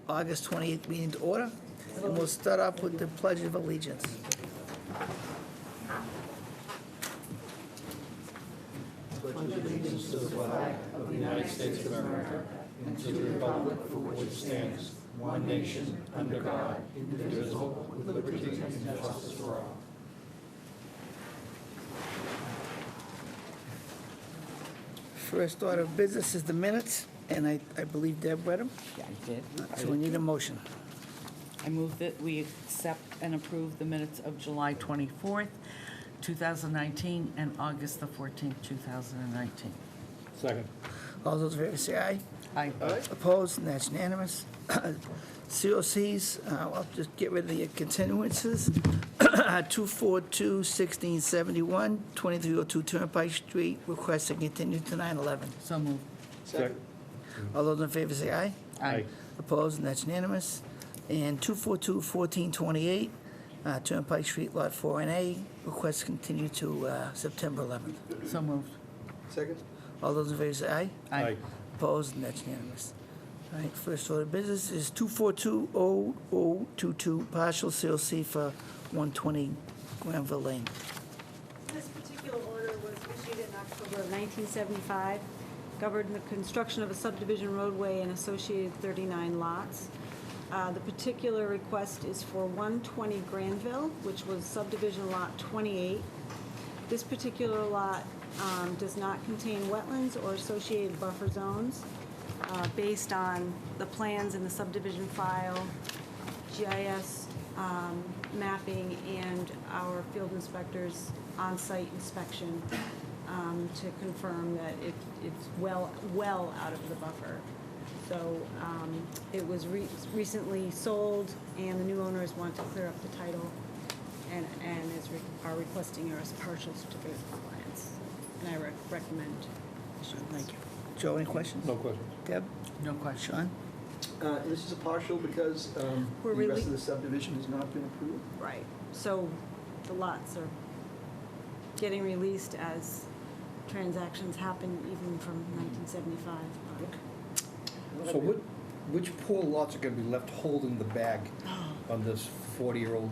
August 28th meeting to order, and we'll start off with the Pledge of Allegiance. Allegiance to the flag of the United States of America and to the republic for which it stands, one nation, under God, indivisible, with liberty and justice for all. First order of business is the minutes, and I believe Deb read them, Yeah, I did. so we need a motion. I move that we accept and approve the minutes of July 24th, 2019, and August the 14th, 2019. Second. All those in favor say aye. Aye. Opposed, and that's unanimous. COCs, I'll just get rid of the continuances. 242-1671, 2302 Turnpike Street, request to continue to 9/11. So moved. Second. All those in favor say aye. Aye. Opposed, and that's unanimous. And 242-1428, Turnpike Street, Lot 4NA, request to continue to September 11th. So moved. Second. All those in favor say aye. Aye. Opposed, and that's unanimous. All right, first order of business is 242-0022, partial COC for 120 Granville Lane. This particular order was issued in October of 1975, governed the construction of a subdivision roadway and associated 39 lots. The particular request is for 120 Granville, which was subdivision lot 28. This particular lot does not contain wetlands or associated buffer zones. Based on the plans in the subdivision file, GIS mapping, and our field inspector's on-site inspection to confirm that it's well out of the buffer. So it was recently sold, and the new owners want to clear up the title and are requesting a partial certificate of compliance. And I recommend issuance. Thank you. Joe, any questions? No questions. Deb? No question. Sean? This is a partial because the We're rest really- of the subdivision has not been approved. Right, so the lots are getting released as transactions happen even from 1975. So which poor lots are gonna be left holding the bag on this 44-year-old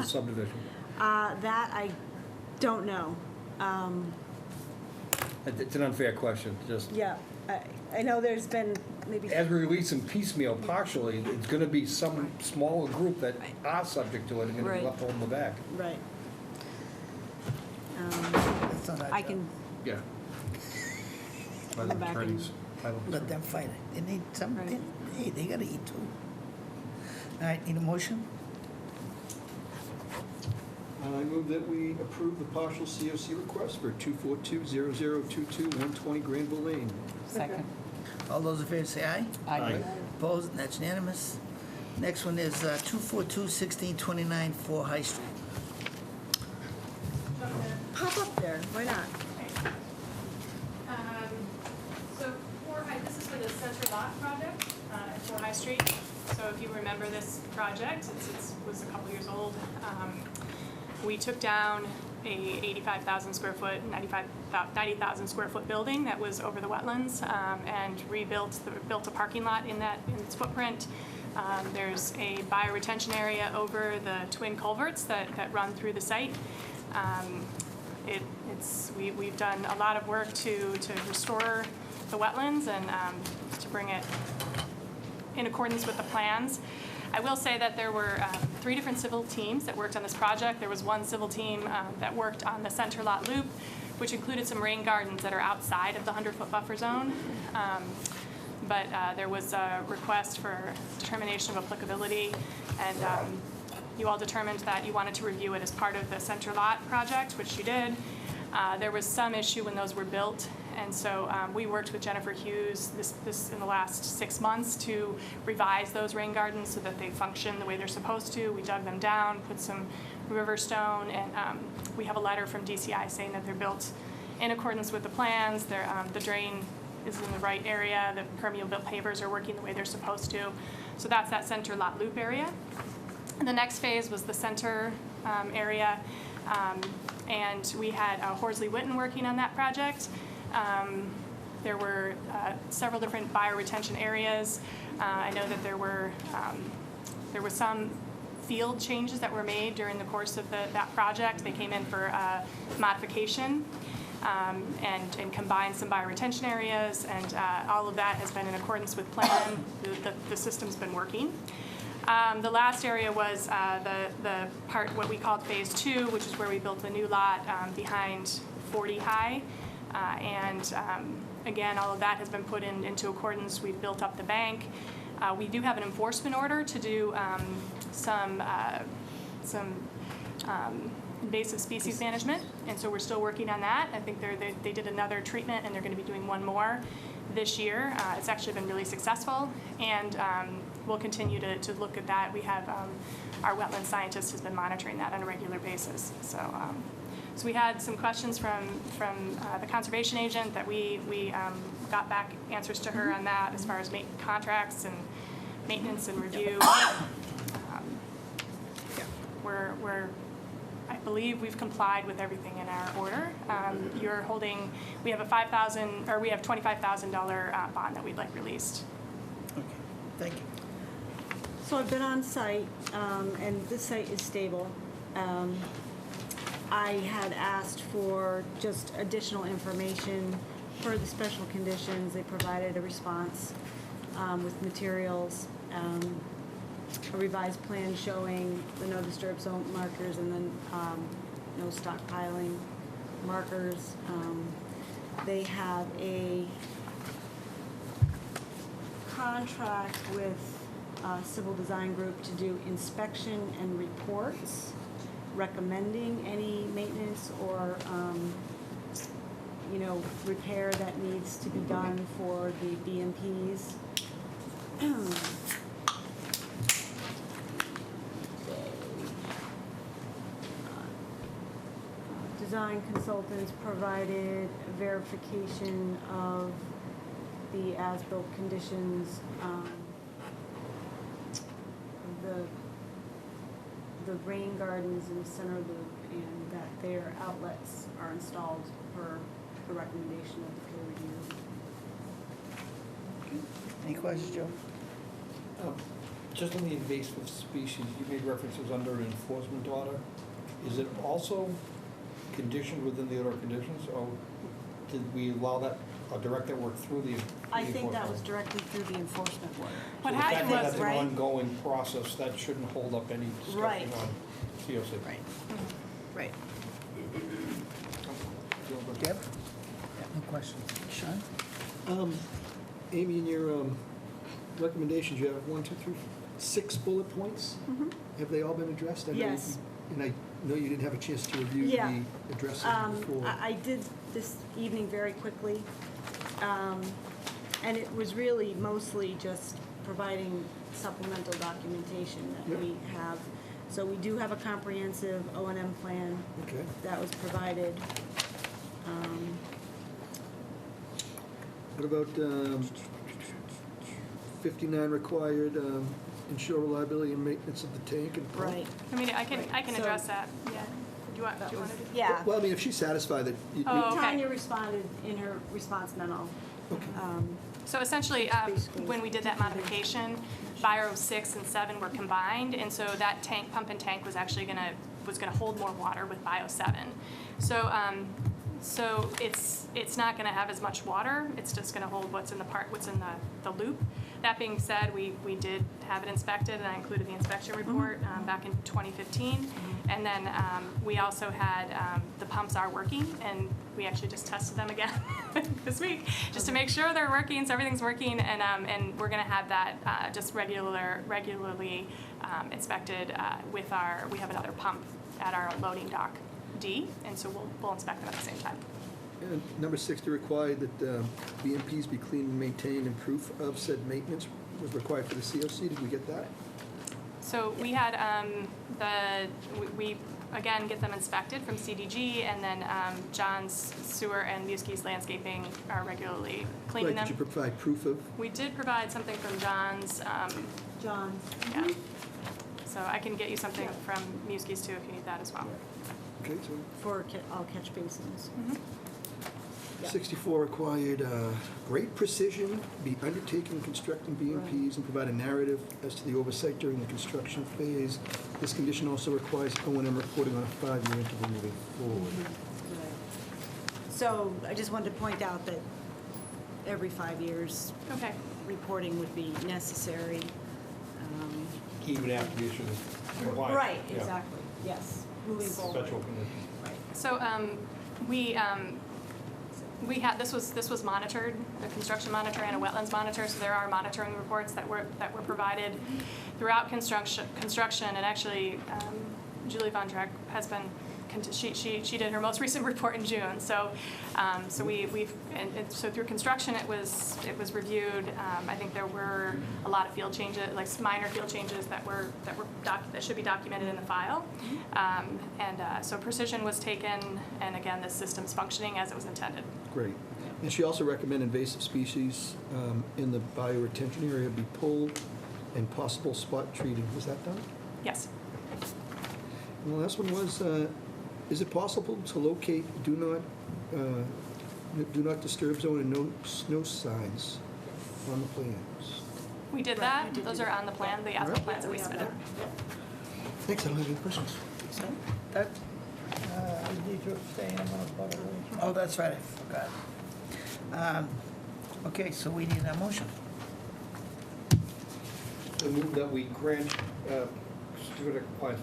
subdivision? That I don't know. It's an unfair question, just, Yeah, I know there's been maybe, as we release them piecemeal partially, it's gonna be some smaller group that are subject to it and gonna Right. be left holding the bag. right. That's not our I job. can Yeah. go back and, Let them fight it. They need some, Right. hey, they gotta eat too. All right, need a motion? I move that we approve the partial COC request for 242-0022 120 Granville Lane. Second. All those in favor say aye. Aye. Opposed, and that's unanimous. Next one is 242-1629 4 High Street. pop up there, why not? So this is for the Center Lot project at 4 High Street. So if you remember this project, it was a couple years old. We took down a 85,000 square foot, 90,000 square foot building that was over the wetlands and built a parking lot in its footprint. There's a bioretention area over the twin culverts that run through the site. We've done a lot of work to restore the wetlands and to bring it in accordance with the plans. I will say that there were 3 different civil teams that worked on this project. There was one civil team that worked on the center lot loop, which included some rain gardens that are outside of the 100-foot buffer zone. But there was a request for determination of applicability, and you all determined that you wanted to review it as part of the center lot project, which you did. There was some issue when those were built, and so we worked with Jennifer Hughes this in the last 6 months to revise those rain gardens so that they function the way they're supposed to. We dug them down, put some river stone, and we have a letter from DCI saying that they're built in accordance with the plans. The drain is in the right area. The permeable pavers are working the way they're supposed to. So that's that center lot loop area. The next phase was the center area. And we had Horsley Witten working on that project. There were several different bioretention areas. I know that there were some field changes that were made during the course of that project. They came in for modification and combined some bioretention areas, and all of that has been in accordance with plan. The system's been working. The last area was the part, what we called Phase 2, which is where we built the new lot behind 40 High. Again, all of that has been put into accordance. We've built up the bank. We do have an enforcement order to do some invasive species management, and so we're still working on that. I think they did another treatment, and they're going to be doing one more this year. It's actually been really successful, and we'll continue to look at that. We have our wetland scientist has been monitoring that on a regular basis. So we had some questions from the conservation agent that we got back answers to her on that as far as contracts and maintenance and review. I believe we've complied with everything in our order. We have a $25,000 bond that we'd like released. Okay, thank you. So I've been on site, and this site is stable. I had asked for just additional information for the special conditions. They provided a response with materials, a revised plan showing the no disturb zone markers, and then no stockpiling markers. They have a contract with Civil Design Group to do inspection and reports, recommending any maintenance or repair that needs to be done for the BMPs. Design consultants provided verification of the as-built conditions, the rain gardens in the center loop, and that their outlets are installed per the recommendation of the peer review. Any questions, Joe? Just on the invasive species, you made references under an enforcement order. Is it also conditioned within the order of conditions, or did we allow that, or direct that work through the I think that enforcement? was directly through the enforcement order. What So the fact happened that was, that's an right? ongoing process, that shouldn't hold up any discussion Right. on COC. Right. Right. Feel good? Deb? No questions. Sean? Amy, in your recommendations, you have 6 bullet points. Have they all been addressed? I know Yes. And I know you didn't have a chance to review Yeah. the addresses before. I did this evening very quickly, and it was really mostly just providing supplemental documentation that Yep. we have. So we do have a comprehensive O&M plan Okay. that was provided. What about 59 required ensure reliability and maintenance of the tank and pump? Right. I can So- address that. Yeah. Do you want to do? Yeah. Well, I mean, if she's satisfied that Oh, okay. Tanya responded in her response memo. So essentially, Basically. when we did that modification, Bio 6 and 7 were combined, and so that pump and tank was actually gonna hold more water with Bio 7. So it's not gonna have as much water. It's just gonna hold what's in the loop. That being said, we did have it inspected, and I included the inspection report back in 2015. And then we also had the pumps are working, and we actually just tested them again this week just to make sure they're working, so everything's working. And we're going to have that just regularly inspected we have another pump at our loading dock D, and so we'll inspect them at the same time. And number 60 required that BMPs be cleaned and maintained, and proof of said maintenance was required for the COC. Did we get that? So we had we again get them inspected from CDG, and then John's Sewer and Muski's Landscaping are regularly cleaning Right, did you them. provide proof of? We did provide something from John's, John? yeah. So I can get you something from Muski's too if you need that as well. Okay, so For all catch basins. Yeah. 64 required great precision, be undertaken constructing BMPs and provide a narrative as to the oversight during the construction phase. This condition also requires O&M reporting on a 5-year interval moving forward. So I just wanted to point out that every 5 years, Okay. reporting would be necessary. Even after the issue is compliant. Right, Yeah. exactly, yes, moving forward. Special condition. Right. So we had, this was monitored, a construction monitor and a wetlands monitor, so there are monitoring reports that were provided throughout construction, and actually Julie Von Track has been, she did her most recent report in June, so so through construction it was reviewed. I think there were a lot of field changes, like minor field changes that should be documented in the file, so precision was taken, and again, the system's functioning as it was intended. Great. And she also recommended invasive species in the bioretention area be pulled and possible spot treating. Was that done? Yes. And the last one was, is it possible to locate do not disturb zone and no snow signs on the plans? We did that. Those are on the plan, the as-built plans that we submitted. Thanks, I don't have any questions. That, Need to abstain, I'm on the bottom. oh, that's right, I forgot. Okay, so we need a motion. I move that we grant certificate of compliance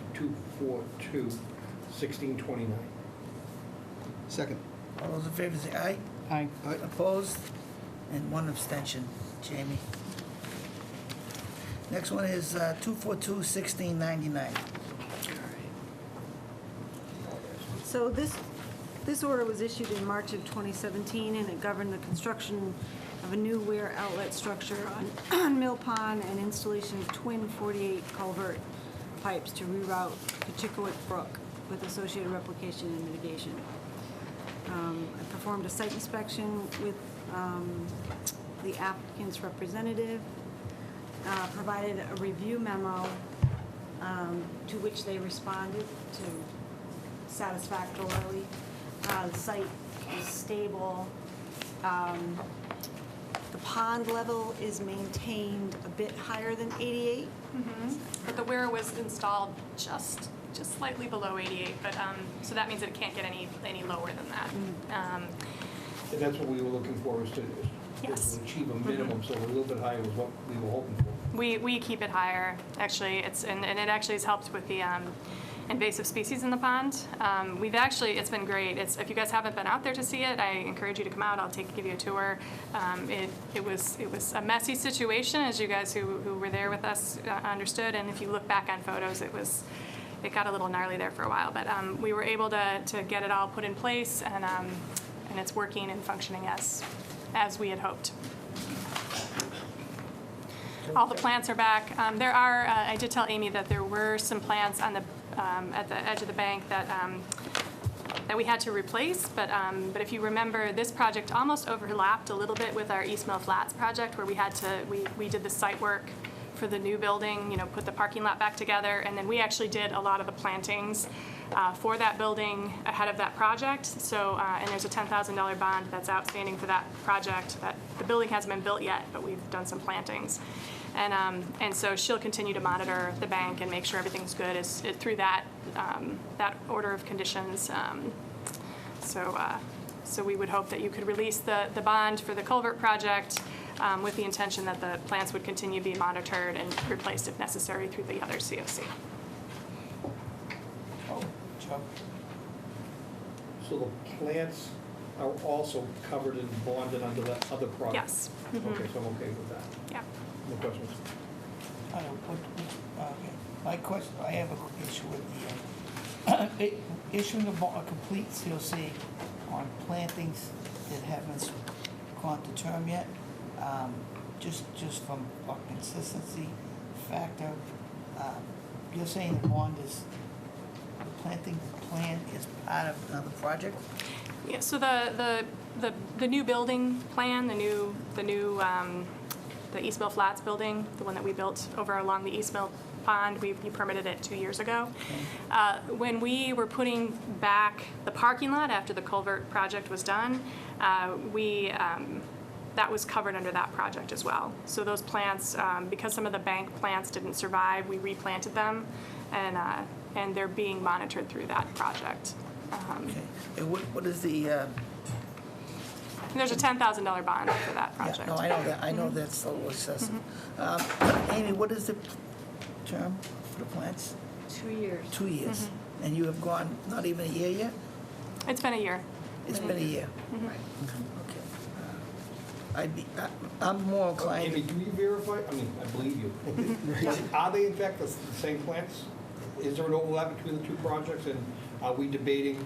242-1629. Second. All those in favor say aye. Aye. Aye. Opposed? And one abstention. Jamie. Next one is 242-1699. So this order was issued in March of 2017, and it governed the construction of a new weir outlet structure on Mill Pond and installation of twin 48 culvert pipes to reroute Pechikuit Brook with associated replication and mitigation. I performed a site inspection with the applicant's representative, provided a review memo to which they responded to satisfactorily. The site is stable. The pond level is maintained a bit higher than 88. But the weir was installed just slightly below 88, but so that means that it can't get any lower than that. And that's what we were looking for, is to Yes. achieve a minimum, so a little bit higher was what we were hoping for. We keep it higher, actually. And it actually has helped with the invasive species in the pond. It's been great. If you guys haven't been out there to see it, I encourage you to come out. I'll give you a tour. It was a messy situation, as you guys who were there with us understood. And if you look back on photos, it got a little gnarly there for a while. But we were able to get it all put in place, and it's working and functioning as we had hoped. All the plants are back. I did tell Amy that there were some plants on the at the edge of the bank that we had to replace, but if you remember, this project almost overlapped a little bit with our East Mill Flats project, where we did the site work for the new building, put the parking lot back together, and then we actually did a lot of the plantings for that building ahead of that project. So, and there's a $10,000 bond that's outstanding for that project. That the building hasn't been built yet, but we've done some plantings. And so she'll continue to monitor the bank and make sure everything's good through that order of conditions. So we would hope that you could release the bond for the culvert project with the intention that the plants would continue to be monitored and replaced if necessary through the other COC. Oh, Joe. So the plants are also covered and bonded under that other project? Yes. Mhm. Okay, so I'm okay with that. Yeah. No questions? Okay. My question, I have a issue with the issuing a complete COC on plantings that haven't gone to term yet, just from a consistency factor. You're saying the bond is, the planting plan is part of another project? Yeah. So the new building plan, the East Mill Flats building, the one that we built over along the East Mill pond. We permitted it 2 years ago. When we were putting back the parking lot after the culvert project was done, that was covered under that project as well. So those plants, because some of the bank plants didn't survive, we replanted them, and they're being monitored through that project. Okay. And what is the, There's a $10,000 bond for that yeah, project. no, I know that, I know that's a little excessive. Amy, what is the term for the plants? 2 years. 2 years. And you have gone not even a year yet? It's been a year. It's been a year. Okay. I'm more inclined. Amy, can you verify? I mean, I believe you. Are they in fact the same plants? Is there an overlap between the two projects, and are we debating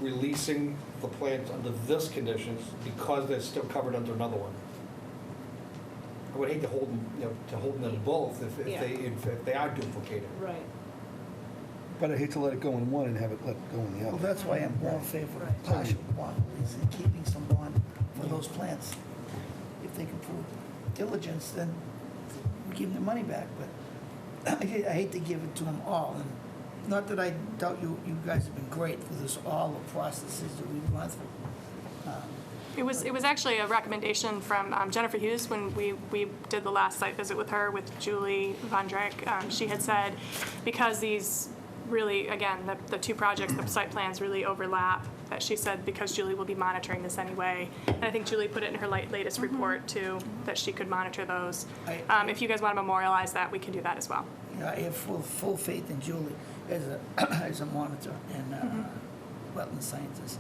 releasing the plants under this conditions because they're still covered under another one? I would hate to hold them both if they are duplicated. Right. But I hate to let it go in one and have it let go in the Well, other. that's why I'm more in favor of partial bond, is in keeping some bond for those plants. If they can prove diligence, then we give them the money back, but I hate to give it to them all. And not that I doubt you guys have been great with this, all the processes that we've gone through. It was actually a recommendation from Jennifer Hughes when we did the last site visit with her, with Julie Von Drake. She had said, because these really, again, the two projects, the site plans really overlap, that she said because Julie will be monitoring this anyway. And I think Julie put it in her latest report too, that she could monitor those. If you guys want to memorialize that, we can do that as well. Yeah, I have full faith in Julie as a, as a monitor and wetland scientist.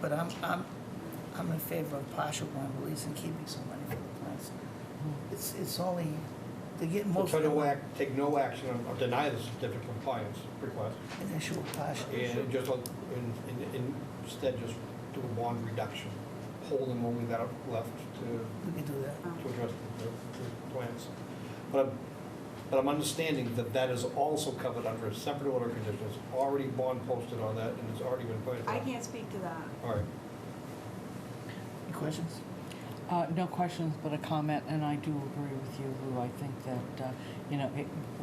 But I'm in favor of partial bond release and keeping some money for the plants. It's only, they get most So of it. take no action or deny the certificate of compliance request, Initial partial. and just, instead just do a bond reduction, hold them only that are left to We can do that. address the plans. But I'm understanding that that is also covered under a separate order of conditions, already bond posted on that, and it's already been put. I can't speak to that. All right. Any questions? No questions, but a comment, and I do agree with you, Lou. I think that,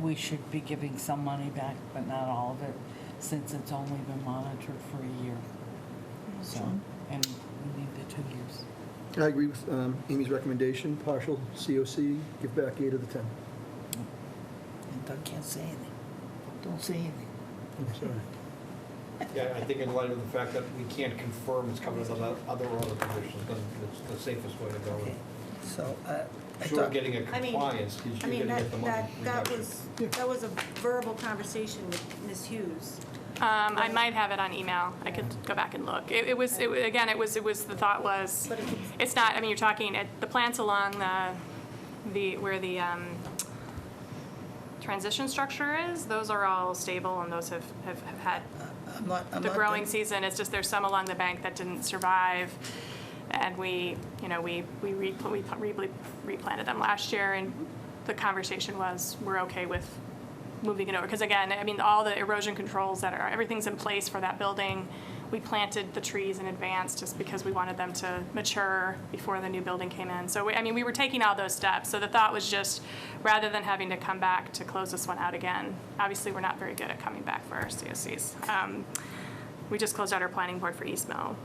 we should be giving some money back, but not all of it, since it's only been monitored for a year. So, and we need the 2 years. I agree with Amy's recommendation, partial COC, give back 8 of the 10. And Doug can't say anything. Don't say anything. I'm sorry. Yeah, I think in light of the fact that we can't confirm it's covered under other order conditions, then it's the safest way to go. Okay. So, I Sure, thought, getting a compliance, because you're gonna get the money reduction. That was a verbal conversation with Ms. Hughes. I might have it on email. I could go back and look. It was the thought was, But if it's not, I mean, you're talking, the plants along where the transition structure is, those are all stable, and those have had I'm not. the growing season. It's just there's some along the bank that didn't survive, and we replanted them last year, and the conversation was we're okay with moving it over, because again, I mean, all the erosion controls everything's in place for that building. We planted the trees in advance just because we wanted them to mature before the new building came in. So we were taking all those steps. So the thought was just, rather than having to come back to close this one out again, obviously we're not very good at coming back for our COCs. We just closed out our planning board for East Mill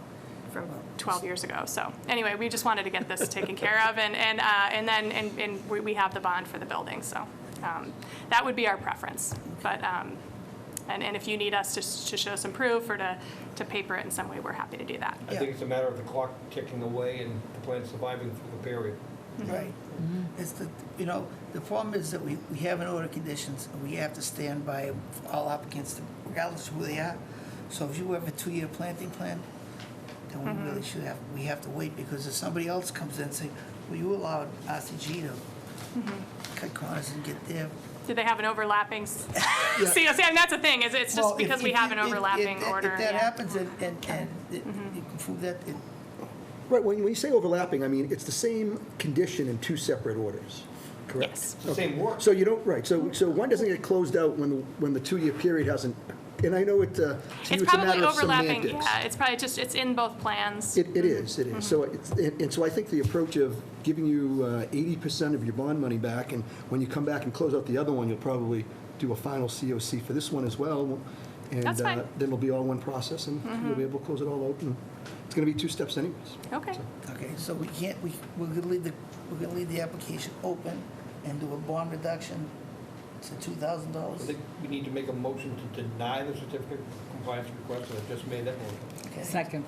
from 12 years ago. So anyway, we just wanted to get this taken care of, and then we have the bond for the building. So that would be our preference. But and if you need us to show some proof or to paper it in some way, we're happy to do that. I think it's a matter of the clock ticking away and the plant surviving through the period. Right. It's the problem is that we have an order of conditions, and we have to stand by all applicants, regardless of who they are. So if you have a 2-year planting plan, then we really we have to wait, because if somebody else comes in and say, well, you allowed RCG to cut corners and get there. Do they have an overlapping COC? And that's the thing, is it's just Well, because we have an overlapping order. If that yeah. happens, and you can prove that, Right, when you say overlapping, I mean, it's the same condition in 2 separate orders, correct? Yes. It's the same work. So you don't, right, so one doesn't get closed out when the 2-year period hasn't And I know it, to you, It's it's a probably matter of overlapping, semantics. yeah, it's probably just, it's in both plans. It is. So and so I think the approach of giving you 80% of your bond money back, and when you come back and close out the other one, you'll probably do a final COC for this one as well. And That's fine. then it'll be all one process, and you'll be able to close it all out. And it's going to be 2 steps anyways. Okay, Okay, so we can't, we're gonna leave the application open and do a bond reduction to I $2,000? think we need to make a motion to deny the certificate of compliance request, and I just made that motion. Okay. Second.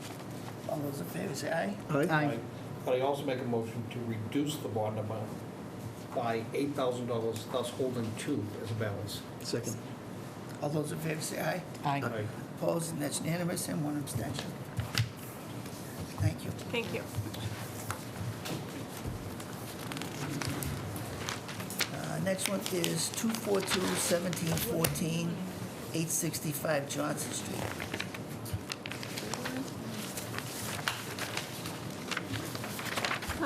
All those in favor say aye. Aye. But I also make a motion to reduce the bond amount by $8,000, thus holding 2 as a balance. Second. All those in favor say aye. Aye. Opposed, and that's unanimous, and 1 abstention. Thank you. thank you. Next one is 242-1714, 865 Johnson Street.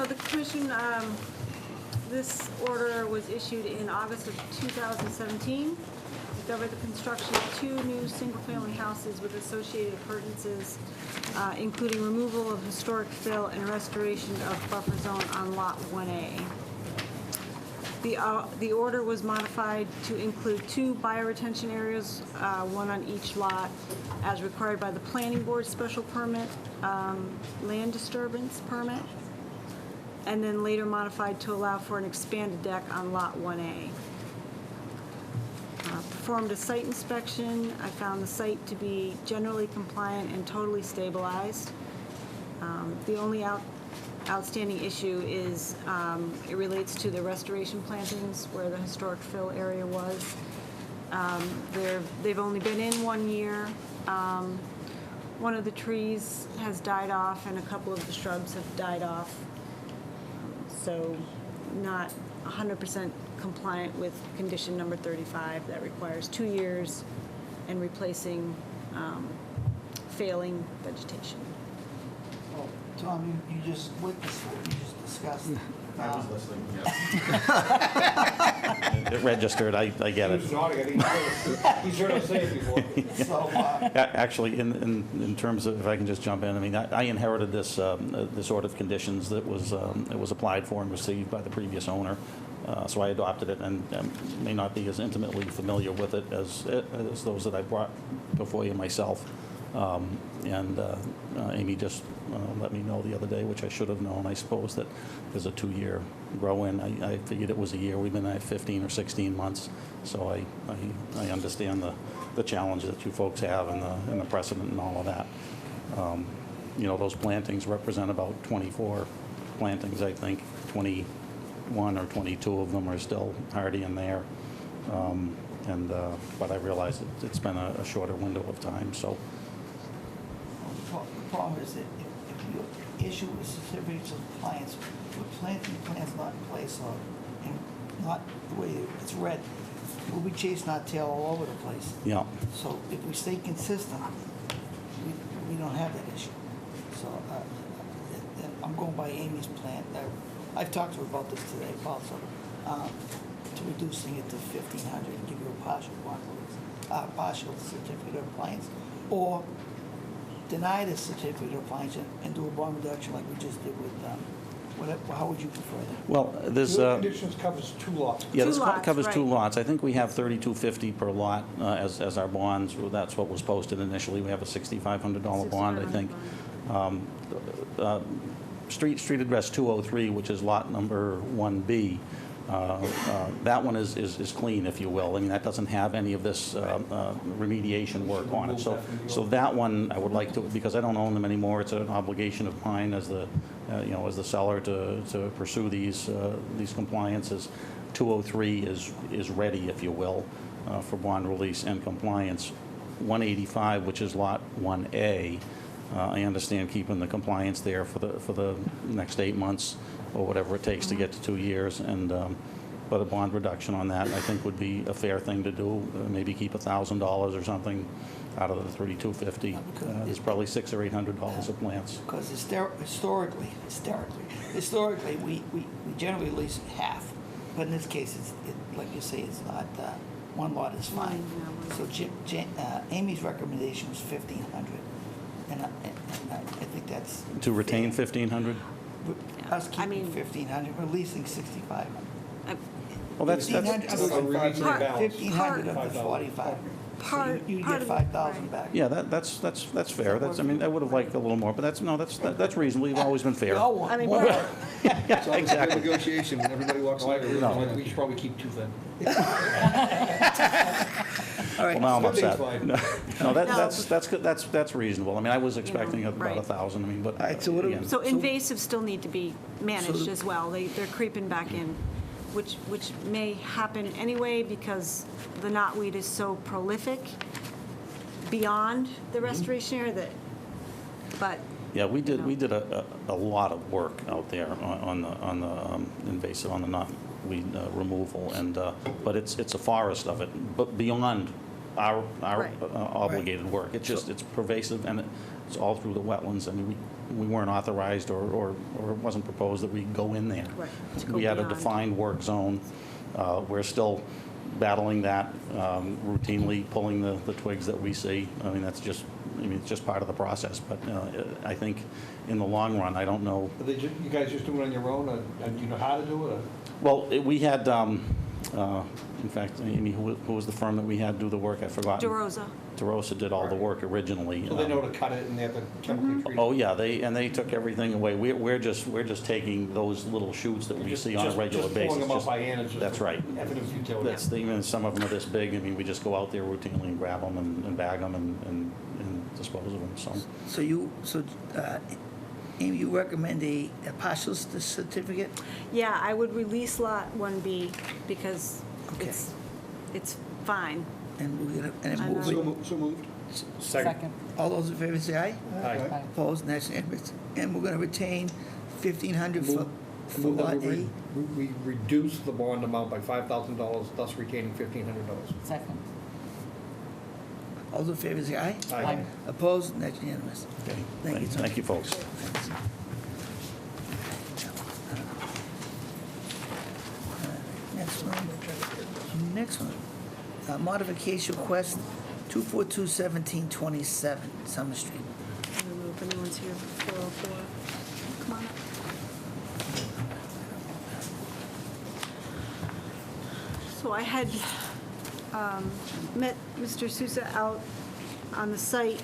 The commission, this order was issued in August of 2017. It covered the construction of 2 new single-family houses with associated appurtenances, including removal of historic fill and restoration of buffer zone on Lot 1A. The order was modified to include 2 bioretention areas, 1 on each lot, as required by the planning board special permit, land disturbance permit, and then later modified to allow for an expanded deck on Lot 1A. Performed a site inspection. I found the site to be generally compliant and totally stabilized. The only outstanding issue is it relates to the restoration plantings where the historic fill area was. They've only been in 1 year. One of the trees has died off and a couple of the shrubs have died off. So not 100% compliant with condition number 35 that requires 2 years and replacing failing vegetation. Well, Tom, you just witnessed what we just discussed. I was listening, yeah. It registered, I get He it. was nodding, I think he's heard us say it before. So, Actually, in terms of, if I can just jump in, I mean, I inherited this order of conditions that was, it was applied for and received by the previous owner. So I adopted it and may not be as intimately familiar with it as those that I brought before you myself. Amy just let me know the other day, which I should have known, I suppose, that there's a 2-year grow-in. I figured it was a year. We've been at 15 or 16 months. So I understand the challenge that you folks have and the precedent and all of that. You know, those plantings represent about 24 plantings, I think. 21 or 22 of them are still hardy in there. But I realize it's been a shorter window of time, so. the problem is that if you issue a certificate of compliance with planting plans not in place or not the way it's read, we'll be chasing our tail all over the place. Yeah. So if we stay consistent, we don't have that issue. So I'm going by Amy's plan. I've talked to her about this today also, to reducing it to 1,500 and give you a partial bond release, partial certificate of compliance, or deny the certificate of compliance and do a bond reduction like we just did with, how would you prefer that? Well, there's. Your conditions covers 2 lots. Yeah, Two this lots, covers 2 right. lots. I think we have $32.50 per lot as our bonds. That's what was posted initially. We have a $6,500 bond, I think. Street address 203, which is lot number 1B, that one is clean, if you will. I mean, that doesn't have any of this remediation work on it. So that one, I would like to, because I don't own them anymore, it's an obligation of mine as the, as the seller to pursue these compliances. 203 is ready, if you will, for bond release and compliance. 185, which is lot 1A, I understand keeping the compliance there for the next 8 months or whatever it takes to get to 2 years, but a bond reduction on that I think would be a fair thing to do. Maybe keep $1,000 or something out of the $32.50. It's probably $600 or $800 of plants. Because historically, we generally lease half, but in this case, like you say, it's not one lot is fine. yeah, So Amy's recommendation was 1,500, and I think that's. To retain fair. 1,500? Us I keeping mean- 1,500, releasing 6,500. Well, that's, 1,500 So we're releasing Part- balance. 1,500 of the 5,000. 45. Part- So you part get of it, 5,000 right. back. yeah, that's fair. That's, I mean, I would have liked a little more, but that's reasonable. You've always been fair. We all I want mean, more. part- It's always a good negotiation when everybody walks So I away. agree, No. we should probably keep two then. All right. Well, now I'm upset. Fine. No, that's good. That's reasonable. I mean, I was expecting about right. 1,000, I mean, but. All right, so what do we- again, So invasives still need to be managed So- as well. They're creeping back in, which may happen anyway because the knotweed is so prolific beyond the restoration area that, but, Yeah, we did a lot of work out there on the invasive, on the knotweed removal, and, but it's a forest of it, but beyond our Right. obligated work. It's just, it's pervasive, and it's all through the wetlands. I mean, we weren't authorized, or it wasn't proposed that we go in there. Right, to go We had a beyond. defined work zone. We're still battling that, routinely pulling the twigs that we see. I mean, it's just part of the process, but I think in the long run, I don't know. But you guys just do it on your own, and you know how to do it? or- Well, we had, in fact, Amy, who was the firm that we had do the work? I forgot. DeRosa. DeRosa did all the work originally. So they know to cut it and they have to chemically treat it? Oh, yeah, they took everything away. We're just taking those little shoots that we Just- see on a just- regular just basis. pulling them up just- by hand is just. That's right. Evidence futility. That's, even some of them are this big. I mean, we just go out there routinely and grab them and bag them and dispose of them, so. Amy, you recommend a partial certificate? Yeah, I would release Lot 1B because Okay. it's fine. And we're gonna, and I then know. move it. So moved. Second. All those in favor say aye. Aye. Opposed, and that's unanimous. And we're gonna retain 1,500 for Move that Lot we A. we reduce the bond amount by $5,000, thus retaining $1,500. Second. All those in favor say aye. Aye. Opposed, and that's unanimous. Okay, Thank you, Tom. thank you, folks. Next one. Modification request 242-1727 Summer Street. I don't know if anyone's here for 404. Come on up. So I had met Mr. Sousa out on the site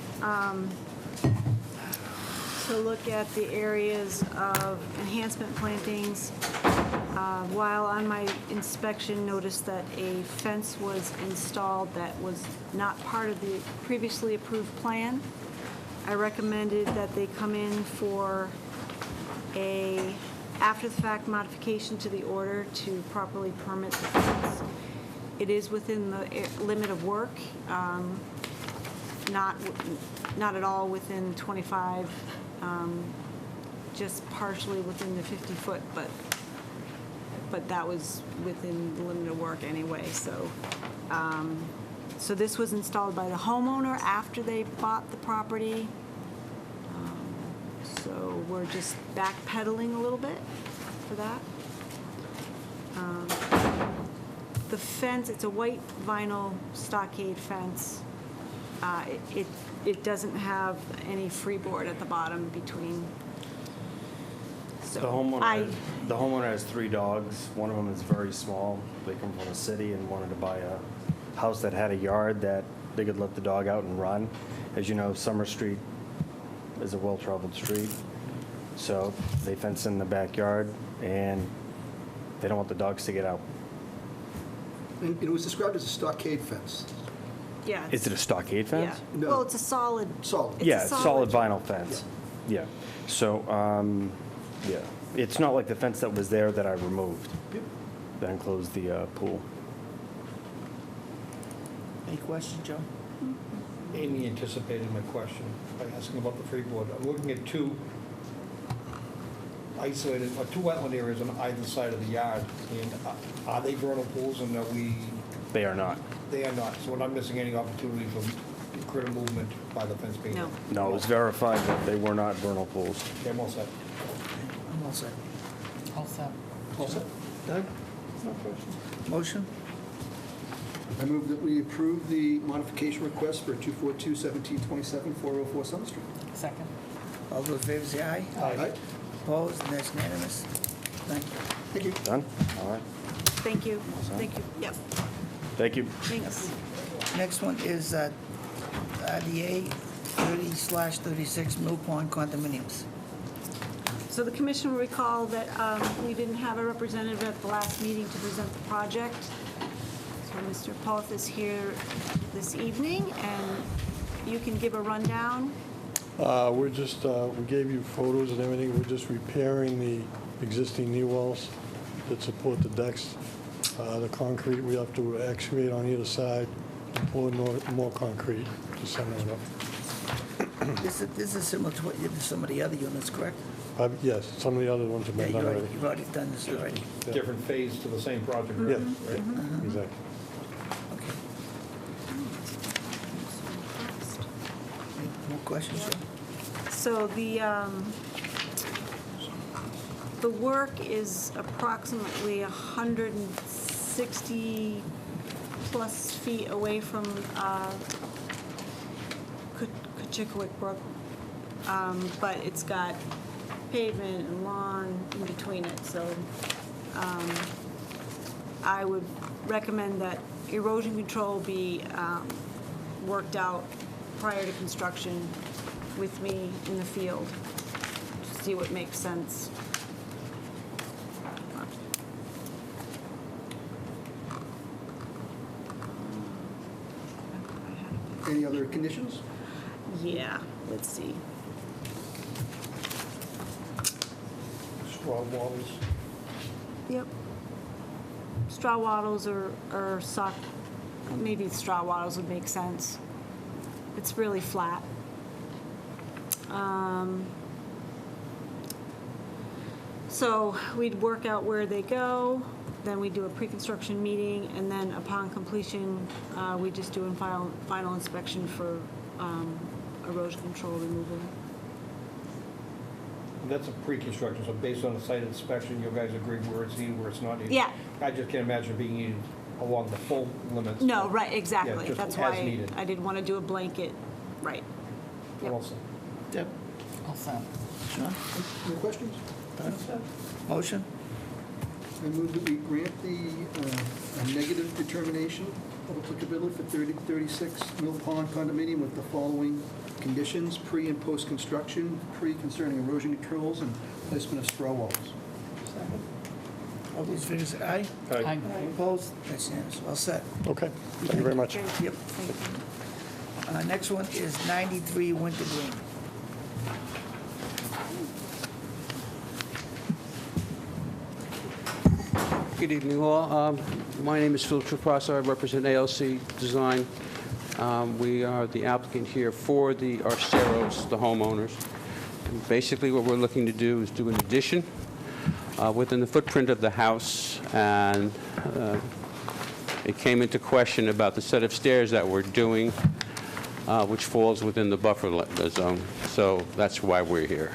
to look at the areas of enhancement plantings. While on my inspection, noticed that a fence was installed that was not part of the previously approved plan. I recommended that they come in for a after-the-fact modification to the order to properly permit the fence. It is within the limit of work, not at all within 25, just partially within the 50-foot, but that was within the limit of work anyway, so. So this was installed by the homeowner after they bought the property. So we're just backpedaling a little bit for that. The fence, it's a white vinyl stockade fence. It doesn't have any freeboard at the bottom between. So The homeowner has 3 dogs. One of them is very small. They come from the city and wanted to buy a house that had a yard that they could let the dog out and run. As you know, Summer Street is a well-traveled street. So they fence in the backyard and they don't want the dogs to get out. And it was described as a stockade fence. Yeah. Is it a stockade Yeah. fence? No. Well, it's a solid. Solid. It's a Yeah, solid vinyl fence. Yeah. So, yeah. It's not like the fence that was there that I removed Yep. that enclosed the pool. Any questions, Joe? Amy anticipated my question by asking about the freeboard. I'm looking at 2 isolated, or 2 wetland areas on either side of the yard. And are they vernal pools, and are we, They are not. they are not. So we're not missing any opportunity for critter movement by the fence being there. No. No, it was verified that they were not vernal pools. Okay, I'm all set. I'm all set. All set. All set? Doug? Motion? I move that we approve the modification request for 242-1727, 404 Summer Street. Second. All those in favor say aye. Aye. Opposed, and that's unanimous. Thank you. Thank you. Done? All right. Thank you. Thank you. Yep, Thank you. thanks. Next one is RDA 30/36 Mill Pond condominiums. So the commission will recall that we didn't have a representative at the last meeting to present the project. So Mr. Pauth is here this evening, and you can give a rundown. We're just, we gave you photos and everything. We're just repairing the existing knee walls that support the decks. The concrete, we have to excavate on either side, and pour more concrete to center it up. This is similar to what you did with some of the other units, correct? Yes, some of the other ones have Yeah, been done already. you've already done this already. Yeah. Different phase to the same project, Yeah. right? Exactly. Okay. Any more questions, Joe? So the work is approximately 160 plus feet away from Kachikowick Brook, but it's got pavement and lawn in between it, so I would recommend that erosion control be worked out prior to construction with me in the field, to see what makes sense. Any other conditions? Yeah, let's see. Straw walls. Yep. Straw wattles or sock, maybe straw wattles would make sense. It's really flat. So we'd work out where they go, then we do a pre-construction meeting, and then upon completion, we just do a final inspection for erosion control removal. That's a pre-construction, so based on the site inspection, you guys agree where it's needed, where it's not needed? Yeah. I just can't imagine it being needed along the full limits. No, right, Yeah, exactly. just That's as why needed. I didn't want to do a blanket, right. Yep. Well said. Deb? All set. Sean? Any questions? Done? Motion? I move that we grant a negative determination of applicability for 3036 Mill Pond condominium with the following conditions: pre and post-construction, pre concerning erosion controls and placement of straw walls. All those in favor say aye. Aye. Opposed? That's unanimous. All set. Okay, thank you very much. Okay. Yep. Thank you. Next one is 93 Winter Green. Good evening, all. My name is Phil Trapasso. I represent ALC Design. We are the applicant here for the Arceros, the homeowners. And basically, what we're looking to do is do an addition within the footprint of the house, and it came into question about the set of stairs that we're doing, which falls within the buffer zone. So that's why we're here.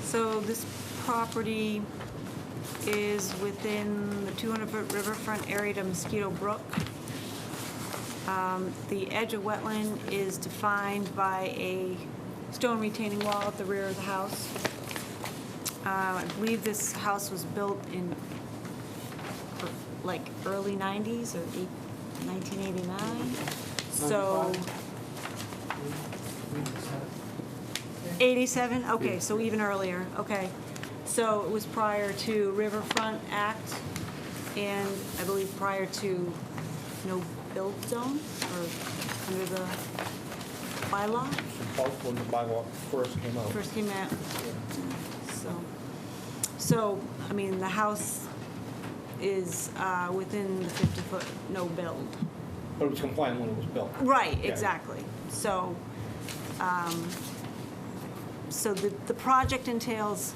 So this property is within the 200-foot riverfront area to Mosquito Brook. The edge of wetland is defined by a stone retaining wall at the rear of the house. I believe this house was built in like early 90s or 1989. So 87? Okay, so even earlier, okay. So it was prior to Riverfront Act, and I believe prior to no build zone, or under the bylaw, When the bylaw first came out. first came out. So, I mean, the house is within the 50-foot no build. But it was compliant when it was built. Right, Yeah. exactly. So, so the project entails,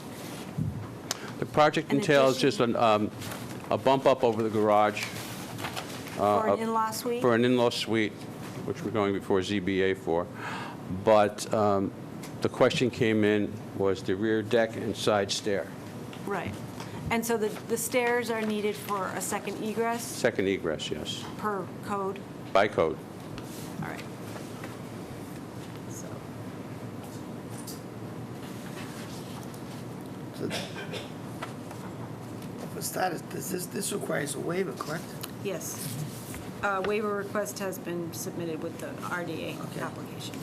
The project An entails addition? just a bump up over the garage. for an in-law suite? For an in-law suite, which we're going before ZBA for. But the question came in was the rear deck and side stair. Right. And so the stairs are needed for a second egress Second egress, yes, per code? by code. All right. So, So, for starters, this requires a waiver, correct? yes. Waiver request has been submitted with the RDA Okay. application.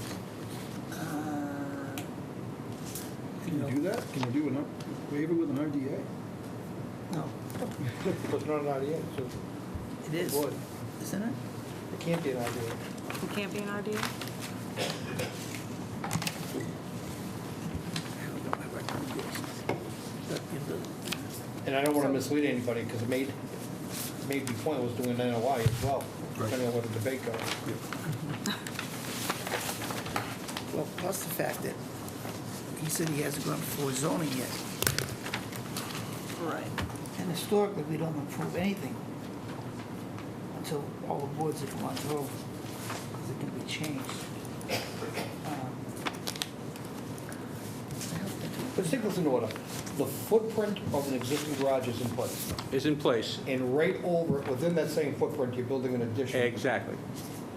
Can you do that? Can you do a waiver with an RDA? No, It's not an RDA, so it is, Would. isn't it? it can't be an RDA. It can't be an RDA? I haven't got my recommendations. But you do. And I don't want to mislead anybody, because it made me pointless doing an NOI as well, depending on where the debate goes. Well, plus the fact that he said he hasn't gone before zoning yet. Right. And historically, we don't approve anything until all the boards have gone through, because it can be changed. Let's take this in order. The footprint of an existing garage is in place, Is in place. and right over, it, within that same footprint, you're building an addition. Exactly.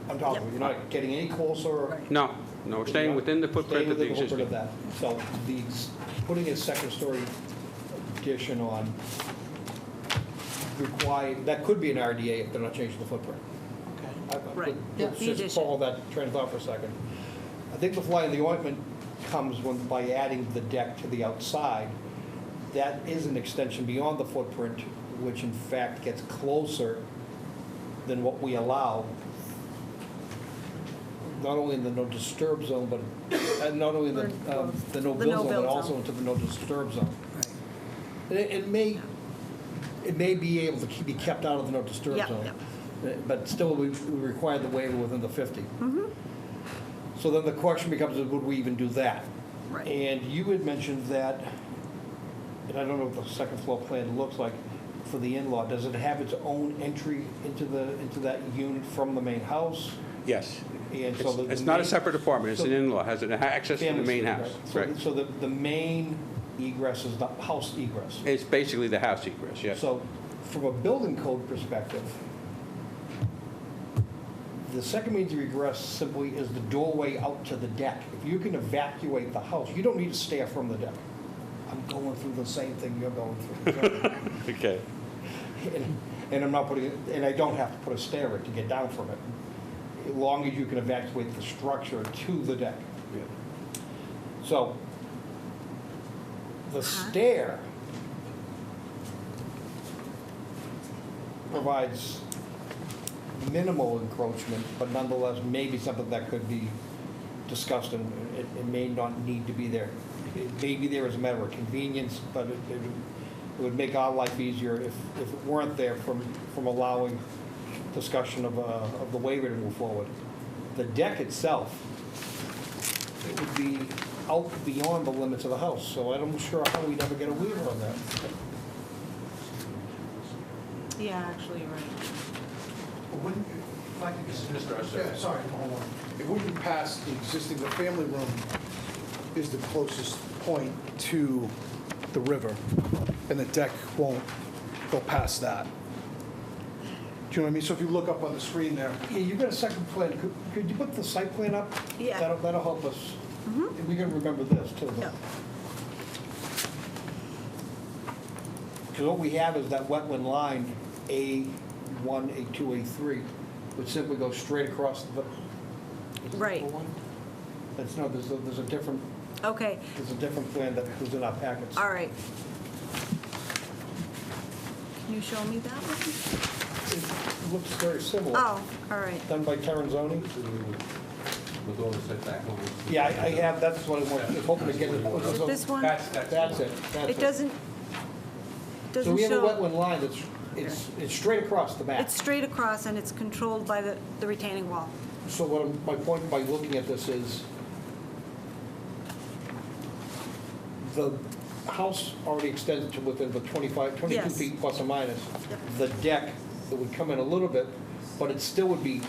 On top of it, you're not getting any closer. No, no, we're staying within the footprint of the Staying within existing. the footprint of that. So putting a second-story addition on that could be an RDA if they're not changing the footprint. Okay. Right. Let's The just addition. follow that train of thought for a second. I think the fly in the ointment comes by adding the deck to the outside. That is an extension beyond the footprint, which in fact gets closer than what we allow, not only in the no disturb zone, but not only the no The build no zone, but build also zone. into the no disturb zone. Right. And it may be able to be kept out of the no disturb Yep, zone. yep. But still, we require the waiver within the 50. So then the question becomes, would we even do that? Right. And you had mentioned that, and I don't know what the second floor plan looks like for the in-law. Does it have its own entry into that unit from the main house? Yes. And so It's not a separate apartment, it's an so- in-law, has access to the Family main suite, house. right? Right. So the main egress is the house egress. It's basically the house egress, yes. So from a building code perspective, the second means of egress simply is the doorway out to the deck. If you can evacuate the house, you don't need to stare from the deck. I'm going through the same thing you're going through. Okay. And I'm not putting it, and I don't have to put a stair in to get down from it, as long as you can evacuate the structure to the deck. So the stair provides minimal encroachment, but nonetheless, maybe something that could be discussed, and it may not need to be there. It may be there as a matter of convenience, but it would make our life easier if it weren't there from allowing discussion of the waiver to move forward. The deck itself, it would be out beyond the limits of the house, so I'm sure how we'd ever get a waiver on that. Yeah, actually, you're right. If I could just, Mr. Arcero. Sorry, hold on. It wouldn't be past the existing, the family room is the closest point to the river, and the deck won't go past that. Do you know what I mean? So if you look up on the screen there, Yeah, you've got a second plan. Could you put the site plan up? Yeah. That'll help us. And we can remember this, too. Yeah. Because what we have is that wetland line, A1, A2, A3, which simply goes straight across the... is it Right. the one? That's, no, there's a different Okay, plan that was in our packets. all right. Can you show me that one? It looks very similar. Oh, all right. Done by Terranzoni. with all the setback levels. Yeah, I have, that's what I was hoping to get. Is it this one? That's it. That's It doesn't So we have a show, wetland line that's, it's straight across the map. it's straight across and it's controlled by the retaining wall. So my point by looking at this is, the house already extends to within the 22 Yes. feet plus or minus. Yep. The deck, it would come in a little bit, but it still would be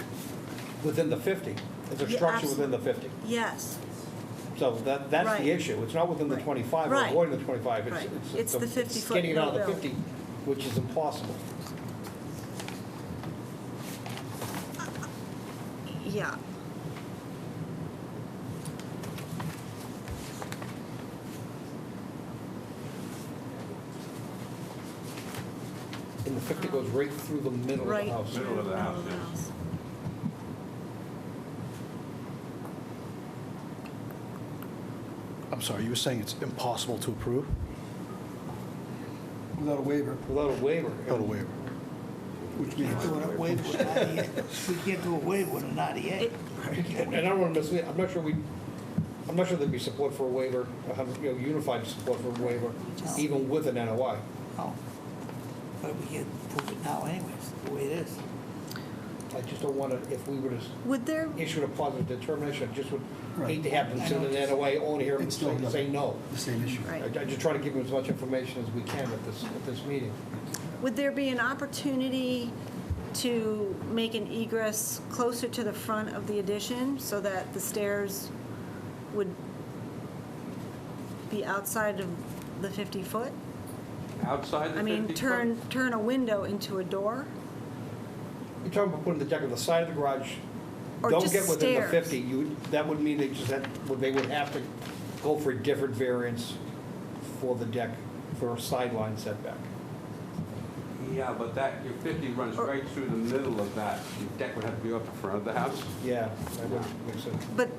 within the 50. It's a Yeah, structure within the absolutely. 50. Yes. So that's Right. the issue. It's not within the Right. 25 or Right. avoiding the 25. Right. It's the 50-foot Getting it out of the no-build. 50, which is impossible. Yeah. And the 50 goes right through the middle of Right. the house. Middle of the house, yes. house. I'm sorry, you were saying it's impossible to approve? Without a waiver. Without a waiver. Without a waiver. We can't do a waiver with an RDA. We can't do a waiver with an RDA. And I don't want to mislead, I'm not sure there'd be support for a waiver, unified support for a waiver, even with an NOI. No. But we can prove it now anyways, the way it is. I just don't want to, if we were to Would there, issue a positive determination, I just would Right. hate to have them send an NOA, only hear them It's still say no. The same issue. right. I'm just trying to give them as much information as we can at this meeting. Would there be an opportunity to make an egress closer to the front of the addition so that the stairs would be outside of the 50-foot? Outside the I 50 mean, foot? turn a window into a door? You're talking about putting the deck on the side of the garage. Or Don't just get within the stairs? 50, that would mean they would have to go for a different variance for the deck, for a sideline setback. Yeah, but your 50 runs right through the middle of that. Your deck would have to be up in front of the house. Yeah, that would make sense. But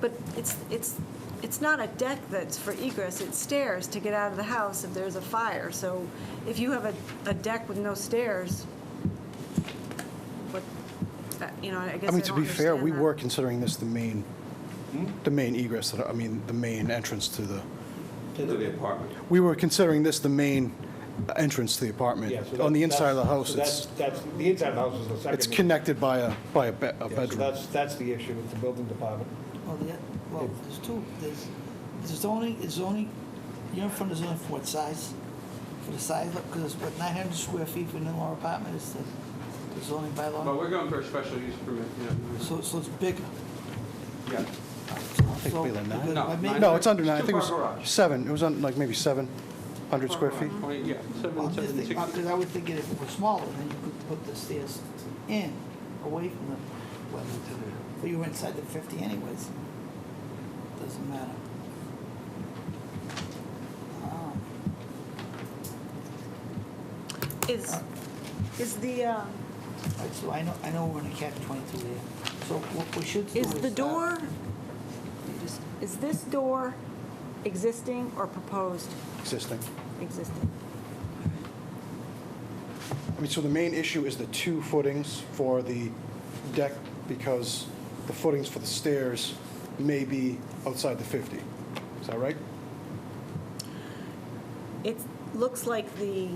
it's not a deck that's for egress, it's stairs to get out of the house if there's a fire. So if you have a deck with no stairs, what, I guess I mean, to don't be fair, we understand that. were considering this the main egress, the main entrance to the, To the apartment. we were considering this the main entrance to the apartment. Yeah, so On the that's- inside of the so house, that's, the inside of the house is the second. it's connected by a Yeah, so bedroom. that's the issue with the building department. Well, there's two, there's zoning, you're in front of zoning for what size? For the size, because it's what, 900 square feet for an in-law apartment is the zoning But bylaw? we're going for a special use permit, yeah. So it's bigger. Yeah. I think bigger than that. No, No, it's under nine, I It's think it too far was garage. 7, it was on like maybe 700 square feet. 20, yeah, Well, I'm just thinking, 760. because I was thinking if it was smaller, then you could put the stairs in, away from the, but you were inside the 50 anyways. Doesn't matter. Is the, Right, so I know we're gonna catch 22 there. So what we should do is. is the door, is this door existing or proposed Existing. existing? I mean, so the main issue is the 2 footings for the deck, because the footings for the stairs may be outside the 50. Is that right? It looks like the,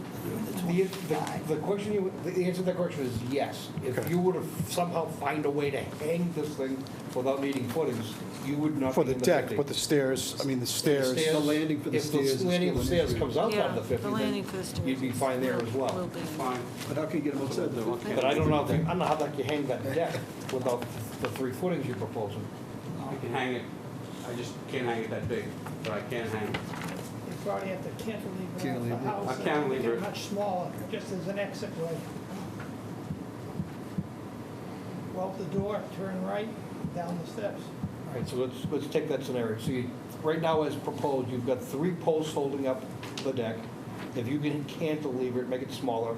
The question, the answer to that question is yes. If Okay. you were to somehow find a way to hang this thing without needing footings, you would not be For in the the deck, 50. but the stairs, I mean, the stairs. The landing for the stairs If is the landing of the still an stairs issue. comes outside yeah, of the 50, the then landing for the stairs. you'd be fine there as well. will be. Fine. But how can you get them outside the 50? But I don't know, I don't know how that you hang that deck without the 3 footings you're proposing. I can hang it, I just can't hang it that big, but I can hang it. You probably have to cantilever off Cantilever. the house. I cantilever Make it. it much smaller, just as an exit way. Go out the door, turn right, down the steps. All right, so let's take that scenario. So right now, as proposed, you've got 3 posts holding up the deck. If you can cantilever it, make it smaller,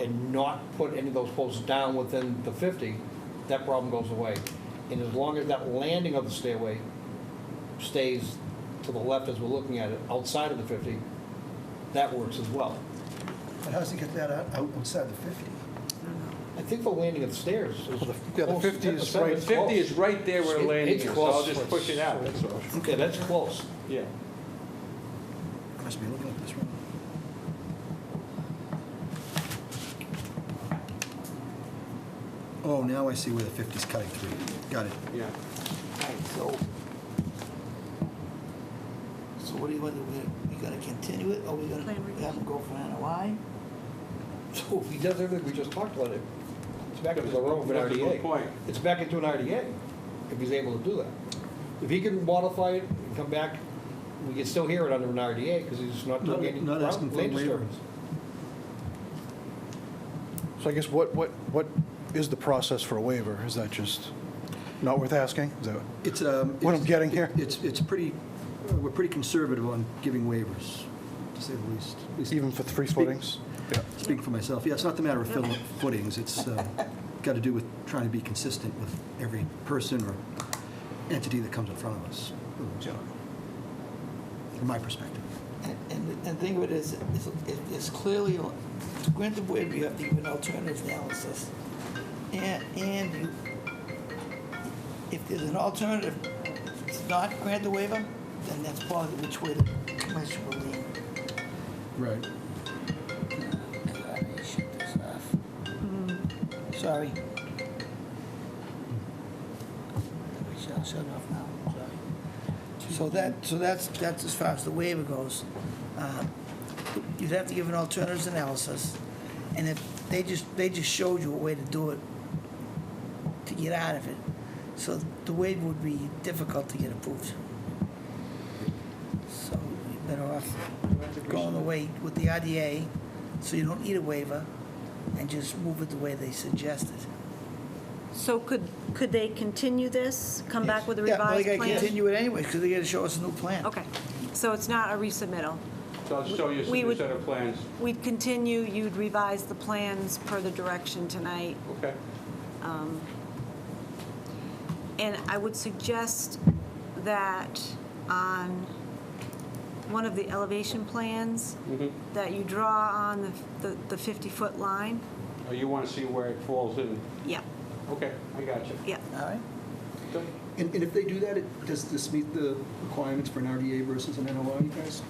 and not put any of those posts down within the 50, that problem goes away. And as long as that landing of the stairway stays to the left as we're looking at it, outside of the 50, that works as well. But how's he get that outside the 50? I think the landing of the stairs is. Yeah, the close. 50 is It's right- close. 50 is right there where the landing It's is, so close. I'll just push it out, that's all. Okay, that's close. Yeah. I must be looking at this wrong. Oh, now I see where the 50's cutting through. Got it. Yeah. Right, so what do you want to do? We gonna continue it, or we gonna Plan revision. have them go for an NOI? So if he does everything we just talked about, it's back into the realm of an That's a good RDA. point. It's back into an RDA, if he's able to do that. If he can modify it, can come back, we can still hear it under an RDA, because he's not doing any Not asking for a land waiver. disturbance. So I guess what is the process for a waiver? Is that just not worth asking? Is that It's, what I'm getting here? It's pretty, we're pretty conservative on giving waivers, to say the least. At least Even for 3 footings? Yeah. Speaking for myself, yeah, it's not the matter of filling footings, it's got to do with trying to be consistent with every person or entity that comes in front of us, from my perspective. And the thing of it is, it's clearly, to grant the waiver, you have to give an alternative analysis. And you, if there's an alternative to not grant the waiver, then that's probably which way the commission will lean. Right. Shut this off. Sorry. I'll shut it off now, sorry. So that's as far as the waiver goes. You'd have to give an alternatives analysis, and if they just showed you a way to do it, to get out of it, so the waiver would be difficult to get approved. So you're better off going away with the RDA, so you don't need a waiver, and just move it the way they suggested. So could they continue this, come back with a Yeah, well, revised they plan? gotta continue it anyway, because they gotta show us a new plan. Okay, so it's not a resubmittal? So I'll show you We a would- set of plans. We'd continue, you'd revise the plans per the direction tonight. Okay. And I would suggest that on one of the elevation plans, that you draw on the 50-foot line. Oh, you want to see where it falls in? Yeah, Okay, I got you. yeah. All right? Good. And if they do that, does this meet the requirements for an RDA versus an NOI, you guys?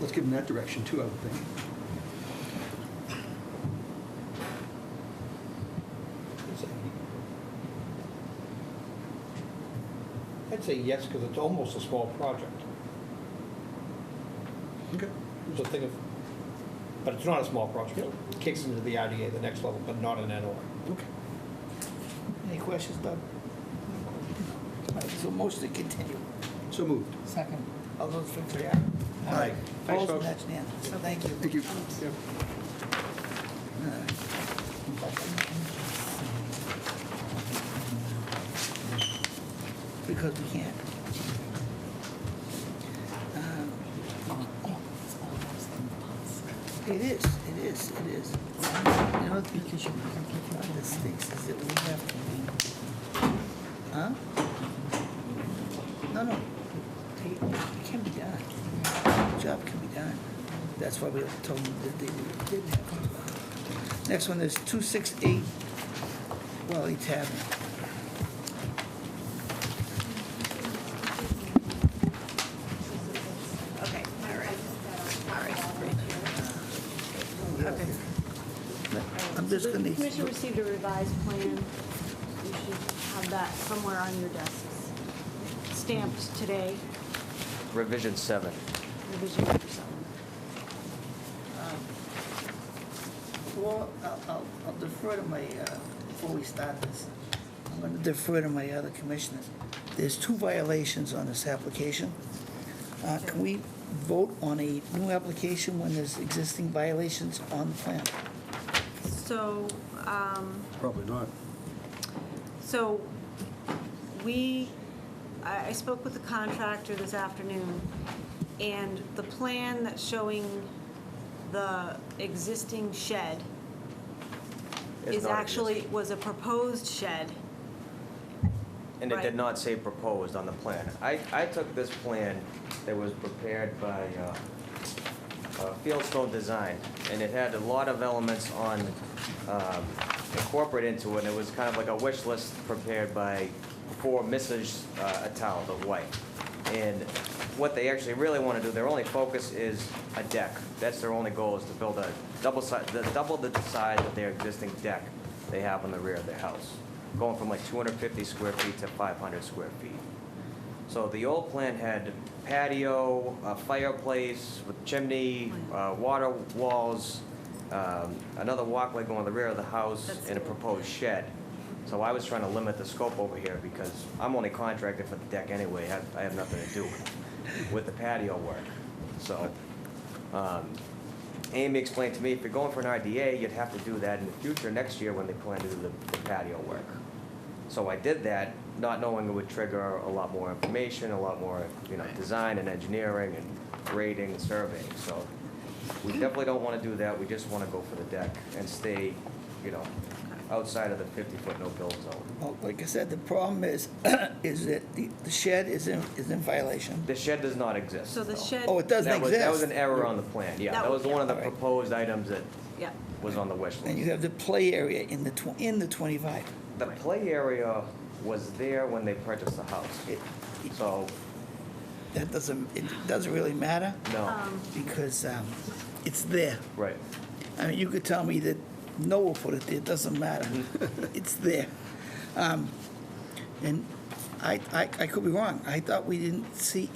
Let's give them that direction too, I would think. I'd say yes, because it's almost a small project. Okay. So think of, but it's not a small project. It kicks into the RDA, the next level, but not an NOI. Okay. Any questions, Doug? All right, so motion to continue. So moved. Second. All those in favor? Aye. Thanks, Opposed? folks. That's unanimous. So thank you. Thank you. Because we can't. It is. You know, because the stinks is that we have to be, huh? No, it can be done. The job can be done. That's why we told them that they didn't have to. Next one is 268 Wally Tavern. Okay, all right. Okay. I'm just gonna. The commission received a revised plan. You should have that somewhere on your desks. Stamped today, Revision 7. revision number 7. Well, I'll defer to my, before we start this, I'm going to defer to my other commissioners. There's 2 violations on this application. Can we vote on a new application when there's existing violations on the plan? So, Probably not. so I spoke with the contractor this afternoon, and the plan that's showing the existing shed is actually, was a proposed shed. And it Right. did not say proposed on the plan. I took this plan that was prepared by Fieldstone Design, and it had a lot of elements on, incorporated into it, and it was kind of like a wish list prepared by, for Mrs. Attal, the wife. And what they actually really want to do, their only focus is a deck. That's their only goal, is to build a double the size of their existing deck they have on the rear of their house, going from like 250 square feet to 500 square feet. So the old plan had patio, a fireplace with chimney, water walls, another walkway going to the rear of the house, and a proposed shed. So I was trying to limit the scope over here because I'm only contracted for the deck anyway. I have nothing to do with the patio work. So Amy explained to me, if you're going for an RDA, you'd have to do that in the future, next year, when they plan to do the patio work. So I did that, not knowing it would trigger a lot more information, a lot more, design and engineering and grading and surveying. So we definitely don't want to do that. We just want to go for the deck and stay, outside of the 50-foot no-build zone. Well, like I said, the problem is that the shed is in violation. The shed does not exist. So the though. shed. Oh, it doesn't That exist? was an error on the plan, yeah. That was one of the Alright. proposed items that Yeah. was on the wish And you list. have the play area in the 25. The play area was there when they purchased the house. It So, it doesn't really matter no, because it's there. right. I mean, you could tell me that Noah put it there, it doesn't matter. It's there. And I could be wrong. I thought we didn't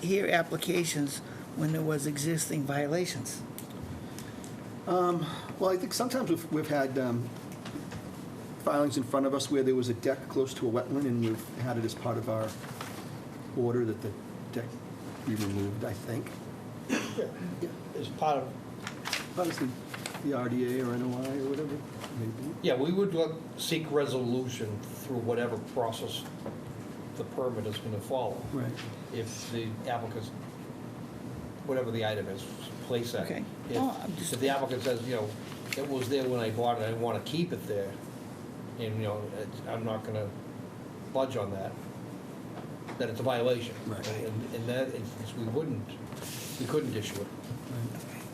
hear applications when there was existing violations. Well, I think sometimes we've had filings in front of us where there was a deck close to a wetland, and we've had it as part of our order that the deck be removed, I think. As part of, Obviously, the RDA or NOI or whatever, maybe. yeah, we would seek resolution through whatever process the permit is going to follow. Right. If the applicant's, whatever the item is, place that. Okay. If No, I'm just- if the applicant says, it was there when I bought it, I want to keep it there, and, I'm not going to budge on that, then it's a violation. Right. And in that instance, we couldn't issue it.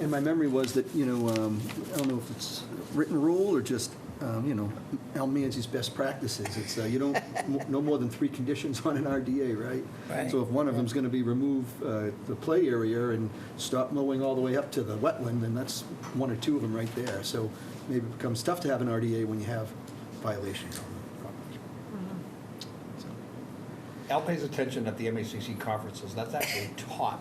And my memory was that, I don't know if it's written rule or just, Al Manzi's best practices. It's, you don't, no more than 3 conditions on an RDA, right? Right. So if one of them's gonna be remove the play area and stop mowing all the way up to the wetland, then that's 1 or 2 of them right there. So maybe it becomes tough to have an RDA when you have violations on the property. Al pays attention at the MACC conferences, that's actually taught.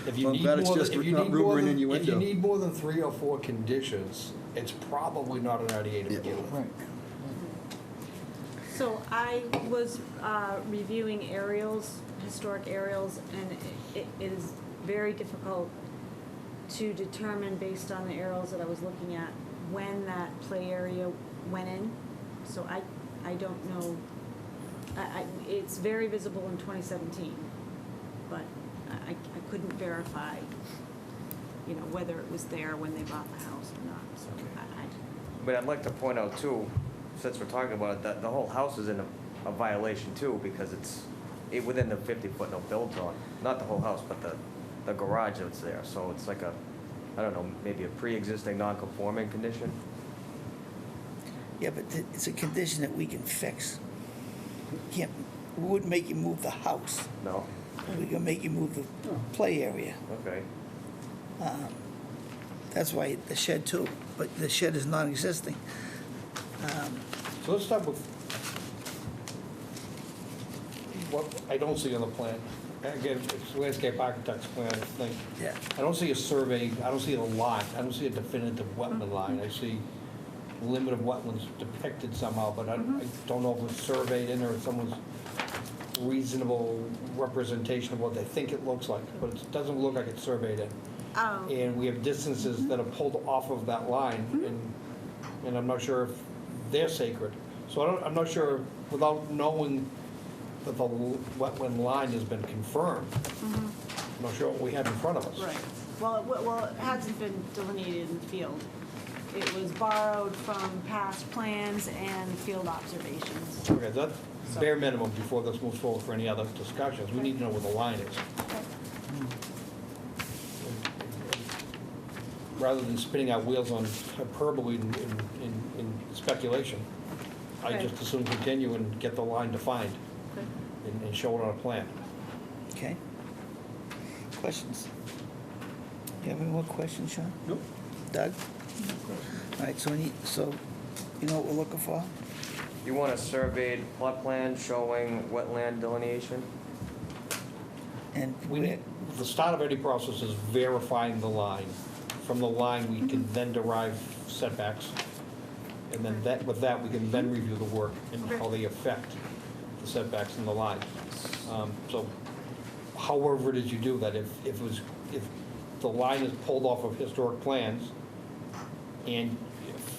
If you Well, I'm need glad it's more just than- if you not need rumor more and than- If you innuendo. need more than 3 or 4 conditions, it's probably not an RDA to Yeah. begin with. Right. So I was reviewing aerials, historic aerials, and it is very difficult to determine based on the aerials that I was looking at when that play area went in. So I don't know. It's very visible in 2017, but I couldn't verify, whether it was there when they bought the house or not. So But I'd like to point out too, since we're talking about it, that the whole house is in a violation too, because it's within the 50-foot no-build zone. Not the whole house, but the garage that's there. So it's like I don't know, maybe a pre-existing non-conforming condition. Yeah, but it's a condition that we can fix. We wouldn't make you move the house. No? We're gonna make you move the play area. Okay. That's why the shed too, but the shed is non-existing. So let's start with what I don't see on the plan. Again, it's landscape architect's plan, I think. Yeah. I don't see a survey, I don't see a line, I don't see a definitive wetland line. I see limit of wetlands depicted somehow, but I don't know if it's surveyed in or if someone's reasonable representation of what they think it looks like, but it doesn't look like it's surveyed in. Oh. And we have distances that are pulled off of that line, and I'm not sure if they're sacred. So I'm not sure, without knowing that the wetland line has been confirmed, I'm not sure what we have in front of us. Right. Well, it hasn't been delineated in the field. It was borrowed from past plans and field observations. Okay, that's bare minimum before this moves forward for any other discussions. We need to know where the line is. Rather than spinning our wheels on hyperbole in speculation, I Okay. just as soon continue and get the line defined Okay. and show it on a plan. Okay. Questions? You have any more questions, Sean? Nope. Doug? All right, so you know what we're looking for? You want a surveyed plot plan showing wetland delineation? And We need, the start of any process is verifying the line. From the line, we can then derive setbacks And then that, with that, we can then review the work and how they affect the setbacks and the line. So however did you do that? If the line is pulled off of historic plans and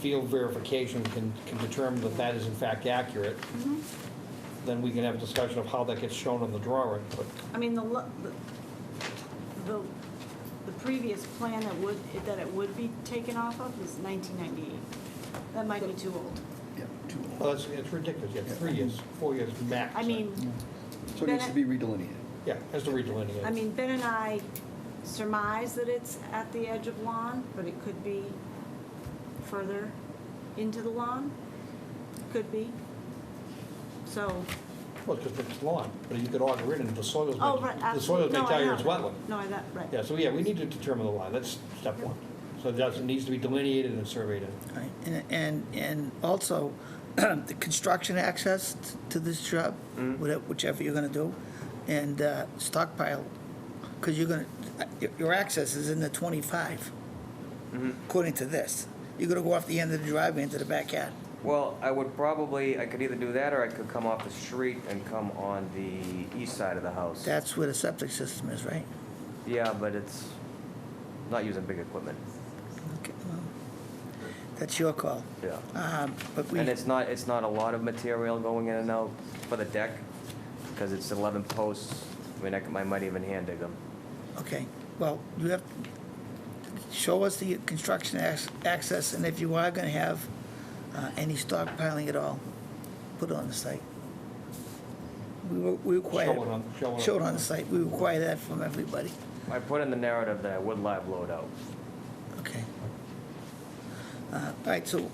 field verification can determine that that is in fact accurate, then we can have a discussion of how that gets shown on the drawing. But I mean, the previous plan that it would be taken off of is 1998. That might be too old. Yeah, too long. well, it's ridiculous, yeah, 3 years, 4 years max. I mean, So it needs to be redelineated. Yeah, has to redelineate. I mean, Ben and I surmise that it's at the edge of lawn, but it could be further into the lawn. Could be. So, Well, because it's lawn, but you could auger in and the soils oh, may, right, the soils absolutely. may No, tell I you know. it's wetland. No, right. Yeah, so yeah, we need to determine the line, that's step one. So it needs to be delineated and surveyed in. Right, and also, the construction access to this job, whichever you're gonna do, and stockpile, because you're gonna, your access is in the 25, according to this. You're gonna go off the end of the driveway into the backyard. Well, I could either do that, or I could come off the street and come on the east side of the house. That's where the septic system is, right? Yeah, but it's not using big equipment. Okay, well, that's your call. Yeah. But we, And it's not a lot of material going in and out for the deck, because it's 11 posts. I mean, I might even hand dig them. okay, well, you have, show us the construction access, and if you are gonna have any stockpiling at all, put it on the site. We require, show it on the site, we require that from everybody. I put in the narrative that I would live load out. Okay. All right, so,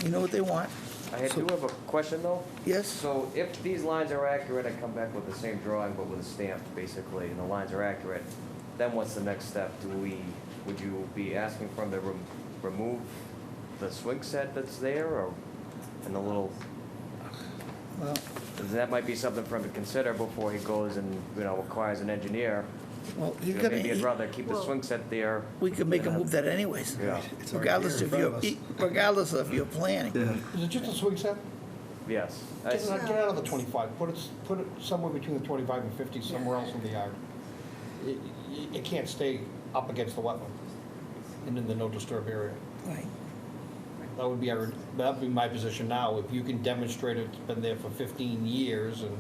you know what they want? I do have a question, though. Yes? So if these lines are accurate, I come back with the same drawing, but with a stamp, basically, and the lines are accurate, then what's the next step? Would you be asking for them to remove the swing set that's there, or, and the little, Well, 'cause that might be something for him to consider before he goes and, requires an engineer. well, he's Maybe I'd gonna, rather keep the swing set there. we could make him move that anyways, Yeah, It's already there regardless in of front your, of us. regardless of your planning. Is it just a swing set? yes. Get it out of the 25, put it somewhere between the 25 and 50, somewhere else in the yard. It can't stay up against the wetland and in the no disturb area. Right. That would be my position now. If you can demonstrate it's been there for 15 years and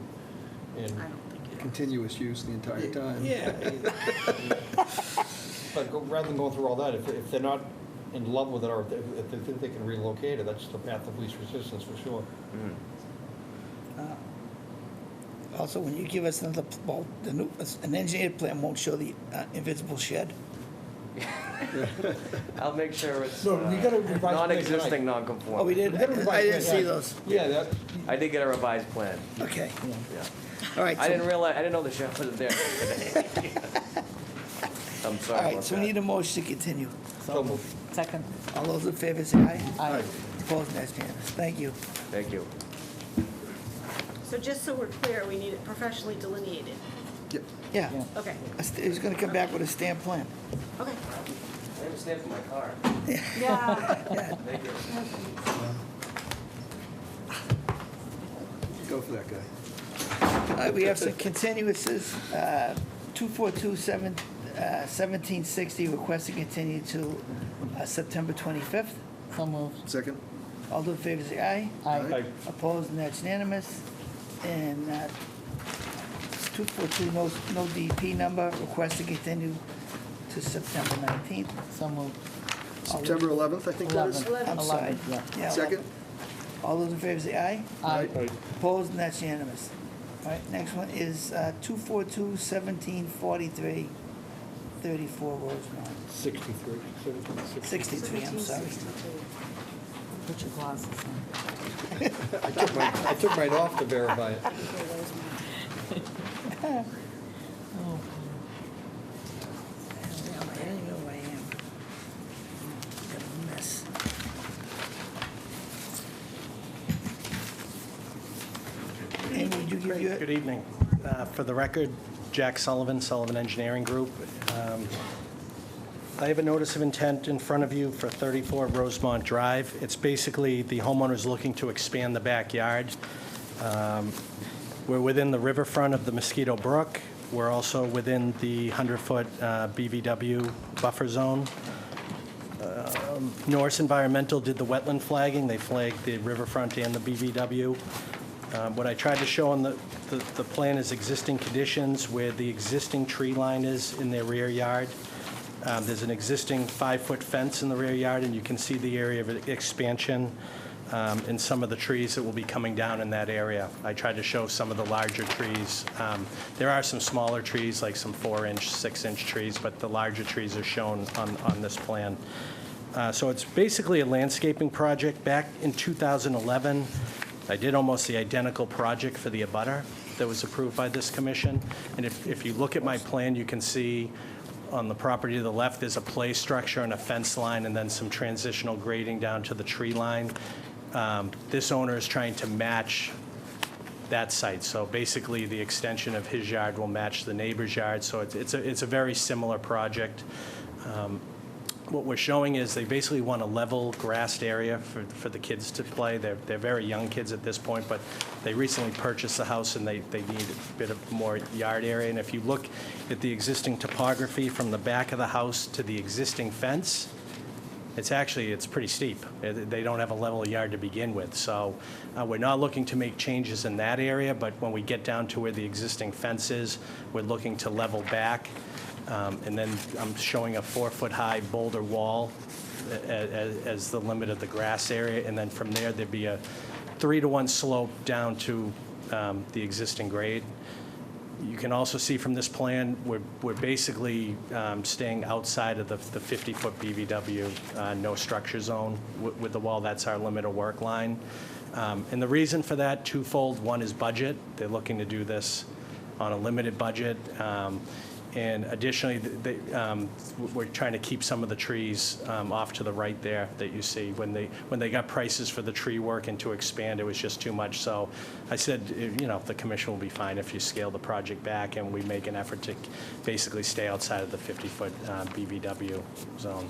I don't think it. Continuous use the entire time. yeah. But rather than going through all that, if they're not in love with it, or if they think they can relocate it, that's the path of least resistance for sure. Also, when you give us another, well, an engineered plan won't show the invisible shed. I'll make sure it's No, you gotta revise the plan non-existing, tonight. non-conforming. Oh, we did? You gotta revise I didn't the see plan, those. Yeah, that, I did get a revised plan, Okay, yeah. all right. I so- didn't know the shed wasn't there today. I'm All sorry right, about so we that. need a motion to continue. so moved. Second. All those in favor say aye. Aye. Opposed, that's unanimous. Thank you. Thank you. So just so we're clear, we need it professionally delineated. Yep. Yeah, Okay, he's gonna come back with a stamp plan. okay. I have a stamp for my car. Yeah. Thank you. Go for that guy. All right, we have some continuances. 1760, request to continue to September 25th. So moved. Second? All those in favor say aye. Aye. Opposed, and that's unanimous. And 242, no DP number, request to continue to September 19th. So moved. September 11th, I think that is? 11. I'm sorry. 11, yeah. Yeah, Second? all those in favor say aye. Aye. Opposed, and that's unanimous. All right, next one is 242, 1743, 34 Rosemont. 63, 63, I'm sorry. Put your glasses on. I took mine off to verify it. Oh, I don't even know where I am. Got a mess. Amy, did you give your, Good evening. For the record, Jack Sullivan, Sullivan Engineering Group. I have a notice of intent in front of you for 34 Rosemont Drive. It's basically the homeowner's looking to expand the backyard. We're within the riverfront of the Mosquito Brook. We're also within the 100-foot BVW buffer zone. Norris Environmental did the wetland flagging. They flagged the riverfront and the BVW. What I tried to show on the plan is existing conditions where the existing tree line is in their rear yard. There's an existing 5-foot fence in the rear yard, and you can see the area of expansion and some of the trees that will be coming down in that area. I tried to show some of the larger trees. There are some smaller trees, like some 4-inch, 6-inch trees, but the larger trees are shown on this plan. So it's basically a landscaping project. Back in 2011, I did almost the identical project for the abutter that was approved by this commission. And if you look at my plan, you can see on the property to the left, there's a play structure and a fence line and then some transitional grading down to the tree line. This owner is trying to match that site. So basically, the extension of his yard will match the neighbor's yard. So it's a very similar project. What we're showing is they basically want a level grassed area for the kids to play. They're very young kids at this point, but they recently purchased the house and they need a bit of more yard area. And if you look at the existing topography from the back of the house to the existing fence, it's pretty steep. They don't have a level yard to begin with. So we're not looking to make changes in that area, but when we get down to where the existing fence is, we're looking to level back. And then I'm showing a 4-foot-high boulder wall as the limit of the grass area. And then from there, there'd be a 3-to-1 slope down to the existing grade. You can also see from this plan, we're basically staying outside of the 50-foot BVW no structure zone with the wall. That's our limit of work line. And the reason for that, twofold. One is budget. They're looking to do this on a limited budget. And additionally, we're trying to keep some of the trees off to the right there that you see. When they got prices for the tree work and to expand, it was just too much. So I said, the commission will be fine if you scale the project back and we make an effort to basically stay outside of the 50-foot BVW zone.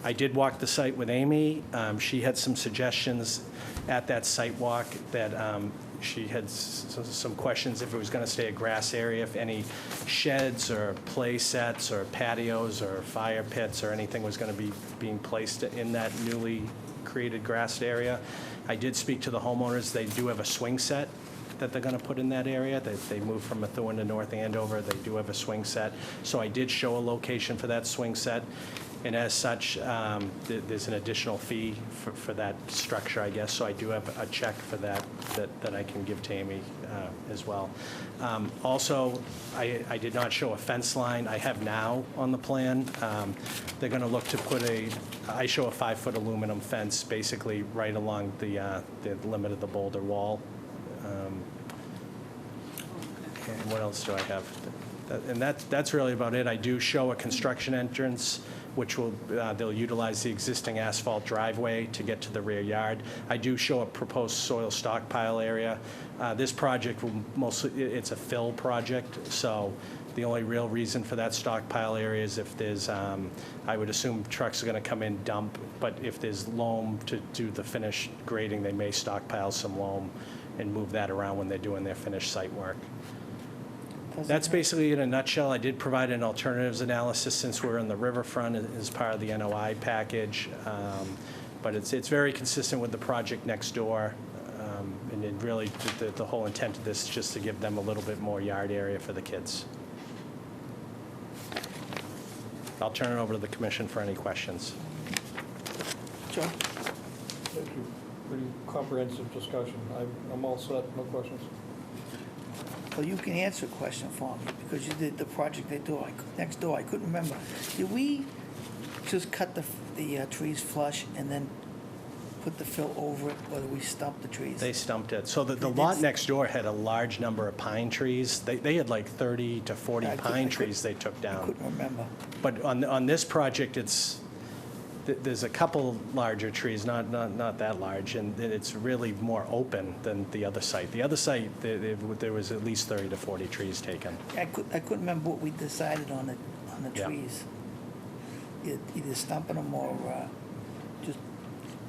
I did walk the site with Amy. She had some suggestions at that site walk that she had some questions if it was going to stay a grass area, if any sheds or play sets or patios or fire pits or anything was going to be being placed in that newly created grassed area. I did speak to the homeowners. They do have a swing set that they're going to put in that area. They moved from Methuen to North Andover. They do have a swing set. So I did show a location for that swing set. And as such, there's an additional fee for that structure, I guess. So I do have a check for that I can give to Amy as well. Also, I did not show a fence line. I have now on the plan. They're going to look to put I show a 5-foot aluminum fence basically right along the limit of the boulder wall. And what else do I have? And that's really about it. I do show a construction entrance, which they'll utilize the existing asphalt driveway to get to the rear yard. I do show a proposed soil stockpile area. This project it's a fill project, so the only real reason for that stockpile area is if there's, I would assume trucks are going to come in, dump, but if there's loam to do the finished grading, they may stockpile some loam and move that around when they're doing their finished site work. That's basically in a nutshell. I did provide an alternatives analysis since we're in the riverfront as part of the NOI package. But it's very consistent with the project next door. And it really, the whole intent of this is just to give them a little bit more yard area for the kids. I'll turn it over to the commission for any questions. Joe? Thank you. Pretty comprehensive discussion. I'm all set, no questions. Well, you can answer a question for me, because you did the project next door. I couldn't remember. Did we just cut the trees flush and then put the fill over it, or did we stump the trees? They stumped it. So the lot next door had a large number of pine trees. They had like 30 to 40 pine trees they took down. I couldn't remember. But on this project, there's a couple larger trees, not that large, and it's really more open than the other site. The other site, there was at least 30 to 40 trees taken. I couldn't remember what we decided on the Yeah. trees. either stumping them or just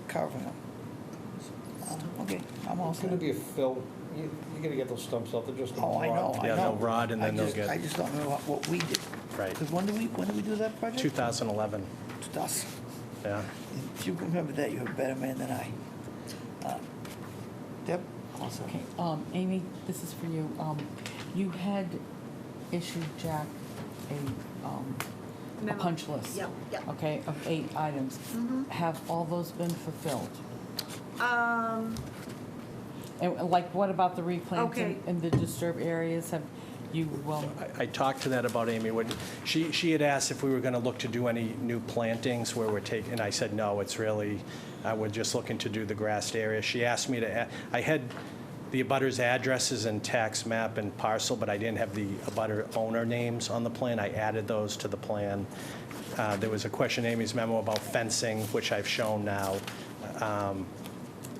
carving them. Okay, I'm all It's set. gonna be a fill, you're gonna get those stumps out, they're just gonna Oh, I know, rot. I know. Yeah, they'll rot and then they'll get- I just don't know what we did. Right. 'Cause when did we do that project? 2011, 2000. yeah. If you remember that, you're a better man than I. Deb? Also. Okay, Amy, this is for you. You had issued Jack a Memo. punch list. Yep, yep. Okay, of 8 items. Have all those been fulfilled? And like, what about the Okay. replanting in the disturbed areas? Have you, I talked to that about Amy. She had asked if we were going to look to do any new plantings where we're taking, and I said, no, it's really, we're just looking to do the grassed area. She asked me to, I had the abutters addresses and tax map and parcel, but I didn't have the abutter owner names on the plan. I added those to the plan. There was a question in Amy's memo about fencing, which I've shown now.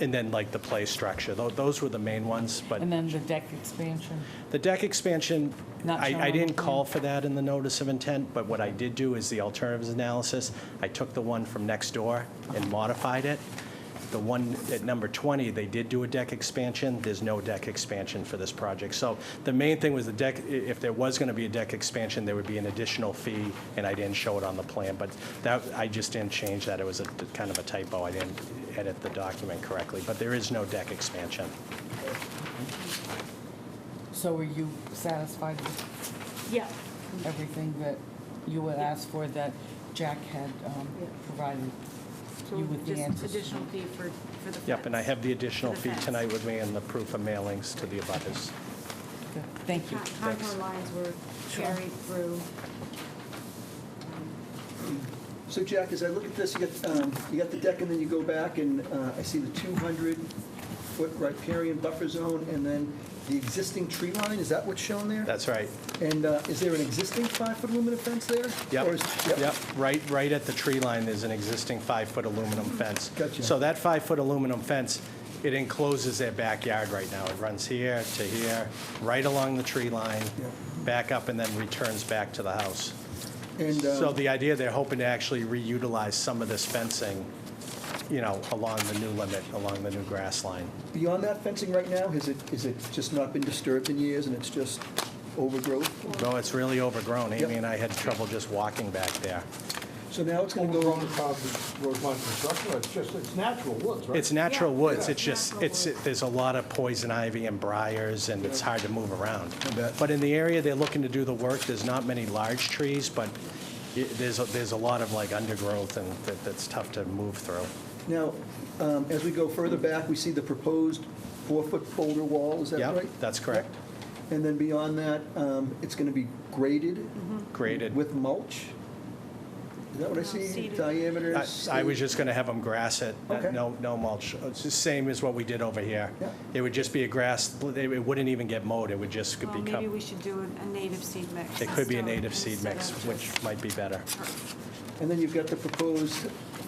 And then like the play structure. Those were the main ones, but. and then the deck expansion? The deck expansion, Not shown I on the didn't call plan? for that in the notice of intent, but what I did do is the alternatives analysis. I took the one from next door and modified it. The one at number 20, they did do a deck expansion. There's no deck expansion for this project. So the main thing was the deck, if there was going to be a deck expansion, there would be an additional fee, and I didn't show it on the plan. But that, I just didn't change that. It was kind of a typo. I didn't edit the document correctly. But there is no deck expansion. So are you satisfied with Yeah. everything that you would ask for that Jack had provided So you with the just answers? additional fee for the fence. Yep, and I have the additional For the fee fence. tonight with me and the proof of mailings to the abutters. Good. Thank you. Contour lines were carried through. So Jack, as I look at this, you got the deck and then you go back and I see the 200-foot riparian buffer zone and then the existing tree line, is that what's shown there? That's right. And is there an existing 5-foot aluminum fence there? Or is- Yep, right at the tree line, there's an existing 5-foot aluminum fence. Gotcha. So that 5-foot aluminum fence, it encloses their backyard right now. It runs here to here, right along the tree line, Yep. back up, and then returns back to the house. And, So the idea, they're hoping to actually reutilize some of this fencing, along the new limit, along the new grass line. beyond that fencing right now, is it just not been disturbed in years and it's just overgrowth? No, it's really overgrown. Amy Yep. and I had trouble just walking back there. So now it's going to Overgrown go, because of Rosemont construction, it's natural woods, right? It's natural Yeah, woods, yeah. it's just, Natural there's a lot of poison ivy and briars, and it's hard to move around. I bet. But in the area they're looking to do the work, there's not many large trees, but there's a lot of like undergrowth, and that's tough to move through. now, as we go further back, we see the proposed 4-foot boulder wall, is that right? Yep, that's correct. And then beyond that, it's going to be graded Graded. with mulch? Is that what I No, see? seeded. Diameter? I was just gonna have them grass it, Okay. no mulch. It's the same as what we did over here. Yeah. It would just be a grass, it wouldn't even get mowed, it would just Well, maybe become, we should do a native seed mix. it could be a instead native seed mix, of which just- might be better. And then you've got the proposed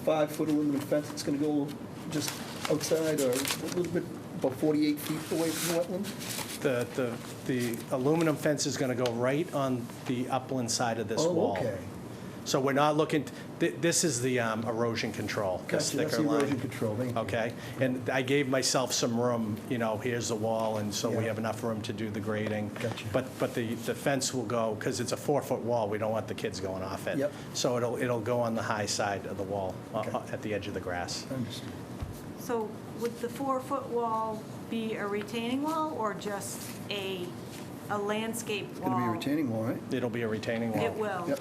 5-foot aluminum fence that's going to go just outside or a little bit, about 48 feet away from the wetland? The aluminum fence is going to go right on the upland side of this Oh, wall. okay. So we're not looking, this is the erosion control, this Gotcha, that's thicker the erosion line. control, thank you. Okay, and I gave myself some room, here's the wall, and so we Yeah. have enough room to do the grading. Gotcha. But the fence will go, because it's a 4-foot wall, we don't want the kids going off it. Yep. So it'll go on the high side of the wall, Okay. at the edge of the grass. Understood. So would the 4-foot wall be a retaining wall or just a landscape It's wall? going to be a retaining wall, right? It'll be a retaining wall. It will? Yep.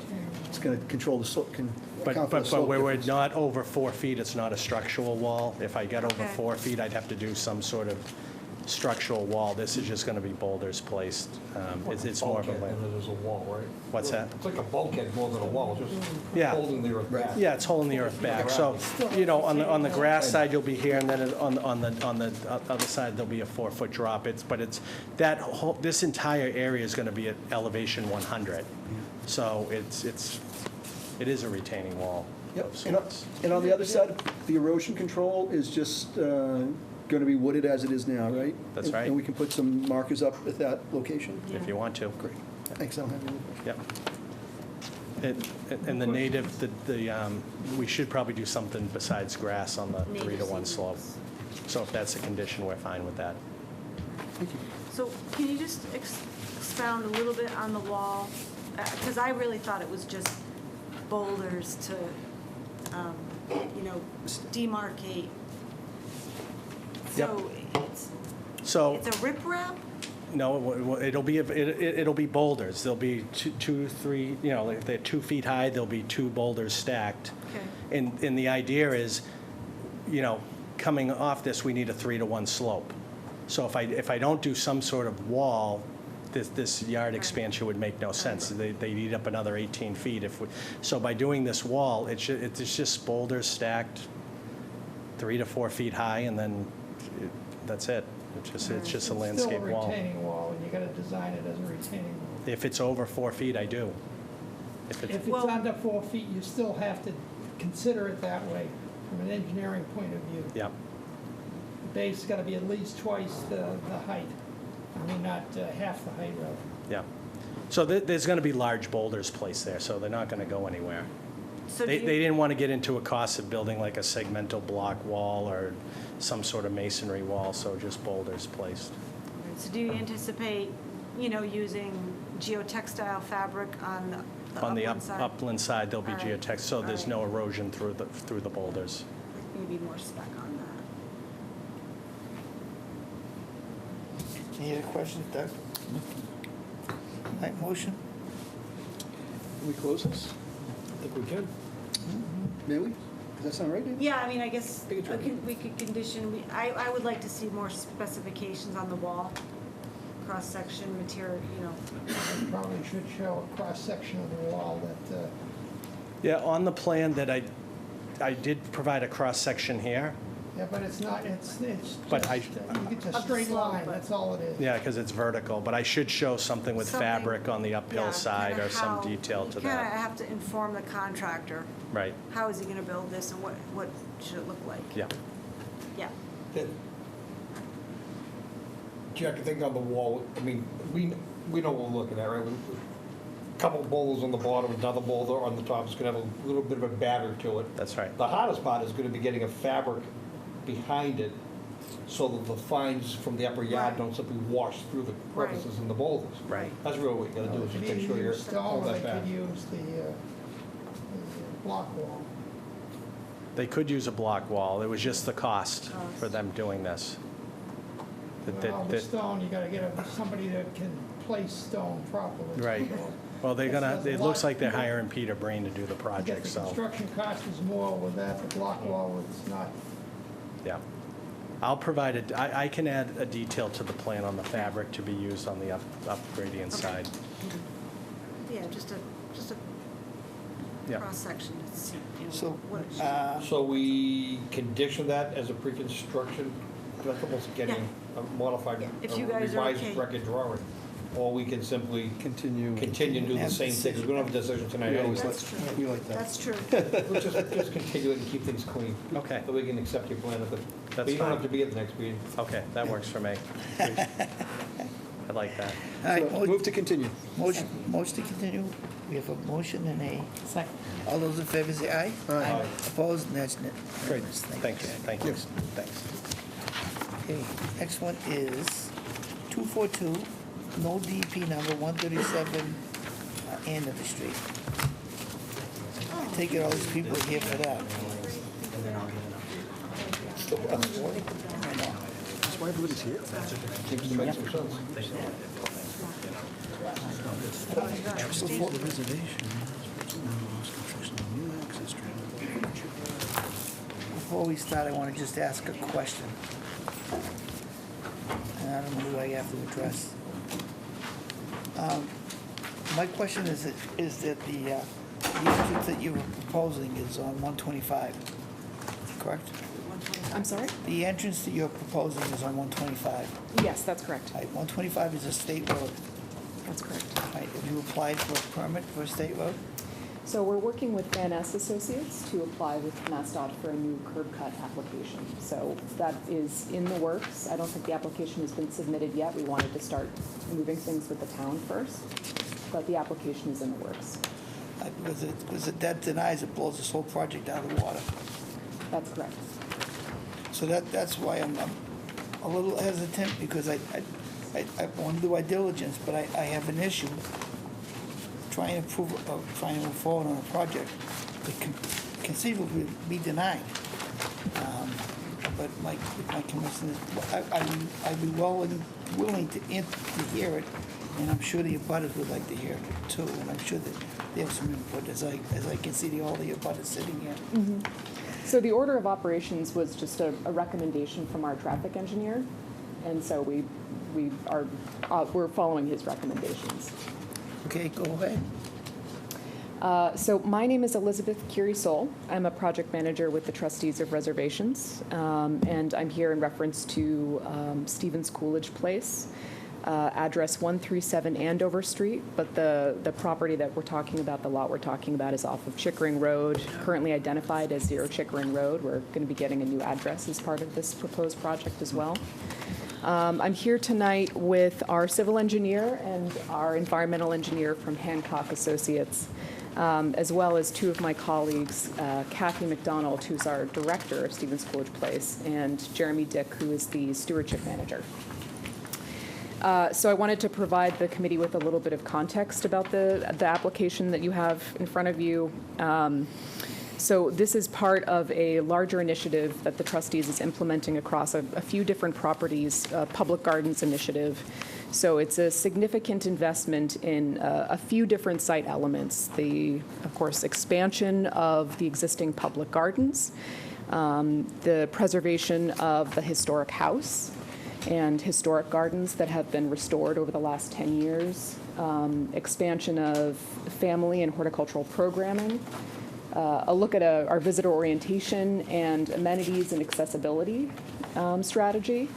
It's going to control the slope, But account for the but slope where we're difference. not over 4 feet, it's not a structural wall. If I get over Okay. 4 feet, I'd have to do some sort of structural wall. This is just going to be boulders placed. It's more of a, Bulkhead, and then there's a wall, right? What's that? It's like a bulkhead more than a wall, just Yeah. holding the earth back. Yeah, it's holding the earth back. So, on the grass side, you'll be here, and then on the other side, there'll be a 4-foot drop. This entire area is going to be at elevation 100. So it is a retaining wall Yep. of And sorts. and on the other side, the erosion control is just going to be wooded as it is now, right? That's And- right. And we can put some markers up at that location? If you want to. Great. Thanks, I don't have any other questions. Yep. And the native, we should probably do something besides grass on the Native 3-to-1 slope. seedlings. So if that's a condition, we're fine with that. So can you just expound a little bit on the wall? Because I really thought it was just boulders to, demarcate. So So, it's a riprap? no, it'll be boulders. There'll be two, three, if they're 2 feet high, there'll be 2 boulders stacked. Okay. And the idea is, coming off this, we need a 3-to-1 slope. So if I don't do some sort of wall, this yard expansion would make no sense. They'd eat up another 18 feet so by doing this wall, it's just boulders stacked 3 to 4 feet high, and then that's it. It's just a landscape Still a wall. retaining wall, and you gotta design it as a retaining wall. If it's over 4 feet, I do. If it's Well- under 4 feet, you still have to consider it that way from an engineering point of view. Yeah, The base gotta be at least twice the height. I mean, not half the height, rather. yeah. So there's going to be large boulders placed there, so they're not going to go anywhere. So They do they you, didn't want to get into a cost of building like a segmental block wall or some sort of masonry wall, so just boulders placed. so do you anticipate, using geotextile fabric on the On the upland side? upland side, there'll be All right. geotex, so there's All no right. erosion through the boulders. Maybe more spec on that. Any other questions, Doug? Right, motion? Can we close this? I think we can. May we? Does that sound right, Dave? Yeah, I mean, I guess Take a try. we could condition, I would like to see more specifications on the wall, cross-section material, You probably should show a cross-section of the wall that, Yeah, on the plan that I did provide a cross-section here. yeah, but it's not, it's But just, I- it's a Up the straight slope, line, but- that's all it is. Yeah, because it's vertical, but I should show something with Something- fabric on the uphill yeah, side kinda or some how- detail to You kind of that. have to inform the contractor, Right, how is he gonna build this and what should it look like? yeah. Yeah. Jack, I think on the wall, I mean, we know what we're looking at, right? A couple boulders on the bottom, another boulder on the top, it's gonna have a little bit of a batter to it. That's right. The hardest part is gonna be getting a fabric behind it so that the fines from the upper yard Right. don't simply wash through the crevices in the boulders. Right. That's really what you gotta do, is They just could make sure either you're use stone, all or they that back. could use the block wall. They could use a block wall. It was just the cost for them doing this. Well, the stone, you gotta get somebody that can place stone properly. Right. Well, it looks like they're hiring Peter Breen to do the I guess project, the so, construction cost is more with that, the block wall is not. yeah. I'll provide it, I can add a detail to the plan on the fabric to be used on the up gradient side. Yeah, just a Yeah. cross-section to see, So, what it should. So we condition that as a pre-construction, that's almost getting a modified, Yeah, if a you guys are okay. revised record drawing. Or we can simply Continue. and do the same thing, because we don't have a decision tonight We always anyway. That's true. We like that. That's true. We'll just continue it and keep things clean. Okay. So we can accept your plan at the, but That's you don't fine. have to be at the next meeting. Okay, that works for me. I like that. all right, So, move to continue. motion to continue. We have a motion and a, Second. all those in favor say aye. Aye. Opposed, and that's Great, unanimous. thanks, Jack. thank you. Thanks. Okay, next one is 242, no DP number 137 Andover Street. I take it all these people are here for that. I know. That's why everybody's here. Seems to make some sense. Before- The reservation. Construction of new access trail. Before we start, I want to just ask a question. And I don't know who I have to address. My question is that the entrance that you were proposing is on 125, correct? I'm sorry? The entrance that you're proposing is on 125. Yes, that's correct. Right, 125 is a state road. That's correct. Right, have you applied for a permit for a state road? So we're working with Van Ness Associates to apply with MassDOT for a new curb cut application. So that is in the works. I don't think the application has been submitted yet. We wanted to start moving things with the town first, but the application is in the works. Because if that denies, it blows this whole project out of the water. That's correct. So that's why I'm a little hesitant, because I want to do my diligence, but I have an issue trying to move forward on a project that can conceivably be denied. But my commission is, I'd be willing to hear it, and I'm sure the abutters would like to hear it too, and I'm sure that they have some input, as I can see all the abutters sitting here. So the order of operations was just a recommendation from our traffic engineer, and so we're following his recommendations. Okay, go ahead. So my name is Elizabeth Curie-Sol. I'm a project manager with the Trustees of Reservations, and I'm here in reference to Stevens Coolidge Place, address 137 Andover Street, but the property that we're talking about, the lot we're talking about, is off of Chickering Road, currently identified as 0 Chickering Road. We're going to be getting a new address as part of this proposed project as well. I'm here tonight with our civil engineer and our environmental engineer from Hancock Associates, as well as two of my colleagues, Kathy McDonald, who's our director of Stevens Coolidge Place, and Jeremy Dick, who is the stewardship manager. So I wanted to provide the committee with a little bit of context about the application that you have in front of you. So this is part of a larger initiative that the trustees is implementing across a few different properties, public gardens initiative. So it's a significant investment in a few different site elements. Of course, expansion of the existing public gardens, the preservation of the historic house and historic gardens that have been restored over the last 10 years, expansion of family and horticultural programming, a look at our visitor orientation and amenities and accessibility strategy,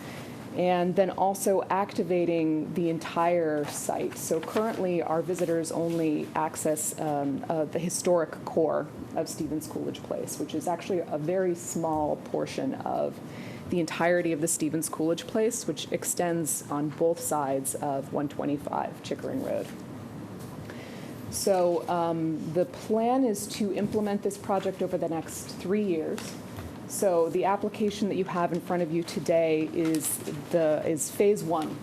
and then also activating the entire site. So currently, our visitors only access the historic core of Stevens Coolidge Place, which is actually a very small portion of the entirety of the Stevens Coolidge Place, which extends on both sides of 125 Chickering Road. So the plan is to implement this project over the next 3 years. So the application that you have in front of you today is phase 1.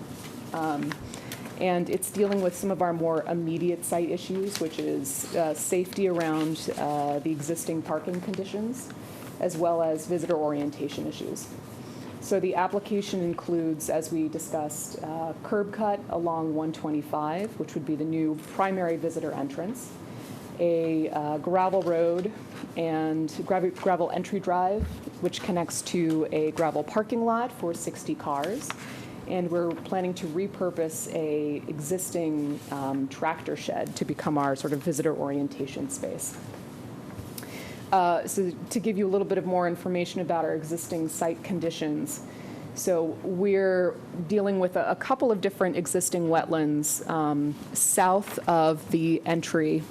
And it's dealing with some of our more immediate site issues, which is safety around the existing parking conditions, as well as visitor orientation issues. So the application includes, as we discussed, curb cut along 125, which would be the new primary visitor entrance, a gravel road and gravel entry drive, which connects to a gravel parking lot for 60 cars. And we're planning to repurpose a existing tractor shed to become our sort of visitor orientation space. So to give you a little bit of more information about our existing site conditions, so we're dealing with a couple of different existing wetlands. South of the entry,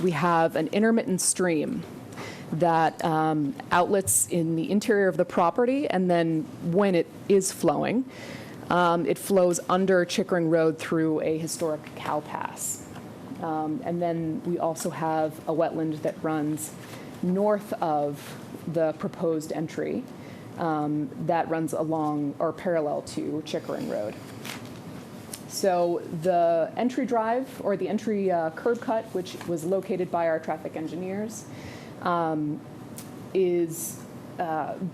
we have an intermittent stream that outlets in the interior of the property, and then when it is flowing, it flows under Chickering Road through a historic cow pass. And then we also have a wetland that runs north of the proposed entry that runs along or parallel to Chickering Road. So the entry drive, or the entry curb cut, which was located by our traffic engineers, is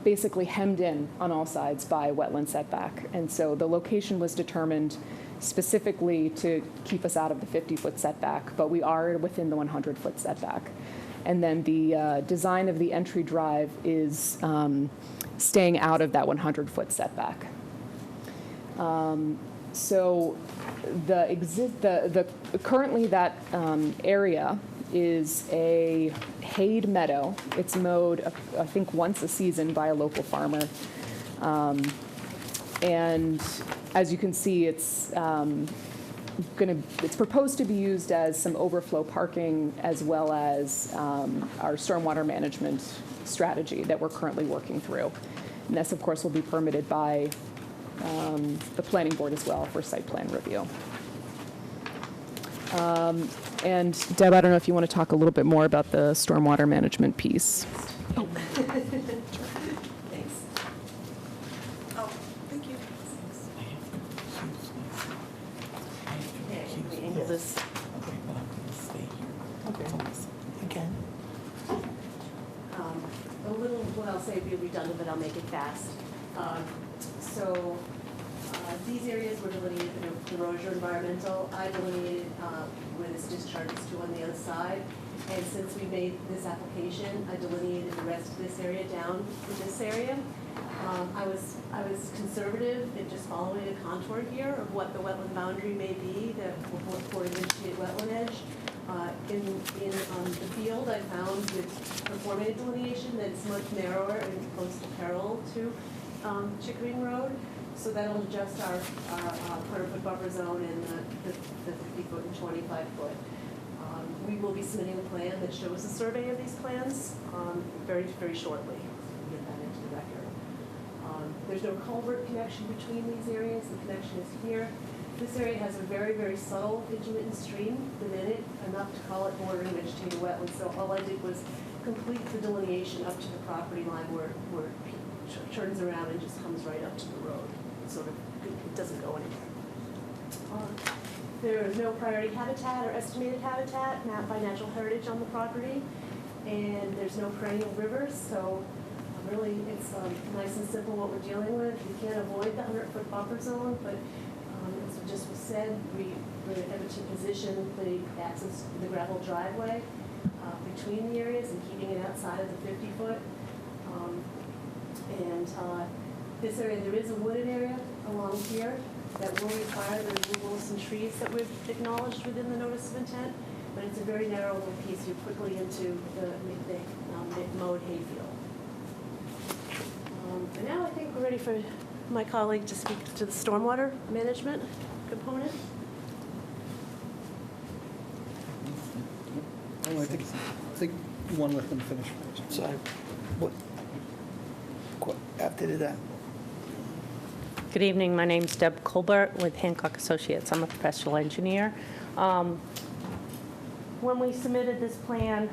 basically hemmed in on all sides by wetland setback. And so the location was determined specifically to keep us out of the 50-foot setback, but we are within the 100-foot setback. And then the design of the entry drive is staying out of that 100-foot setback. So currently that area is a hayed meadow. It's mowed, I think, once a season by a local farmer. And as you can see, it's proposed to be used as some overflow parking, as well as our stormwater management strategy that we're currently working through. And this, of course, will be permitted by the planning board as well for site plan review. And Deb, I don't know if you want to talk a little bit more about the stormwater management piece. Thanks. Oh, thank you. Okay, let me angle this. Okay, but I'm gonna stay here. Okay. Again. A little, what I'll say will be redundant, but I'll make it fast. These areas were delineated for the Rozier Environmental. I delineated where this discharge is to on the other side. And since we made this application, I delineated the rest of this area down to this area. I was conservative in just following a contour here of what the wetland boundary may be that will for an initiated wetland edge. In the field, I found with performing a delineation that it's much narrower and close to parallel to Chickering Road. So that'll adjust our 100-foot buffer zone and the 50-foot and 25-foot. We will be submitting a plan that shows a survey of these plans very, very shortly. We'll get that into the record. There's no culvert connection between these areas. The connection is here. This area has a very, very subtle intermittent stream within it, enough to call it bordering vegetated wetlands. So all I did was complete the delineation up to the property line where it turns around and just comes right up to the road. It doesn't go anywhere. There is no priority habitat or estimated habitat mapped by natural heritage on the property, and there's no perennial rivers, so really it's nice and simple what we're dealing with. We can't avoid the 100-foot buffer zone, but as just was said, we're able to position the access to the gravel driveway between the areas and keeping it outside of the 50-foot. This area, there is a wooded area along here that will require the removal of some trees that we've acknowledged within the notice of intent, but it's a very narrow little piece. You're quickly into the mowed hayfield. And now I think we're ready for my colleague to speak to the stormwater management component. I think you want to let them finish. So, after that. Good evening. My name's Deb Colbert with Hancock Associates. I'm a professional engineer. When we submitted this plan,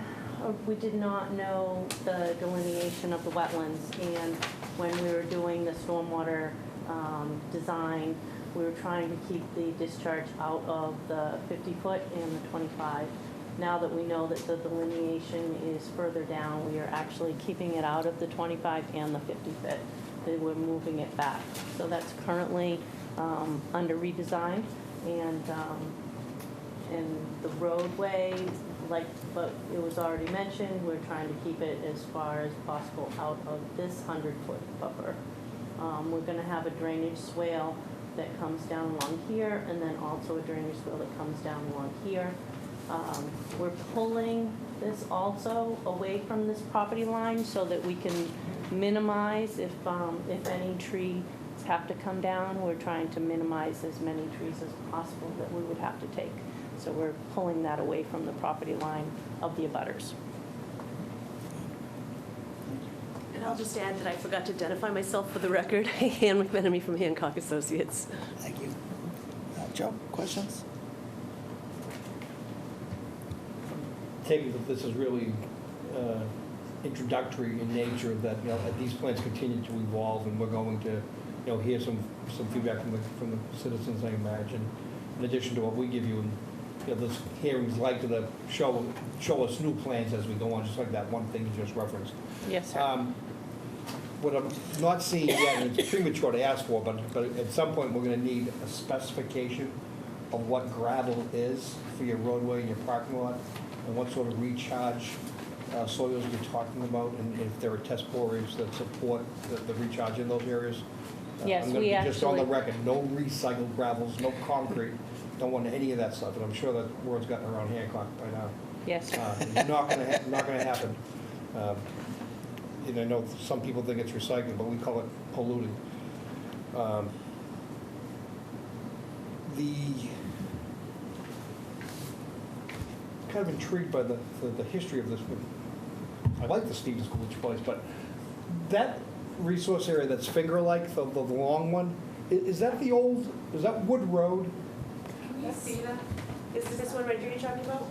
we did not know the delineation of the wetlands, and when we were doing the stormwater design, we were trying to keep the discharge out of the 50-foot and the 25. Now that we know that the delineation is further down, we are actually keeping it out of the 25 and the 50-foot. We're moving it back. So that's currently under redesign, and the roadway, like but it was already mentioned, we're trying to keep it as far as possible out of this 100-foot buffer. We're going to have a drainage swale that comes down along here, and then also a drainage swale that comes down along here. We're pulling this also away from this property line so that we can minimize if any trees have to come down. We're trying to minimize as many trees as possible that we would have to take. So we're pulling that away from the property line of the abutters. And I'll just add that I forgot to identify myself for the record. Ann McMenemy from Hancock Associates. Thank you. Joe, questions? Taking that this is really introductory in nature, that these plans continue to evolve, and we're going to hear some feedback from the citizens, I imagine, in addition to what we give you. And those hearings like to show us new plans as we go on, just like that one thing you just referenced. Yes, sir. What I'm not seeing yet, and it's premature to ask for, but at some point we're going to need a specification of what gravel is for your roadway and your parking lot, and what sort of recharge soils you're talking about, and if there are test borings that support the recharge in those areas. Yes, I'm going to be just on the record, no recycled gravels, no concrete, don't want any of that stuff, and I'm sure that word's gotten around Hancock by now. Yes. It's not going to happen. And I know some people think it's recycling, but we call it polluting. Kind of intrigued by the history of this. I like the Stevens Coolidge place, but that resource area that's finger-like, the long one, is that Wood Road? Can you see that? Is this one right here you're talking about?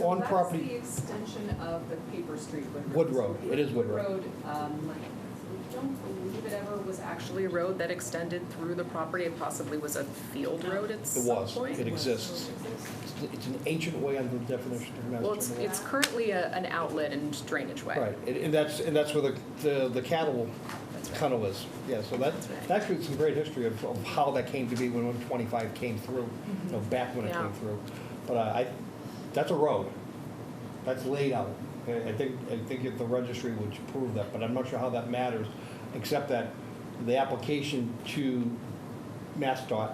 On That's property- the extension of the Paper Street Wood Road. Wood Road. It is Wood Road. I don't believe it ever was actually a road that extended through the property. It possibly was a field road at It some was, point. it exists. It's an ancient way under the definition of Mass Well, it's General. currently an outlet and drainage way. Right, and that's where the cattle tunnel is. Yeah, so that's actually some great history of how that came to be when 125 came through, you know, back when it Yeah. came through. But that's a road. That's laid out. I think if the registry would prove that, but I'm not sure how that matters, except that the application to MassDOT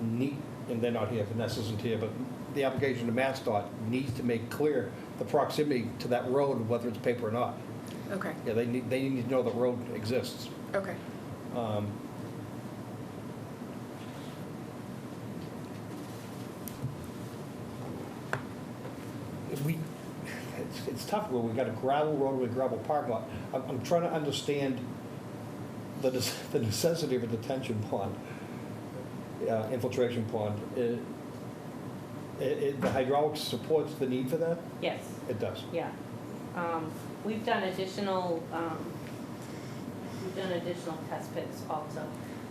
and they're not here, Vanessa isn't here, but the application to MassDOT needs to make clear the proximity to that road, whether it's paper or not. Okay, Yeah, they need to know the road exists. okay. It's tough where we've got a gravel road with a gravel parking lot. I'm trying to understand the necessity of a detention pond, infiltration pond. The hydraulics supports the need for that? Yes. It does. Yeah. We've done additional test pits also,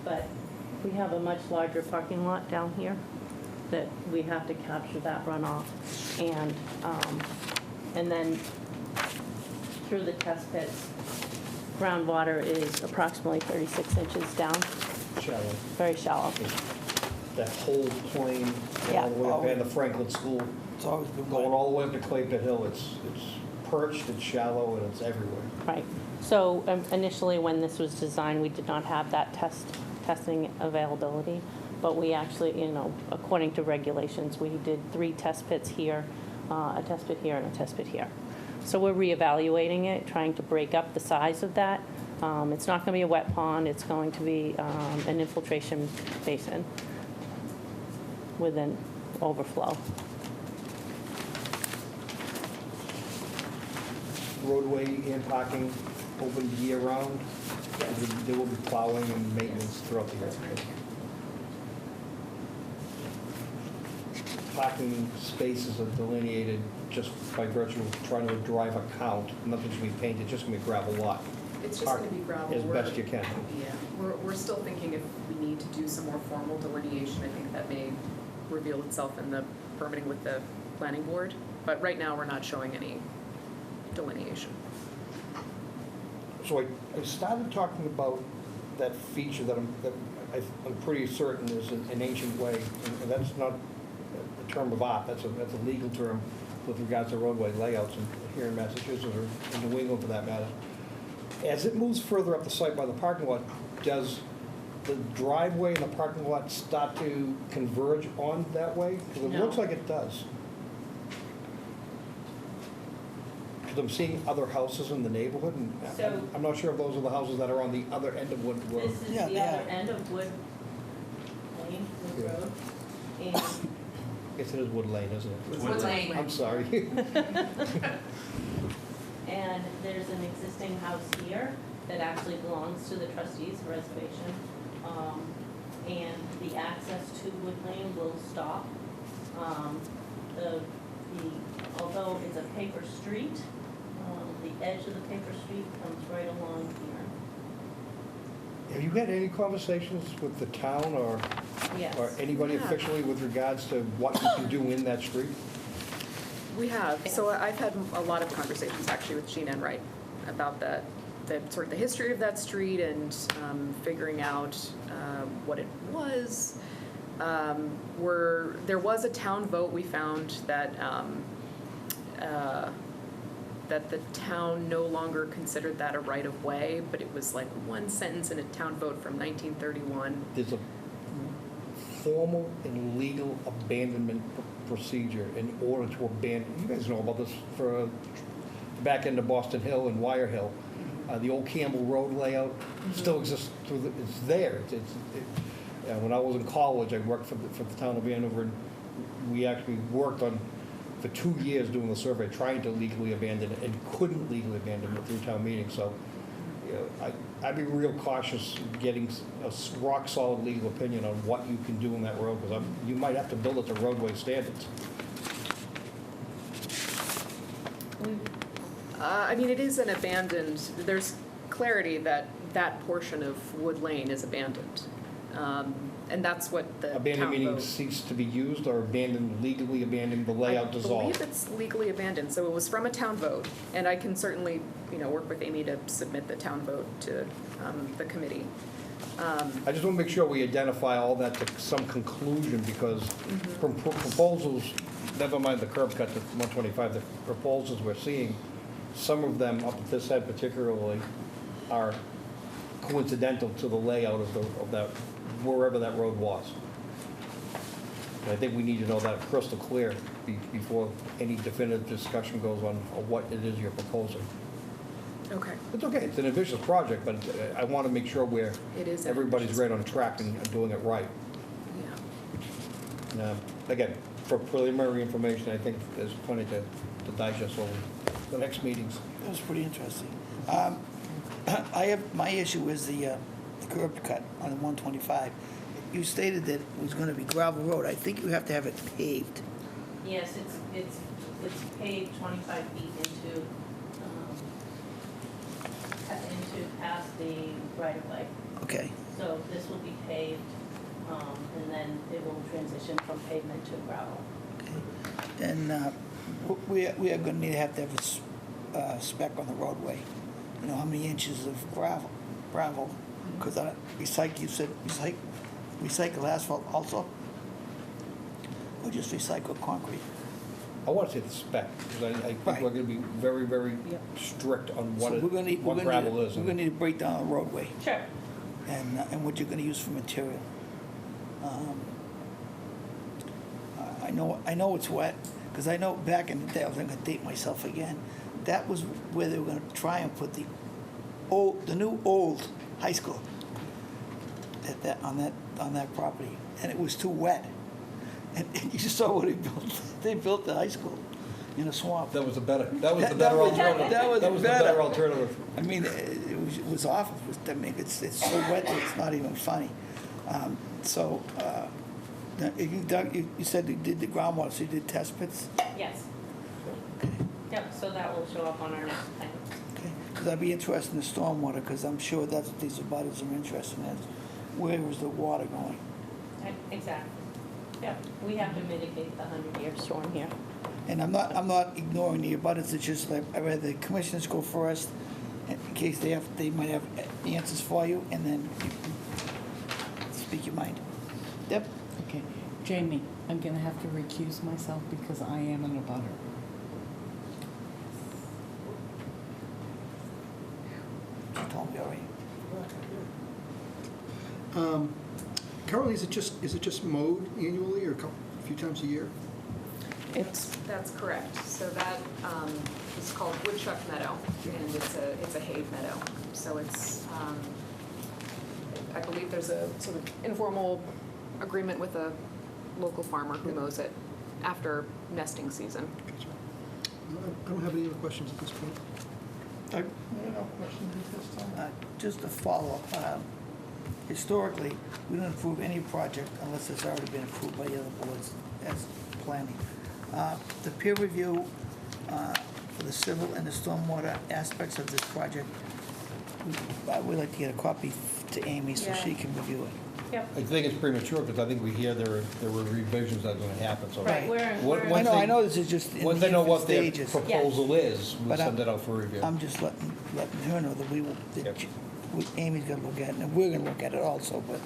but we have a much larger parking lot down here that we have to capture that runoff. And then through the test pits, groundwater is approximately 36 inches down, Shallow. very shallow. That whole plane, Yeah. all the way up and the Franklin School, It's always been going wet. all the way up to Clay Pit Hill. It's perched, it's shallow, and it's everywhere. Right. So initially, when this was designed, we did not have that testing availability, but we actually, according to regulations, we did 3 test pits here, a test pit here, and a test pit here. So we're reevaluating it, trying to break up the size of that. It's not going to be a wet pond. It's going to be an infiltration basin with an overflow. Roadway and parking open year-round? There will be plowing and maintenance throughout the year. Parking spaces are delineated just by virtue of trying to drive a count. Nothing's going to be painted, just going to be gravel lot. It's just Park going to be gravel. as best you can. Yeah, we're still thinking if we need to do some more formal delineation, I think that may reveal itself in the permitting with the planning board. But right now, we're not showing any delineation. So I started talking about that feature that I'm pretty certain is an ancient way, and that's not a term of art, that's a legal term with regards to roadway layouts here in Massachusetts, or in New England for that matter. As it moves further up the site by the parking lot, does the driveway and the parking lot start to converge on that way? Because it No. looks like it does. Because I'm seeing other houses in the neighborhood, and So- I'm not sure if those are the houses that are on the other end of Wood Road. This is Yeah, the yeah. other end of Wood Lane, Wood Yeah. Road. And I guess it is Wood Lane, isn't it? It's Wood Lane. I'm sorry. And there's an existing house here that actually belongs to the trustees reservation. And the access to Wood Lane will stop. Although it's a paper street, the edge of the paper street comes right along here. Have you had any conversations with the town or Yes. anybody Yeah. officially with regards to what you can do in that street? We have. So I've had a lot of conversations actually with Gene Enright about the sort of the history of that street and figuring out what it was. There was a town vote. We found that that the town no longer considered that a right of way, but it was like one sentence in a town vote from 1931. There's a formal and legal abandonment procedure in order to abandon, you guys know about this for the back end of Boston Hill and Wire Hill. The old Campbell Road layout still exists, it's there. When I was in college, I worked for the town of Andover, and we actually worked on, for 2 years doing the survey, trying to legally abandon it, and couldn't legally abandon it through town meeting. So, I'd be real cautious getting a rock-solid legal opinion on what you can do in that road, because you might have to build it to roadway standards. I mean, it is an abandoned, there's clarity that that portion of Wood Lane is abandoned. And that's what the town Abandoned meaning vote. ceased to be used, or abandoned, legally abandoned, the layout I dissolved? believe it's legally abandoned, so it was from a town vote, and I can certainly, work with Amy to submit the town vote to the committee. I just want to make sure we identify all that to some conclusion, because from proposals, never mind the curb cut to 125, the proposals we're seeing, some of them, up at this end particularly, are coincidental to the layout of that, wherever that road was. And I think we need to know that crystal clear before any definitive discussion goes on what it is you're proposing. Okay. It's okay, it's an ambitious project, but I want to make sure It is everybody's ambitious. right on track and doing it right. Yeah. Again, for preliminary information, I think there's plenty to digest over the next meetings. That was pretty interesting. My issue is the curb cut on the 125. You stated that it was going to be gravel road. I think you have to have it paved. Yes, it's paved 25 feet into past the right-of-way. Okay. So this will be paved, and then it will transition from pavement to gravel. And we are going to have a spec on the roadway. You know, how many inches of gravel? Because you said recycle asphalt also? Or just recycle concrete? I want to say the spec, because I think we're going to be very, very strict on what So we're gonna need- what gravel is. We're going to need to break down the roadway Sure. and what you're going to use for material. I know it's wet, because I know back in the day, I was going to date myself again, that was where they were going to try and put the new old high school on that property, and it was too wet. And you saw what they built. They built the high school in a swamp. That was the better alternative. That was the better alternative. I mean, it was awful. I mean, it's so wet that it's not even funny. Now, you said you did the groundwater, so you did test pits? Yes. Yep, so that will show up on our next plan. Okay, because I'd be interested in the stormwater, because I'm sure that's what these abutters are interested in. Where was the water going? Exactly. Yep, we have to mitigate the 100-year storm here. And I'm not ignoring the abutters, it's just like, I'd rather the commissioners go first, in case they might have answers for you, and then you can speak your mind. Yep. Okay, Jamie, I'm gonna have to recuse myself because I am in a butter. She told me already. Currently, is it just mowed annually or a few times a year? That's correct. So that is called Woodchuck Meadow, and it's a hay meadow. So it's, I believe there's a sort of informal agreement with a local farmer who mows it after nesting season. I don't have any other questions at this point. No questions at this time. Just a follow-up. Historically, we don't approve any project unless it's already been approved by the other boards as planning. The peer review for the civil and the stormwater aspects of this project, we'd like to get a copy to Amy so she can review it. Yep. I think it's premature, because I think we hear there were revisions that are going to happen, so. Right, I know this is just in Once the they know infant what their stages. proposal is, we'll But send it out for review. I'm just letting her know that Amy's gonna look at it, and we're gonna look at it also, but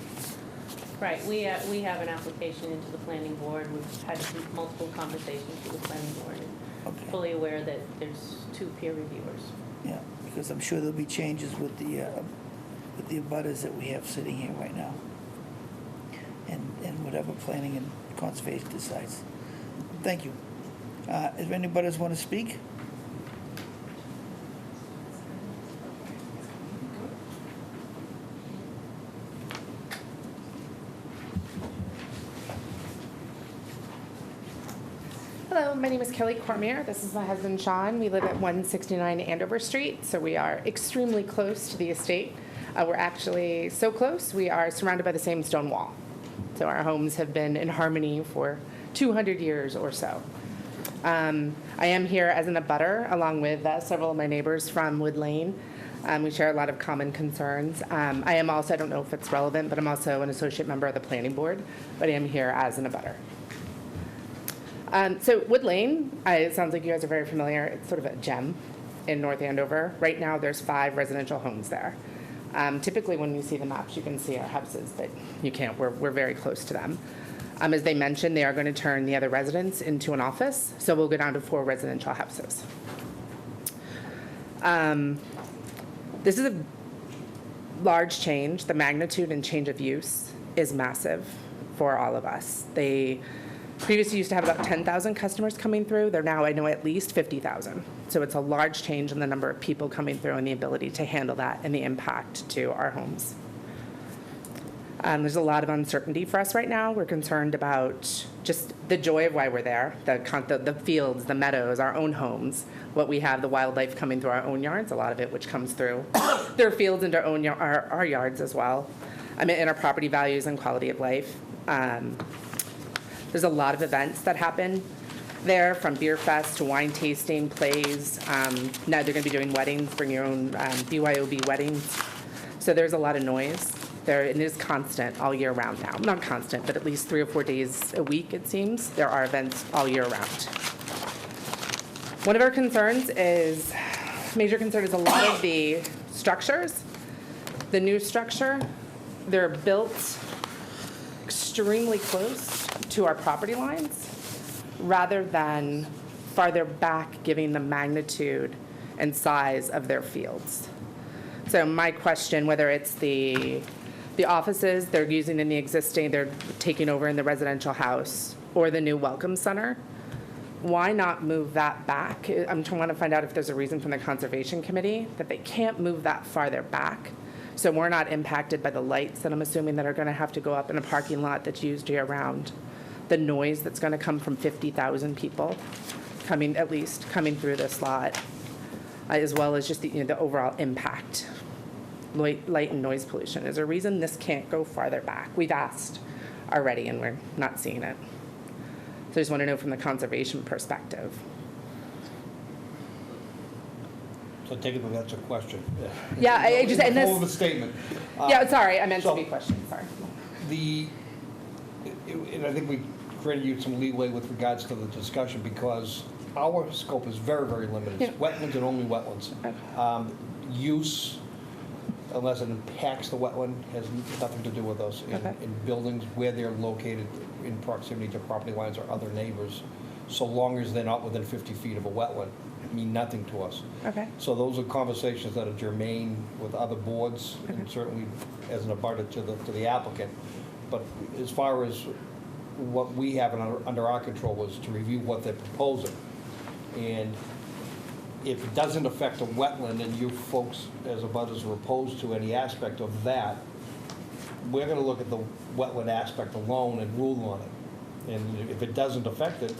Right, we have an application into the planning board. We've had multiple conversations with the planning board, and fully aware that there's 2 peer reviewers. yeah, because I'm sure there'll be changes with the abutters that we have sitting here right now. And whatever planning and conservation decides. Thank you. If anybody else want to speak? Hello, my name is Kelly Cormier. This is my husband, Sean. We live at 169 Andover Street, so we are extremely close to the estate. We're actually so close, we are surrounded by the same stone wall. So our homes have been in harmony for 200 years or so. I am here as an abutter, along with several of my neighbors from Wood Lane. We share a lot of common concerns. I am also, I don't know if it's relevant, but I'm also an associate member of the planning board, but I am here as an abutter. So Wood Lane, it sounds like you guys are very familiar. It's sort of a gem in North Andover. Right now, there's 5 residential homes there. Typically, when you see the maps, you can see our houses, but you can't. We're very close to them. As they mentioned, they are going to turn the other residents into an office, so we'll go down to 4 residential houses. This is a large change. The magnitude and change of use is massive for all of us. They previously used to have about 10,000 customers coming through. They're now, I know, at least 50,000. So it's a large change in the number of people coming through and the ability to handle that and the impact to our homes. There's a lot of uncertainty for us right now. We're concerned about just the joy of why we're there, the fields, the meadows, our own homes, what we have, the wildlife coming through our own yards, a lot of it which comes through their fields and our yards as well. I mean, in our property values and quality of life. There's a lot of events that happen there, from beer fest to wine tasting, plays. Now they're going to be doing weddings, bring your own BYOB weddings. So there's a lot of noise there, and it is constant all year round now. Not constant, but at least 3 or 4 days a week, it seems. There are events all year round. One of our major concern is a lot of the structures. The new structure, they're built extremely close to our property lines rather than farther back, giving the magnitude and size of their fields. So my question, whether it's the offices they're using in the existing, they're taking over in the residential house, or the new Welcome Center, why not move that back? I'm trying to find out if there's a reason from the Conservation Committee that they can't move that farther back, so we're not impacted by the lights that I'm assuming that are going to have to go up in a parking lot that's used year-round, the noise that's going to come from 50,000 people coming through this lot, as well as just the overall impact, light and noise pollution. Is there a reason this can't go farther back? We've asked already, and we're not seeing it. So I just want to know from the conservation perspective. So take it that that's a question. Yeah, I just, and this. Full of a statement. Yeah, sorry, I meant to be a question, sorry. And I think we granted you some leeway with regards to the discussion because our scope is very, very limited. It's wetlands and only wetlands. Okay. Use, unless it impacts the wetland, has nothing to do with us. In buildings where they're located in proximity to property lines or other neighbors, so long as they're not within 50 feet of a wetland, mean nothing to us. Okay. So those are conversations that are germane with other boards, and certainly as an abutter to the applicant. But as far as what we have under our control is to review what they're proposing. And if it doesn't affect a wetland and you folks as abutters are opposed to any aspect of that, we're going to look at the wetland aspect alone and rule on it. And if it doesn't affect it,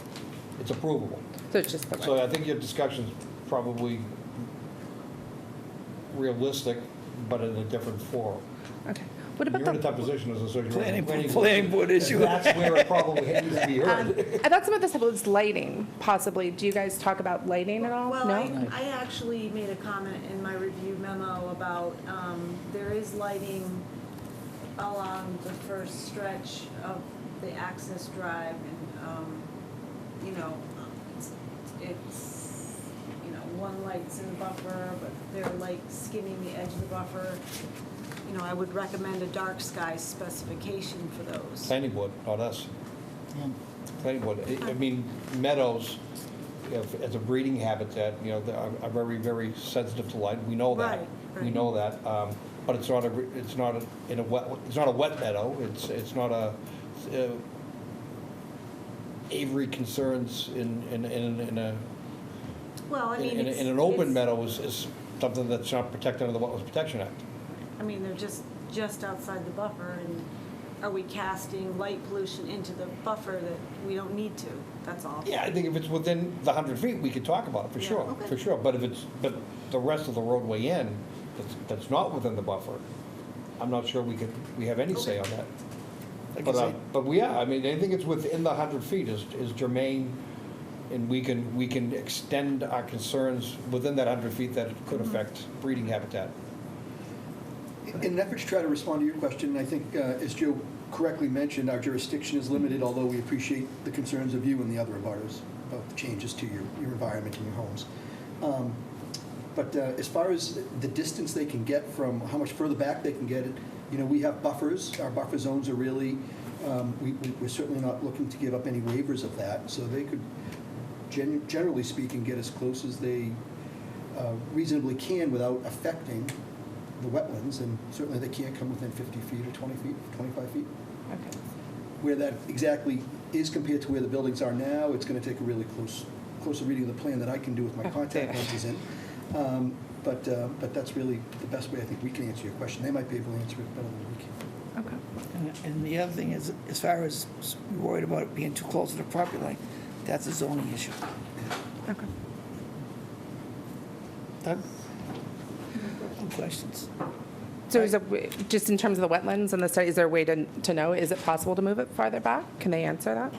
it's approvable. So it's just the So I think your discussion's probably realistic, but in a different forum. Okay. What about You're in a tough position as a social Planning board issue. That's where it probably needs to be heard. I thought some of this was lighting, possibly. Do you guys talk about lighting at all? Well, No? I actually made a comment in my review memo about there is lighting along the first stretch of the access drive, and it's one light's in the buffer, but they're like skimming the edge of the buffer. I would recommend a dark sky specification for those. Planning board, not us. Yeah. Planning board. I mean, meadows, as a breeding habitat, they are very, very sensitive to light. We know that. Right. We know that. But it's not a wet meadow. It's not a Avery concerns in a. Well, I mean, in an open meadow is something that's not protected under the Wetlands Protection Act. I mean, they're just outside the buffer, and are we casting light pollution into the buffer that we don't need to? That's all. Yeah, I think if it's within the 100 feet, we could talk about it, for sure, okay. for sure. But if but the rest of the roadway in, that's not within the buffer, I'm not sure we have any say on that. Like I But, said, but yeah, I mean, anything that's within the 100 feet is germane, and we can extend our concerns within that 100 feet that it could affect breeding habitat. In an effort to try to respond to your question, I think, as Joe correctly mentioned, our jurisdiction is limited, although we appreciate the concerns of you and the other abutters about the changes to your environment and your homes. But as far as the distance they can get from, how much further back they can get it, we have buffers. Our buffer zones are really, we're certainly not looking to give up any waivers of that. So they could, generally speaking, get as close as they reasonably can without affecting the wetlands, and certainly they can't come within 50 feet or 20 feet, 25 feet. Okay. Where that exactly is compared to where the buildings are now, it's going to take a really closer reading of the plan that I can do with my contact lenses in. But that's really the best way I think we can answer your question. They might be able to answer it better than we can. Okay. and the other thing is, as far as we're worried about it being too close to the property line, that's a zoning issue. Okay. Doug? No questions? So is there, just in terms of the wetlands and the study, is there a way to know, is it possible to move it farther back? Can they answer that?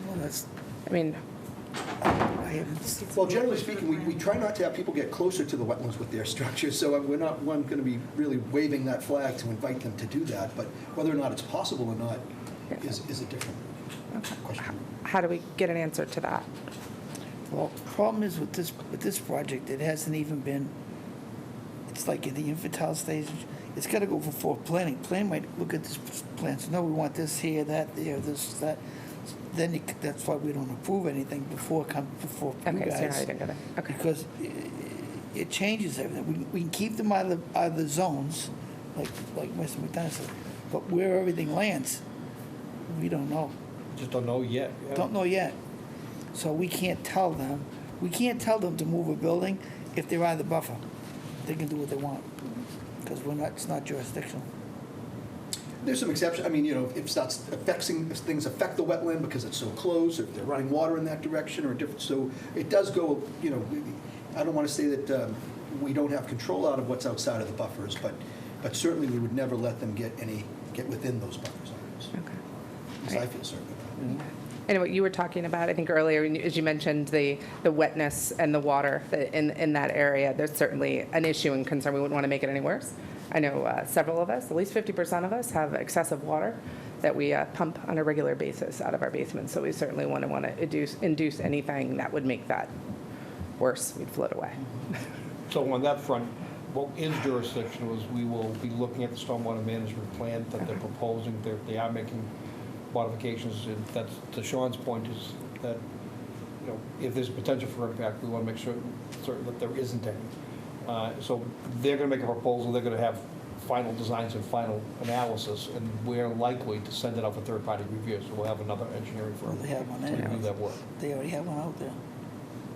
Well, that's, I mean, I haven't, Well, generally speaking, we try not to have people get closer to the wetlands with their structures, so we're not, going to be really waving that flag to invite them to do that, but whether or not it's possible or not is a different question. how do we get an answer to that? well, the problem is with this project, it hasn't even been, it's like in the infantile stage. It's got to go before planning. Plan might look at this plan, so no, we want this here, that there, this, that. Then that's why we don't approve anything before you Okay, so guys. you're not even gonna, okay. Because it changes everything. We can keep them out of the zones, like Mr. McDonough said, but where everything lands, we don't know. Just don't know yet. Yeah. Don't know yet. So we can't tell them to move a building if they're out of the buffer. They can do what they want, because it's not jurisdictional. There's some exceptions. I mean, if things affect the wetland because it's so close, or if they're running water in that direction or different, so it does go, I don't want to say that we don't have control out of what's outside of the buffers, but certainly we would never let them get within those buffer zones. Okay. Because I feel certain about it. And what you were talking about, I think earlier, as you mentioned, the wetness and the water in that area, there's certainly an issue and concern. We wouldn't want to make it any worse. I know several of us, at least 50% of us, have excessive water that we pump on a regular basis out of our basements. So we certainly want to induce anything that would make that worse. We'd float away. So on that front, what is jurisdictional is we will be looking at the stormwater management plan that they're proposing. They are making modifications, and that's, to Sean's point, is that, if there's potential for impact, we want to make certain that there isn't any. So they're going to make a proposal, they're going to have final designs and final analysis, and we're likely to send it out for third-party review, so we'll have another engineering firm They have one to anyway. review that work. They already have one out there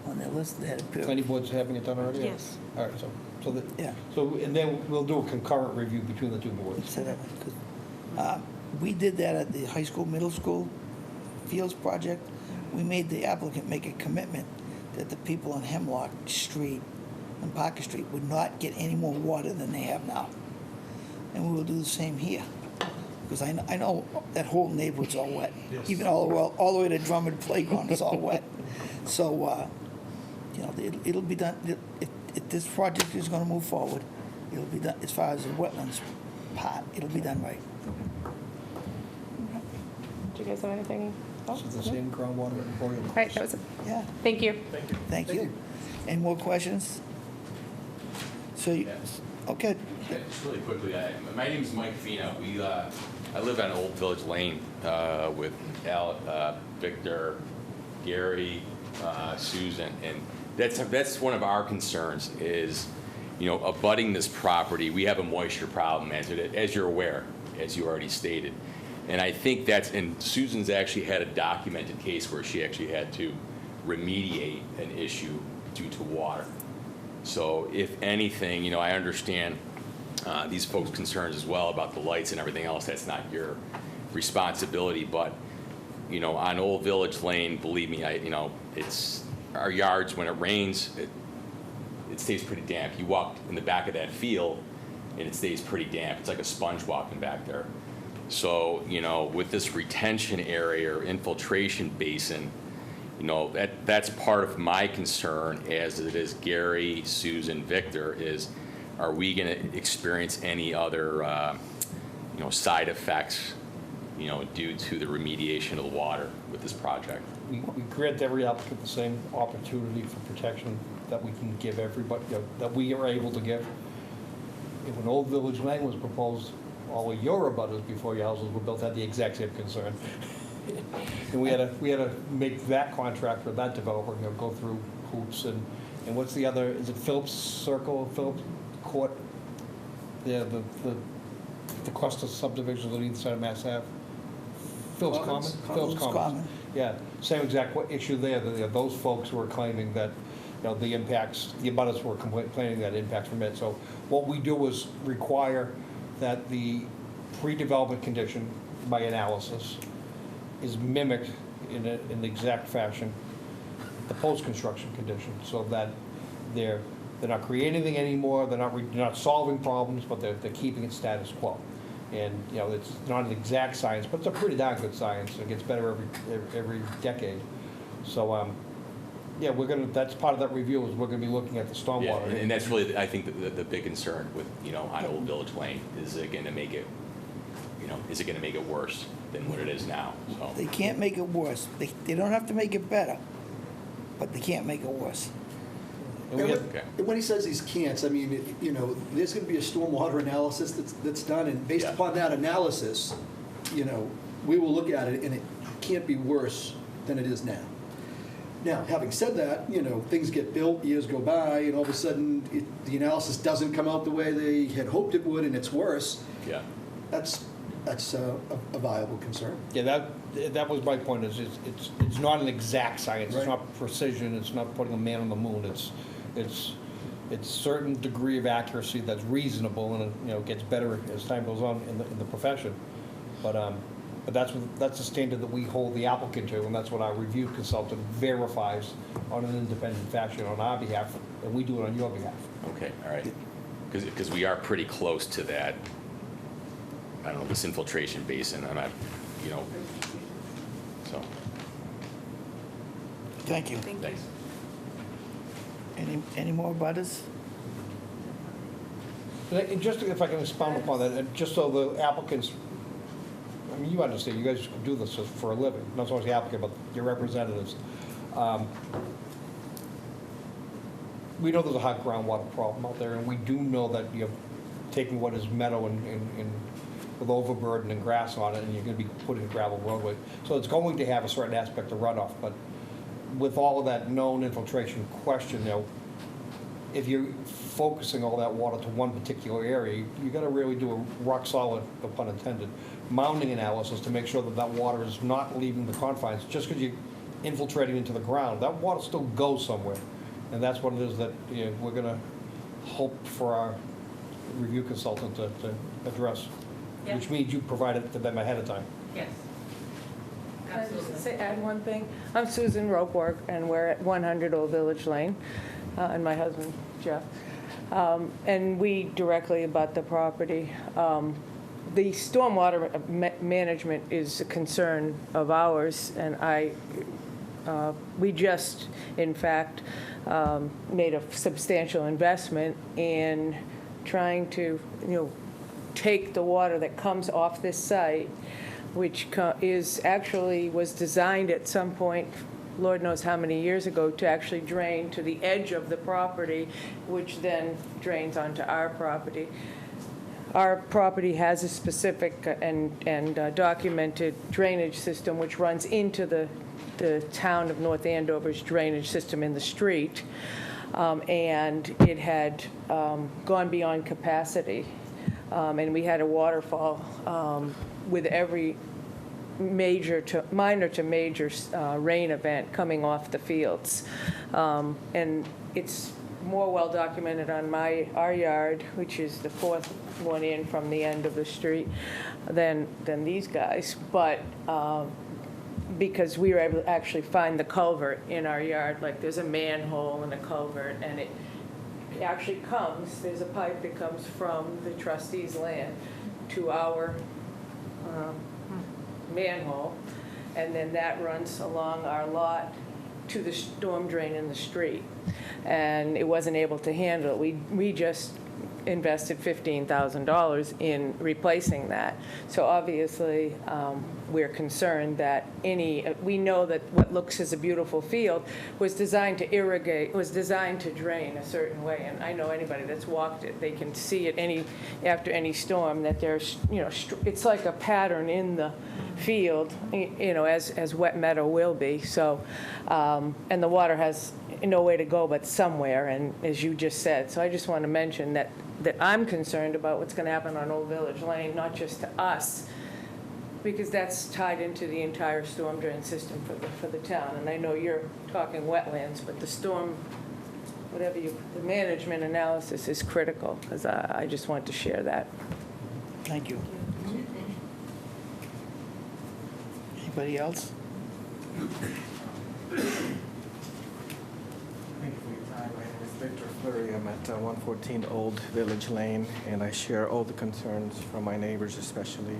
on their list. They had a Planning board's having it done already? Yes. All right, Yeah. and then we'll do a concurrent review between the two boards. Set up, 'cause, we did that at the high school, middle school fields project. We made the applicant make a commitment that the people on Hemlock Street and Parker Street would not get any more water than they have now. And we will do the same here. Because I know that whole neighborhood's all wet. Even all the way to Drummond Playground is all wet. So, it'll be done, if this project is gonna move forward, it'll be done, as far as the wetlands part, it'll be done right. Do you guys have anything else? So the same groundwater and boreal. All right, that was it. Yeah. Thank you. Thank you. Any more questions? So, okay. Yeah, just really quickly, my name is Mike Fino. I live on Old Village Lane with Al, Victor, Gary, Susan, and that's one of our concerns is, abutting this property, we have a moisture problem, as you're aware, as you already stated. And I think and Susan's actually had a documented case where she actually had to remediate an issue due to water. So if anything, I understand these folks' concerns as well about the lights and everything else. That's not your responsibility, but on Old Village Lane, believe me, it's our yards when it rains, it stays pretty damp. You walk in the back of that field, and it stays pretty damp. It's like a sponge walking back there. So, you know, with this retention area or infiltration basin, you know, that's part of my concern, as it is Gary, Susan, Victor, is are we going to experience any other, you know, side effects, you know, due to the remediation of the water with this project? We grant every applicant the same opportunity for protection that we can give everybody, you know, that we are able to give. If an Old Village Lane was proposed, all of your abutters before your houses were built had the exact same concern. And we had to make that contractor, that developer, you know, go through hoops. And what's the other, is it Phillips Circle, Phillips Court? Yeah, the cluster subdivisions on either side of Mass Ave. Phillips Common? Phillips Common. Yeah, same exact issue there. Those folks were claiming that, you know, the impacts, the abutters were complaining that impacts from it. So what we do is require that the pre-development condition by analysis is mimicked in an exact fashion the post-construction condition, so that they're not creating anything anymore, they're not solving problems, but they're keeping it status quo. And, you know, it's not an exact science, but it's a pretty darn good science. It gets better every decade. So, yeah, that's part of that review, is we're gonna be looking at the stormwater. Yeah, and that's really, I think, the big concern with, you know, on Old Village Lane, is it gonna make it, you know, is it gonna make it worse than what it is now? So They can't make it worse. They don't have to make it better, but they can't make it worse. And when he says these can'ts, I mean, you know, there's going to be a stormwater analysis that's done, and based upon that analysis, you know, we will look at it, and it can't be worse than it is now. Now, having said that, you know, things get built, years go by, and all of a sudden, the analysis doesn't come out the way they had hoped it would, and it's worse. Yeah. That's a viable concern. Yeah, that was my point, is it's not an exact science. It's not precision, it's not putting a man on the moon. It's certain degree of accuracy that's reasonable, and it, you know, gets better as time goes on in the profession. But that's the standard that we hold the applicant to, and that's what our review consultant verifies on an independent fashion on our behalf, and we do it on your behalf. Okay, all right. Because we are pretty close to that, I don't know, this infiltration basin. I'm not, you know, so. Thank you. Thanks. Any more butters? And just if I can expound upon that, and just so the applicants, I mean, you understand, you guys do this for a living, not so much the applicant, but your representatives. We know there's a high groundwater problem out there, and we do know that you're taking what is meadow and with overburden and grass on it, and you're going to be putting a gravel roadway. So it's going to have a certain aspect of runoff, but with all of that known infiltration question, you know, if you're focusing all that water to one particular area, you got to really do a rock solid, no pun intended, mounding analysis to make sure that that water is not leaving the confines. Just because you're infiltrating into the ground, that water still goes somewhere, and that's what it is that, you know, we're going to hope for our review consultant to address, which means you provide it to them ahead of time. Yes. Can I just add one thing? I'm Susan Ropework, and we're at 100 Old Village Lane, and my husband, Jeff. And we directly abut the property. The stormwater management is a concern of ours, and we just, in fact, made a substantial investment in trying to, you know, take the water that comes off this site, which was designed at some point, Lord knows how many years ago, to actually drain to the edge of the property, which then drains onto our property. Our property has a specific and documented drainage system which runs into the town of North Andover's drainage system in the street, and it had gone beyond capacity, and we had a waterfall with every minor to major rain event coming off the fields. And it's more well documented on our yard, which is the fourth one in from the end of the street, than these guys. But because we were able to actually find the culvert in our yard, like there's a manhole and a culvert, and it actually comes, there's a pipe that comes from the trustee's land to our manhole, and then that runs along our lot to the storm drain in the street. And it wasn't able to handle it. We just invested $15,000 in replacing that. So obviously, we're concerned that we know that what looks as a beautiful field was designed to irrigate, was designed to drain a certain way. And I know anybody that's walked it, they can see it after any storm that there's, it's like a pattern in the field, as wet meadow will be. So, and the water has no way to go but somewhere, and as you just said. So I just want to mention that I'm concerned about what's going to happen on Old Village Lane, not just to us, because that's tied into the entire storm drain system for the town. And I know you're talking wetlands, but the storm, the management analysis is critical, because I just want to share that. Thank you. Anybody else? Thank you for your time. My name is Victor Fleury. I'm at 114 Old Village Lane, and I share all the concerns from my neighbors, especially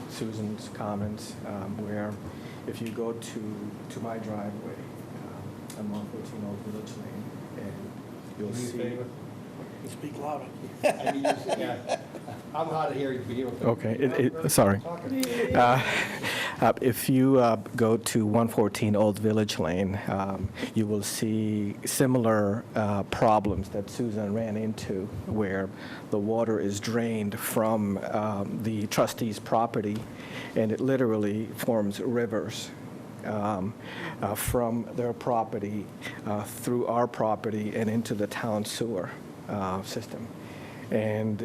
Susan's comments, where if you go to my driveway on 114 Old Village Lane, and you'll see... Speak louder. I'm hard of hearing for you. Okay, sorry. If you go to 114 Old Village Lane, you will see similar problems that Susan ran into, where the water is drained from the trustee's property, and it literally forms rivers from their property through our property and into the town sewer system. And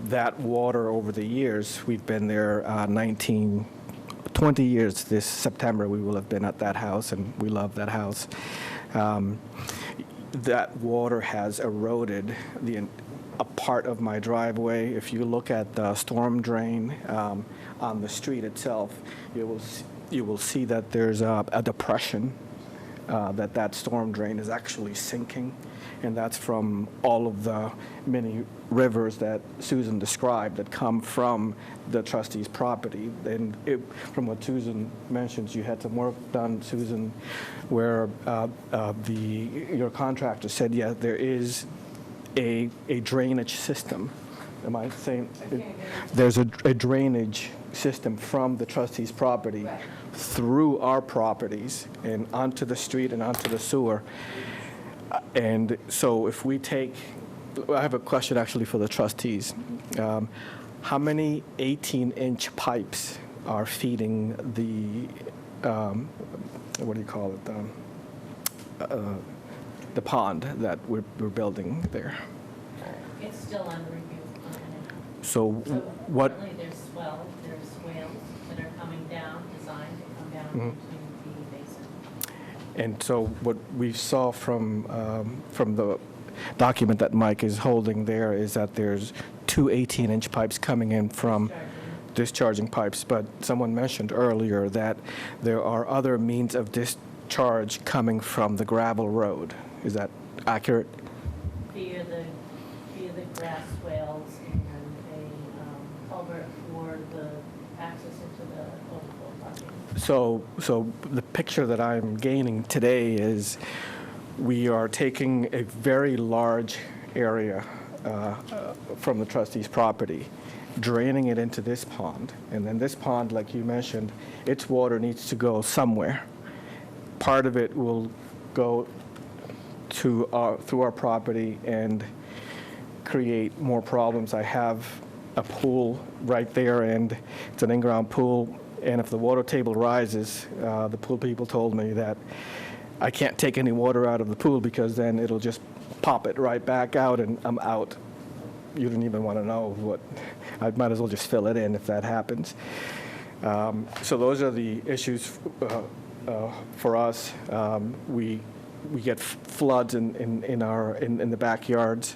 that water over the years, we've been there 20 years this September. We will have been at that house, and we love that house. That water has eroded a part of my driveway. If you look at the storm drain on the street itself, you will see that there's a depression, that storm drain is actually sinking. And that's from all of the many rivers that Susan described that come from the trustee's property. And from what Susan mentions, you had some work done, Susan, where your contractor said, yeah, there is a drainage system. Am I saying? There's a drainage system from the trustee's property through our properties and onto the street and onto the sewer. And so if we take, I have a question actually for the trustees. How many 18-inch pipes are feeding the, what do you call it, the pond that we're building there? It's still under review. So what? Currently there's swales that are coming down, designed to come down into the basin. And so what we saw from the document that Mike is holding there is that there's two 18-inch pipes coming in from discharging pipes, but someone mentioned earlier that there are other means of discharge coming from the gravel road. Is that accurate? Via the grass swales and a culvert for the access into the overflow parking. So the picture that I'm gaining today is we are taking a very large area from the trustee's property, draining it into this pond. And then this pond, like you mentioned, its water needs to go somewhere. Part of it will go through our property and create more problems. I have a pool right there, and it's an in-ground pool. And if the water table rises, the pool people told me that I can't take any water out of the pool because then it'll just pop it right back out and I'm out. You don't even want to know what. I might as well just fill it in if that happens. So those are the issues for us. We get floods in the backyards.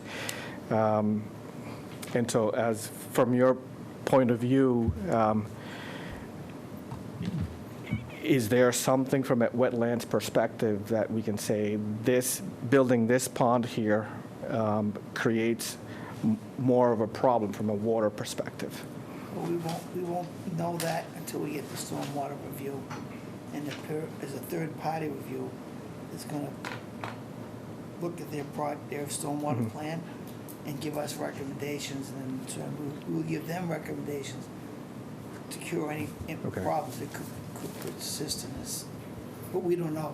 And so as from your point of view, is there something from a wetlands perspective that we can say building this pond here creates more of a problem from a water perspective? Well, we won't know that until we get the stormwater review. And there's a third-party review that's gonna look at their stormwater plan and give us recommendations, and in turn, we'll give them recommendations to cure any problems that could persist in this. But we don't know,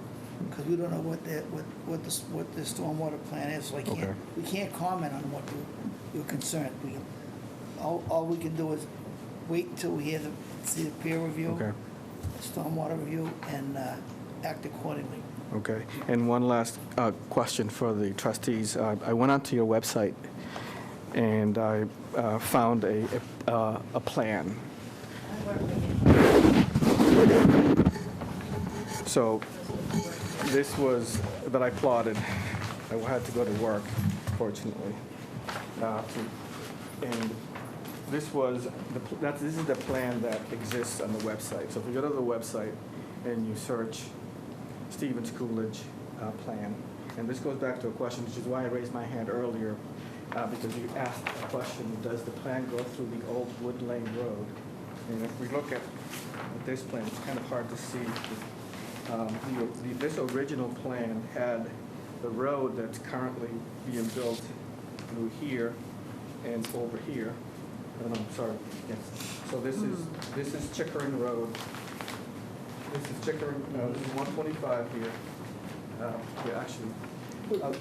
because we don't know what the stormwater plan is, so we can't comment on what you're concerned. All we can do is wait until we see the peer review, stormwater review, and act accordingly. Okay. And one last question for the trustees. I went onto your website and I found a plan. So this was that I plotted. I had to go to work, fortunately. And this was this is the plan that exists on the website. So if you go to the website and you search Stevens Coolidge plan, and this goes back to a question, which is why I raised my hand earlier, because you asked a question: does the plan go through the old Wood Lane Road? And if we look at this plan, it's kind of hard to see. This original plan had the road that's currently being built through here and over here. Oh, no, sorry. Yes. So this is Chickering Road. This is Chickering. No, this is 125 here. Yeah, actually. Let's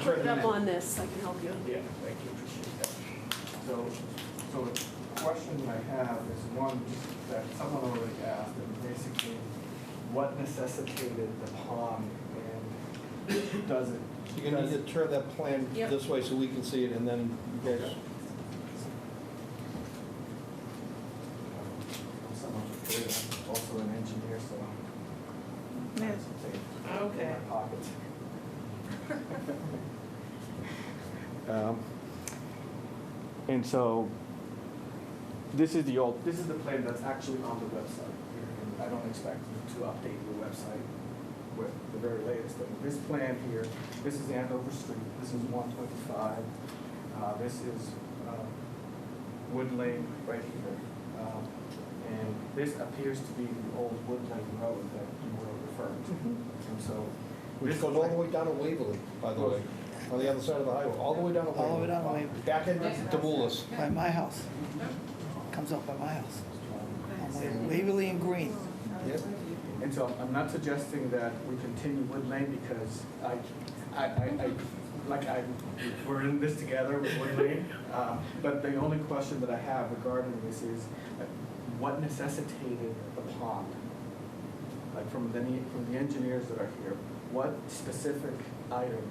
put it up on this, I can help you. Yeah, thank you. Appreciate that. So the question I have is one that someone already asked, and basically, what necessitated the pond, and does it? You're gonna need to turn that plan this way so we can see it, and then you guys. I'm also an engineer, so. Okay. In my pocket. And so, this is the plan that's actually on the website. And I don't expect you to update your website with the very latest thing. This plan here, this is Andover Street, this is 125, this is Wood Lane right here. And this appears to be the old Wood Lane Road that you were referring to. And so, Which goes all the way down to Waverly, by the way, on the other side of the highway, all the way down to Waverly. All the way down to Waverly. Back into Demoulas. By my house. Comes up by my house. On Waverly and Green. Yep. And so I'm not suggesting that we continue Wood Lane because we're in this together with Wood Lane. But the only question that I have regarding this is, what necessitated the pond? Like from the engineers that are here, what specific item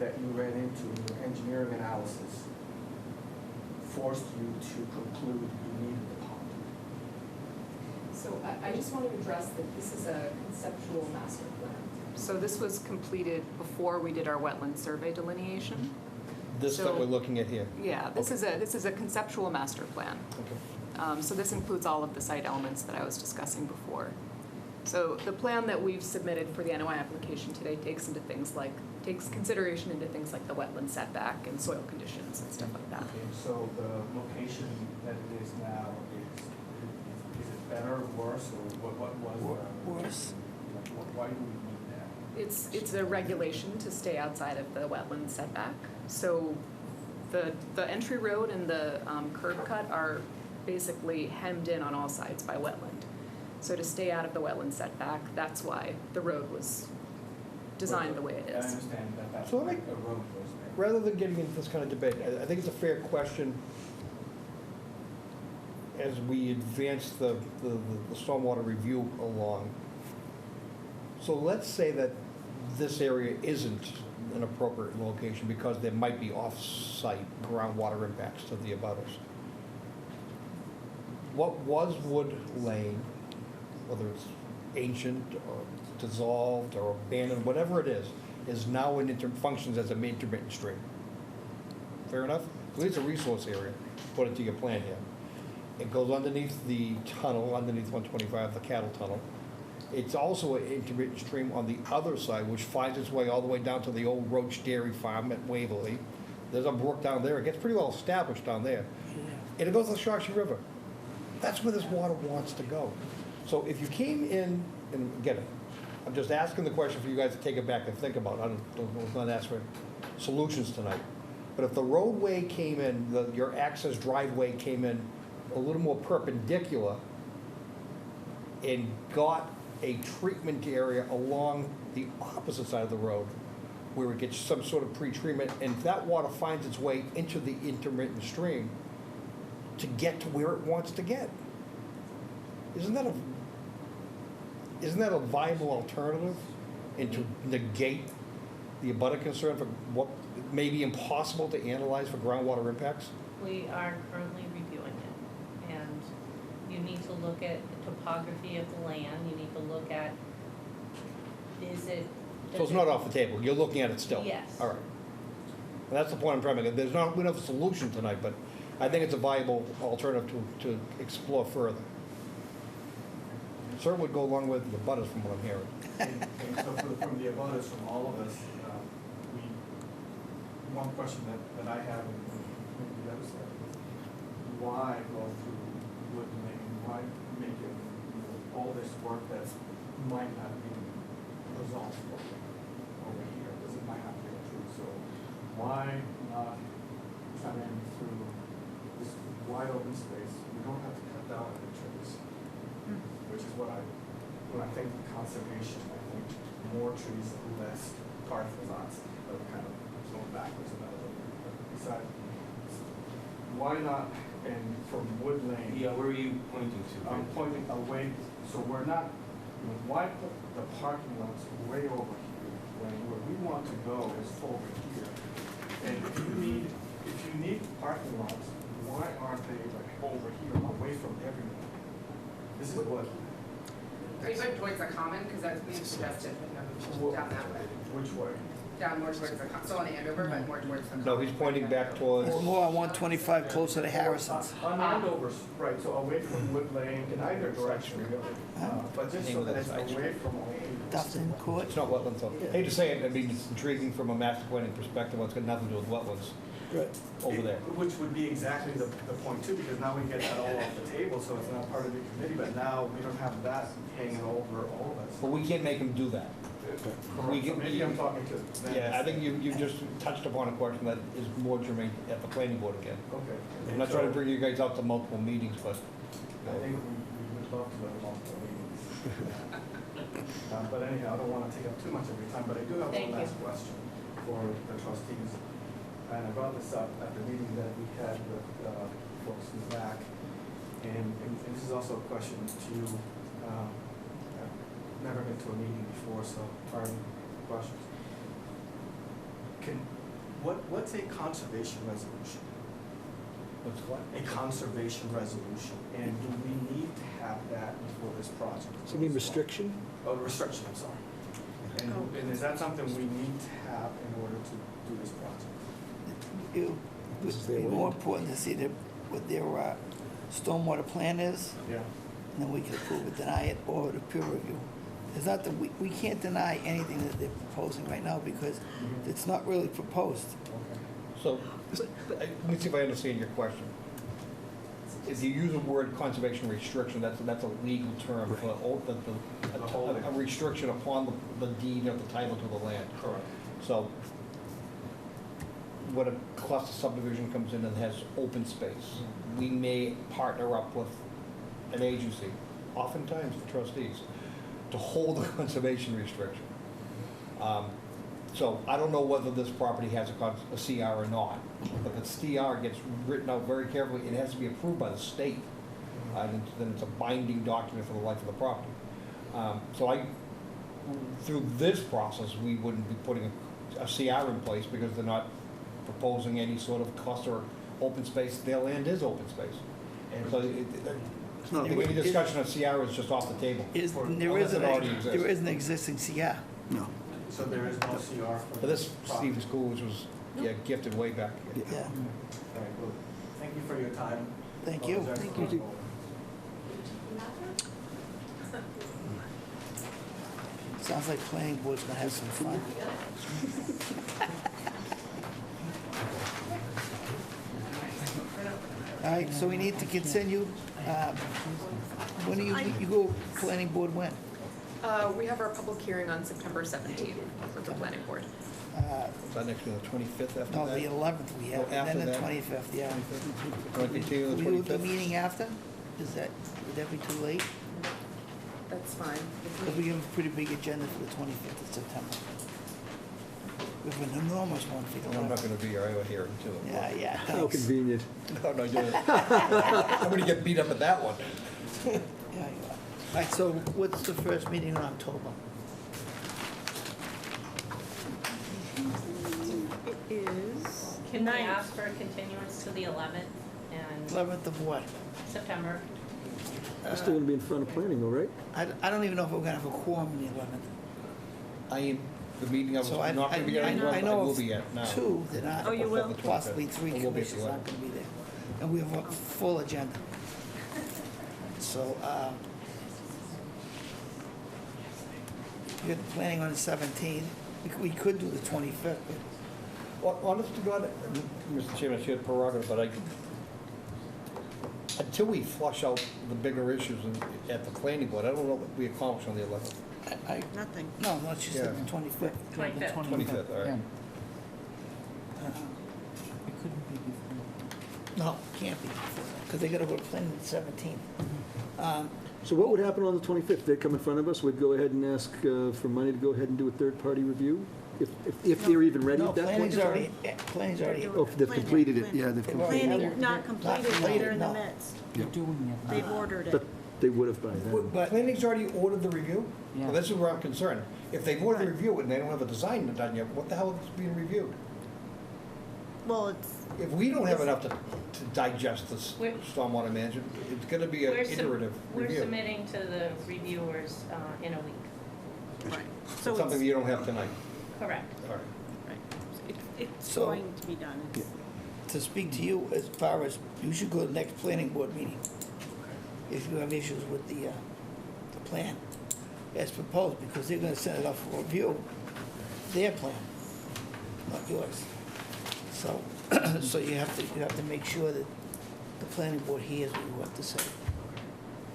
that you ran into in your engineering analysis forced you to conclude you needed the pond? So I just want to address that this is a conceptual master plan. So this was completed before we did our wetland survey delineation. This that we're looking at here. Yeah, this is a conceptual master plan. Okay. So this includes all of the site elements that I was discussing before. So the plan that we've submitted for the NOI application today takes consideration into things like the wetland setback and soil conditions and stuff like that. Okay, so the location that it is now, is it better, worse, or what was Worse. Why do we need that? It's a regulation to stay outside of the wetland setback. So the entry road and the curb cut are basically hemmed in on all sides by wetland. So to stay out of the wetland setback, that's why the road was designed the way it is. I understand that that's So why let me- a road was there. Rather than getting into this kind of debate, I think it's a fair question as we advance the stormwater review along. So let's say that this area isn't an appropriate location because there might be off-site groundwater impacts to the abutters. What was Wood Lane, whether it's ancient or dissolved or abandoned, whatever it is now functions as an intermittent stream. Fair enough? So it's a resource area, put it to your plan here. It goes underneath the tunnel, underneath 125, the cattle tunnel. It's also an intermittent stream on the other side, which finds its way all the way down to the old Roach Dairy Farm at Waverly. There's a brook down there. It gets pretty well established down there. And it goes to the Shawshire River. That's where this water wants to go. So if you came in, and again, I'm just asking the question for you guys to take it back and think about. I don't not ask for solutions tonight. But if the roadway came in, your access driveway came in a little more perpendicular and got a treatment area along the opposite side of the road where it gets some sort of pre-treatment, and that water finds its way into the intermittent stream to get to where it wants to get. Isn't that a viable alternative, and to negate the abutter concern for what may be impossible to analyze for groundwater impacts? We are currently reviewing it, and you need to look at the topography of the land, you need to look at, is it? So it's not off the table, you're looking at it still? Yes. All right. And that's the point I'm trying to make. We don't have a solution tonight, but I think it's a viable alternative to explore further. Sir would go along with the abutters from what I'm hearing. And so from the abutters, from all of us, one question that I have, and maybe the other side, is why go through Wood Lane? Why make it, all this work that might not be resolved over here? Because it might not get through. So why not come in through this wide open space? We don't have to cut down the trees, which is what when I think conservation, I think more trees, less parking lots, that are kind of going backwards and that a little bit. But besides, why not, and from Wood Lane? Yeah, where are you pointing to? I'm pointing away, so we're not, why put the parking lots way over here when where we want to go is over here? And if you need parking lots, why aren't they like over here, away from everyone? This is what. Are you going towards the common? Because that's being suggested, down that way. Which way? Down more towards the, still on Andover, but more towards the common. No, he's pointing back towards. More on 125, closer to Harrison's. On Andover, right, so away from Wood Lane, in either direction, really. But just so that it's away from all people. Dustin Court. It's not wetlands, though. Hate to say it, I mean, it's intriguing from a master planning perspective, it's got nothing to do with wetlands over there. Which would be exactly the point too, because now we get that all off the table, so it's not part of the committee, but now we don't have that hanging over all of us. But we can't make him do that. Correct. So maybe I'm talking to them. Yeah, I think you just touched upon a question that is more germane at the planning board again. Okay. I'm not trying to bring you guys out to multiple meetings, but. I think we would love to go to multiple meetings. But anyhow, I don't want to take up too much of your time, but I do have one last question for the trustees. And I brought this up at the meeting that we had with folks in the back. And this is also a question to you. I've never been to a meeting before, so pardon questions. What's a conservation resolution? What's what? A conservation resolution. And do we need to have that before this project? So you mean restriction? Oh, restriction, I'm sorry. And is that something we need to have in order to do this project? It would be more important to see what their stormwater plan is. Yeah. And then we can approve it, deny it, or the peer review. It's not that we can't deny anything that they're proposing right now because it's not really proposed. So, let me see if I understand your question. If you use the word conservation restriction, that's a legal term for a restriction upon the deed of the title to the land. Correct. So, when a cluster subdivision comes in and has open space, we may partner up with an agency, oftentimes the trustees, to hold a conservation restriction. So I don't know whether this property has a CR or not, but the CR gets written out very carefully. It has to be approved by the state. And then it's a binding document for the life of the property. So through this process, we wouldn't be putting a CR in place because they're not proposing any sort of cluster open space. Their land is open space. And so any discussion of CR is just off the table. There is an existing CR. No. So there is no CR for this Stevens School, which was gifted way back. Yeah. All right, well, thank you for your time. Thank you. Thank you. Sounds like planning board's gonna have some fun. All right, so we need to continue. When do you go planning board when? We have our public hearing on September 17th for the planning board. Is that next week, the 25th after No, that? the 11th we have, Oh, and after then the that? 25th, yeah. Want to continue the Will you do the 25th? meeting after? Would that be too late? That's fine. Because we have a pretty big agenda for the 25th of September. We have an enormous one for the I'm not 11th. going to be here, I will hear until. Yeah, How thanks. convenient. No, no, I'm going to get beat up at that one. Yeah, you are. All right, so what's the first meeting in October? It is Can we 9th. ask for a continuance to the 11th and 11th of what? September? That's still gonna be in front of planning though, right? I don't even know if we're gonna have a quorum on the 11th. I am, the meeting I was So not going to be at, I I know will of be at now. two that Oh, you will? are, possibly three I will be at the commissioners aren't gonna be there. And we have a full agenda. So, we got the planning on the 17th. We could do the 25th, but Well, honest to God, Mr. Chairman, I should prerogative, but until we flush out the bigger issues at the planning board, I don't know what we accomplish on the 11th. Nothing. no, she said Yeah. the 25th. 25th. 25th, all right. Yeah. It couldn't be before. No, can't be before that, because they gotta go to planning on the 17th. So what would happen on the 25th? They'd come in front of us, we'd go ahead and ask for money to go ahead and do a third-party review? If they're even ready No, at that point in planning's time? already, Oh, they've completed it, yeah, they've They've already completed it. Planning, not completed, but they're in the no. midst. They're doing it. They've ordered it. But they would have by then. but Planning's already ordered the review? Yeah. Well, this is where I'm concerned. If they've ordered the review and they don't have a design done yet, what the hell is being reviewed? Well, it's, If we don't have enough to digest this We're- stormwater management, it's going to be an We're sub- iterative We're review. submitting to the reviewers in a week. right. It's So something it's, you don't have tonight. Correct. All right. it's So- going to be done. It's- to speak to you as far as, you should go to the next planning board meeting if you have issues with the plan as proposed, because they're gonna send it off for review, their plan, not yours. So, so you have to make sure that the planning board hears what you have to say.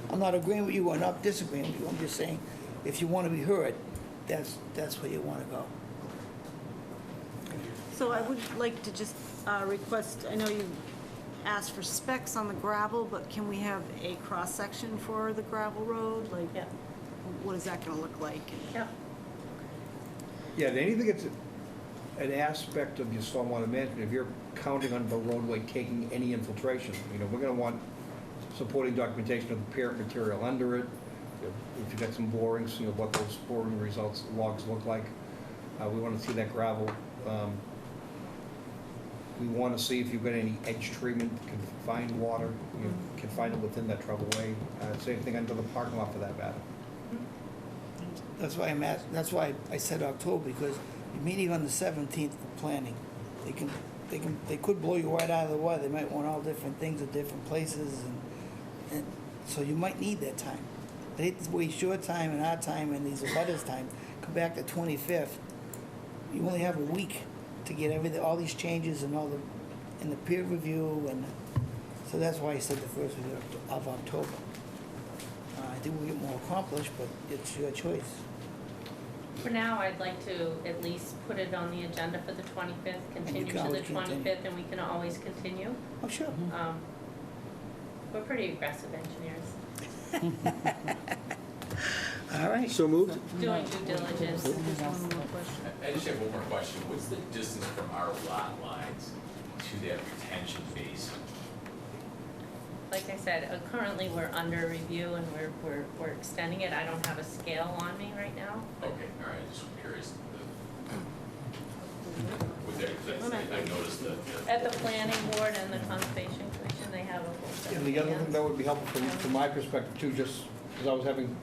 I'm not agreeing with you or not disagreeing with you, I'm just saying, if you wanna be heard, that's where you wanna go. So I would like to just request, I know you asked for specs on the gravel, but can we have a cross-section for the gravel road? Like, Yeah. what is that gonna look like? Yeah. Yeah, anything that's an aspect of your stormwater management, if you're counting on the roadway taking any infiltration, we're gonna want supporting documentation of the parent material under it. If you've got some borings, what those boring results, logs look like. We wanna see that gravel. We wanna see if you've got any edge treatment, confined water, can find it within that travelway. Same thing under the parking lot for that matter. That's why that's why I said October, because you're meeting on the 17th for planning. They could blow you right out of the water. They might want all different things at different places, and so you might need that time. They hate to waste your time and our time and these abutters' time. Come back the 25th. You only have a week to get all these changes and and the peer review, and so that's why I said the first week of October. I think we'll get more accomplished, but it's your choice. For now, I'd like to at least put it on the agenda for the 25th, continue can to the always continue. 25th, and we can always continue. Oh, sure. We're pretty aggressive engineers, All right. So moved? doing due diligence. I just have one more question. What's the distance from our lot lines to that retention basin? Like I said, currently we're under review and we're extending it. I don't have a scale on me right now. Okay, all right, just curious. I noticed that. At the planning board and the conservation commission, they have a full set And of the other plans. thing that would be helpful from my perspective too, just because I was having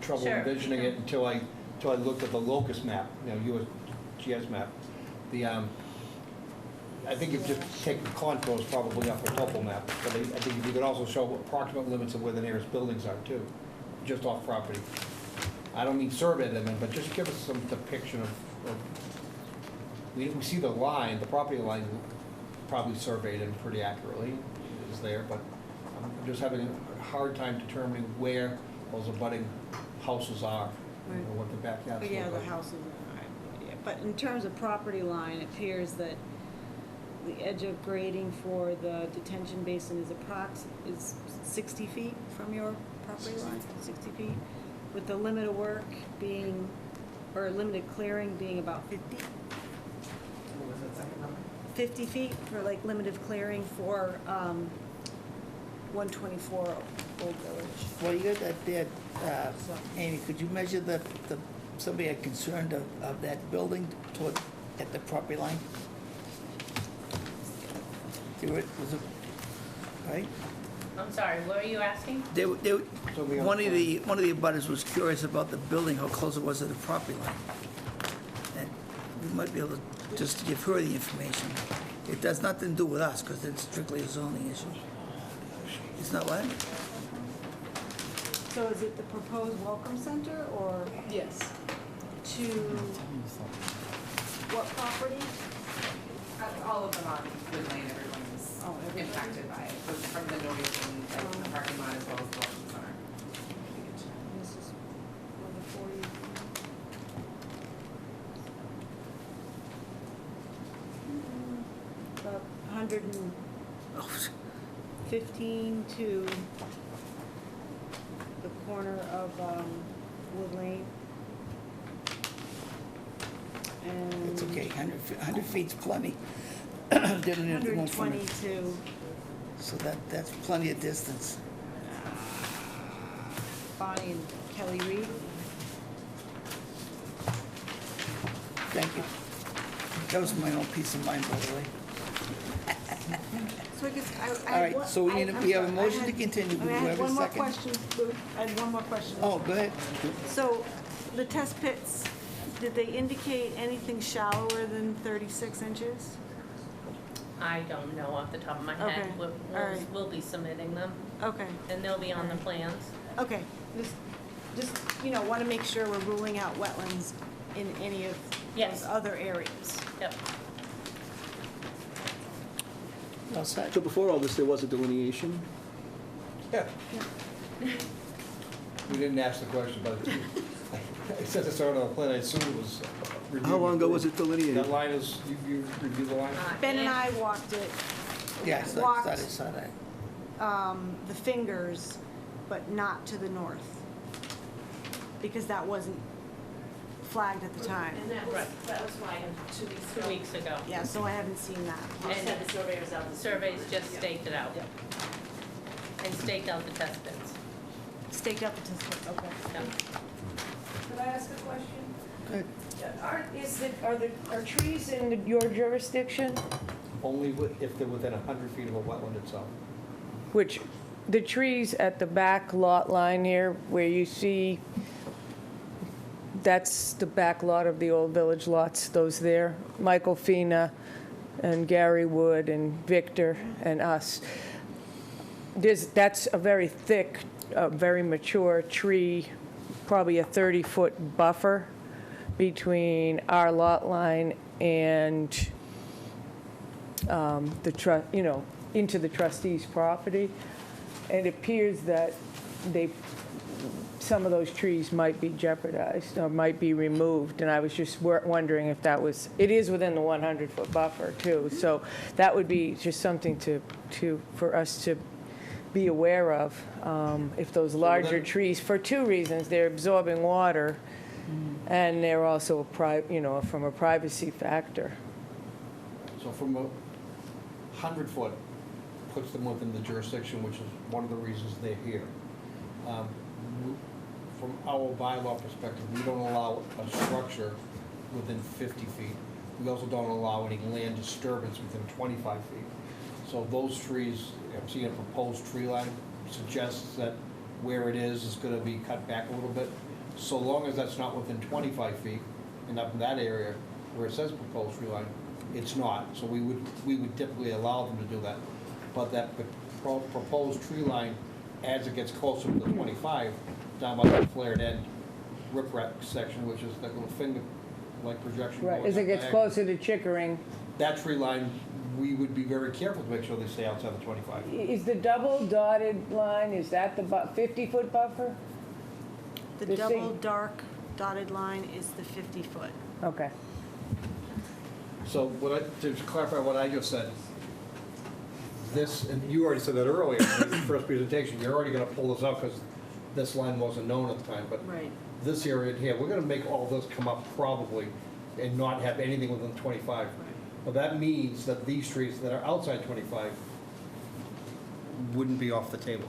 trouble Sure. envisioning it until I looked at the locus map, USGS map. I think if you just take the contours probably off a topo map, but I think if you could also show approximate limits of where the nearest buildings are too, just off property. I don't mean survey them in, but just give us some depiction of, we see the line, the property line probably surveyed in pretty accurately, is there, but I'm just having a hard time determining where those abutting houses are, you know, what the backyards But look yeah, like. the houses, yeah, but in terms of property line, it appears that the edge of grading for the detention basin is 60 feet from your property line, 60 feet, with the limit of work being, or limited clearing being about 50. What was that second number? 50 feet for like limited clearing for 124 Old Village. Well, you got that there, Amy, could you measure somebody had concerned of that building toward, at the property line? Was it, right? I'm sorry, what are you asking? One of the abutters was curious about the building, how close it was to the property line. And we might be able to just give her the information. It does nothing to do with us, because it's strictly a zoning issue. It's not what? So is it the proposed welcome center or? Yes. To what property? All of them on Wood Lane, everyone is impacted by it, from the noise and the parking lot as well as the welcome center. This is where the 40. About 115 to the corner of Wood Lane. And It's okay, 100 feet's plenty. Didn't have to go from it. 122. So that's plenty of distance. Bonnie and Kelly Reed. Thank you. That was my own peace of mind, by the way. So I guess All right, so we have a motion to continue. Do we I had have a one more second? question, Lou. I had one more question. Oh, go ahead. So the test pits, did they indicate anything shallower than 36 inches? I don't know off the top of my head. Okay, We'll, all right. we'll be submitting them, Okay, and they'll be on the plans. okay. Just, want to make sure we're ruling out wetlands in any of Yes. those other areas. Yep. All set. So before all this, there was a delineation? Yeah. We didn't ask the question, but it says it's already on the plan, I assume it was reviewed. How long ago was it delineated? That line is, you reviewed the line? Ben and I walked it. Yeah, I Walked, saw that. the fingers, but not to the north. Because that wasn't flagged at the time. And that was flagged 2 weeks ago. 2 weeks ago. Yeah, so I haven't seen that. I'll send the surveyors out. The surveys just staked it out. And staked out the test pits. Staked out the test pit, okay. Yep. Could I ask a question? Good. Are trees in your jurisdiction? Only if they're within 100 feet of a wetland itself. Which, the trees at the back lot line here, where you see, that's the back lot of the old village lots, those there. Michael Fina and Gary Wood and Victor and us. That's a very thick, very mature tree, probably a 30-foot buffer between our lot line and into the trustees' property. It appears that some of those trees might be jeopardized or might be removed, and I was just wondering if that was, it is within the 100-foot buffer too, so that would be just something for us to be aware of, if those larger trees, for two reasons, they're absorbing water, and they're also from a privacy factor. So from a 100 foot puts them within the jurisdiction, which is one of the reasons they're here. From our bylaw perspective, we don't allow a structure within 50 feet. We also don't allow any land disturbance within 25 feet. So those trees, I'm seeing a proposed tree line suggests that where it is gonna be cut back a little bit. So long as that's not within 25 feet and up in that area where it says proposed tree line, it's not. So we would typically allow them to do that. But that proposed tree line, as it gets closer to the 25, down by the flared end riprap section, which is that little finger-like projection. Right, going as it up gets diagonal. closer to Chickering, That tree line, we would be very careful to make sure they stay outside the 25. is the double dotted line, is that the 50-foot buffer? The The double thing- dark dotted line is the 50-foot. Okay. So to clarify what I just said, this, and you already said that earlier in the first presentation, you're already gonna pull this out because this line wasn't known at the time, but Right. this area here, we're gonna make all this come up probably and not have anything within 25. Well, that means that these trees that are outside 25 wouldn't be off the table.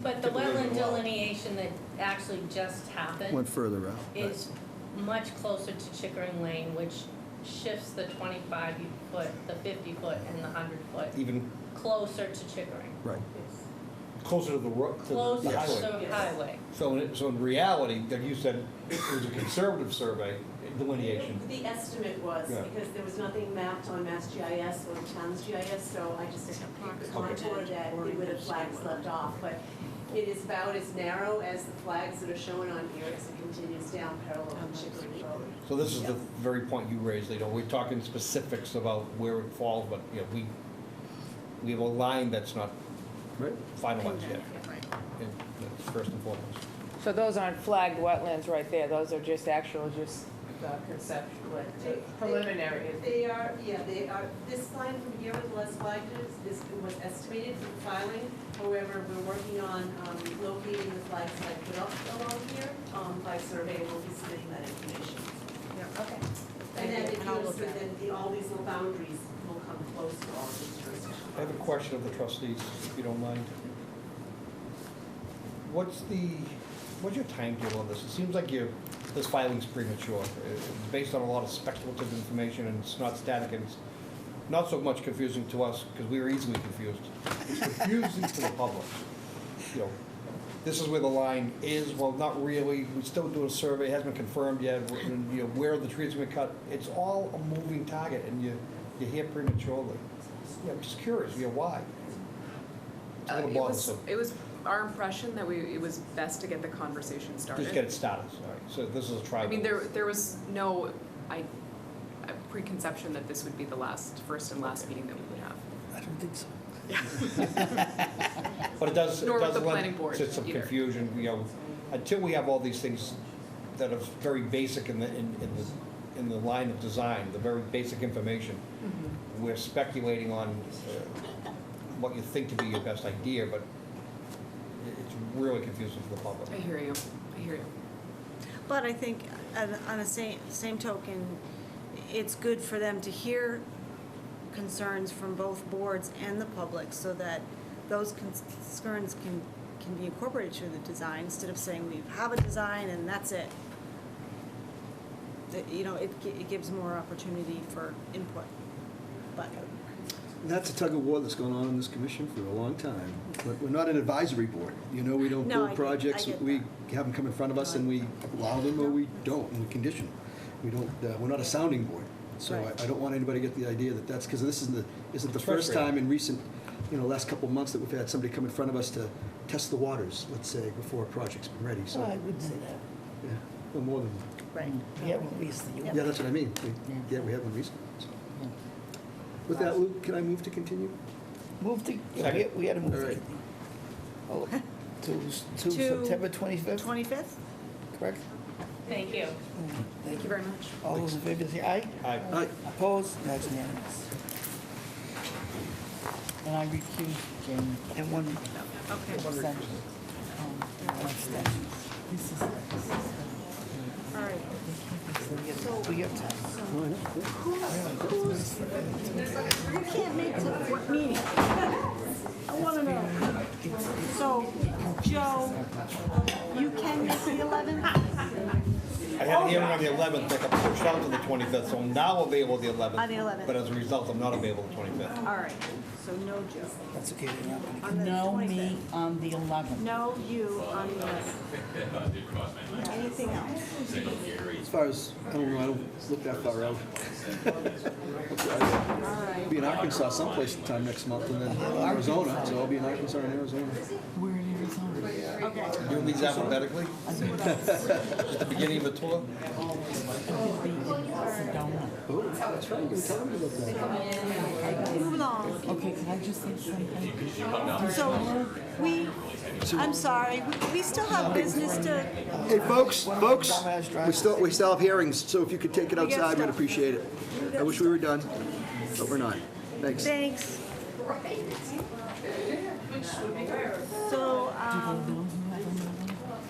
But the wetland delineation that actually just happened Went further out. is much closer to Chickering Lane, which shifts the 25-foot, the 50-foot, and the 100-foot Even closer to Chickering. Right. closer to the Closer to highway. the highway. So in reality, that you said it was a conservative survey delineation. The estimate was, Yeah. because there was nothing mapped on Mass GIS or the town's GIS, so I just picked the contour that it would have flags left off. But it is about as narrow as the flags that are shown on here as it continues down parallel with Chickering Road. So this is the very point you raised, we're talking specifics about where it falls, but, we have a line that's not finalized yet. And that's first and foremost. So those aren't flagged wetlands right there, those are just actual, conceptual, preliminary. They are, they are, this line from here with less flagged is was estimated for filing. However, we're working on locating the flags that I put up along here by survey, and we'll be submitting that information. Okay. And then it And I'll goes look through, at it. then all these little boundaries will come close to all of these jurisdictions. I have a question of the trustees, if you don't mind. What's your timetable on this? It seems like this filing's premature. It's based on a lot of speculative information, and it's not static, and it's not so much confusing to us, because we are easily confused. It's confusing to the public. This is where the line is, well, not really, we still do a survey, it hasn't been confirmed yet, and, where the trees have been cut. It's all a moving target, and you're here prematurely. I'm just curious, why? It's a little bothersome. It was our impression that it was best to get the conversation started. Just get it started, all right. So this is a trial. I mean, there was no preconception that this would be the first and last meeting that we would have. I don't think so. But it does Nor with the lend planning board to some either. confusion, until we have all these things that are very basic in the line of design, the very basic information. Mm-hmm. We're speculating on what you think to be your best idea, but it's really confusing for the public. I hear you. But I think on the same token, it's good for them to hear concerns from both boards and the public so that those concerns can be incorporated to the design instead of saying we have a design and that's it. It gives more opportunity for input. But That's a tug of war that's gone on in this commission for a long time. But we're not an advisory board. We don't No, I build get- projects. I get We have them come in front of us and we allow them or we don't, and we condition them. We don't, we're not a sounding board. So Right. I don't want anybody to get the idea that that's, because this isn't the It's first frustrating. time in recent, last couple of months that we've had somebody come in front of us to test the waters, let's say, before a project's been ready. So, So I would say that. yeah, well, more than, right. We have one recently. yeah, that's what I mean. Yeah, we have one recently. so. With that, Luke, can I move to continue? Move to, we had to move All to, right. to September 25th, 25th? correct? Thank you. Thank you very much. All those in favor say aye. Aye. Aye. Opposed? That's unanimous. And I recuse Jamie. And one abstention. One abstention. This is. All right. We have time. Who can't make what meeting? I want to know. So, Joe, you can make the 11th? I had a hearing on the 11th, that got pushed out to the 25th, so I'm now available the 11th. On the 11th. But as a result, I'm not available the 25th. All right, so no Joe. That's okay, they're not gonna On the No 25th. me on the 11th. No you on the 11th. Anything else? As far as, I don't know, I don't look that far out. All right. Be in Arkansas someplace sometime next month, and then Arizona, so I'll be in Arkansas and Arizona. We're in Arizona. Okay. Doing these alphabetically? At the beginning of the tour? Sedona. Oh, that's right, you were telling me about that. Move along. Okay, can I just say something? So I'm sorry, we still have business to, Hey, folks, we still have hearings, so if you could take it We got outside, we'd stuff. appreciate it. I wish we were done, but we're not. Thanks. thanks. So,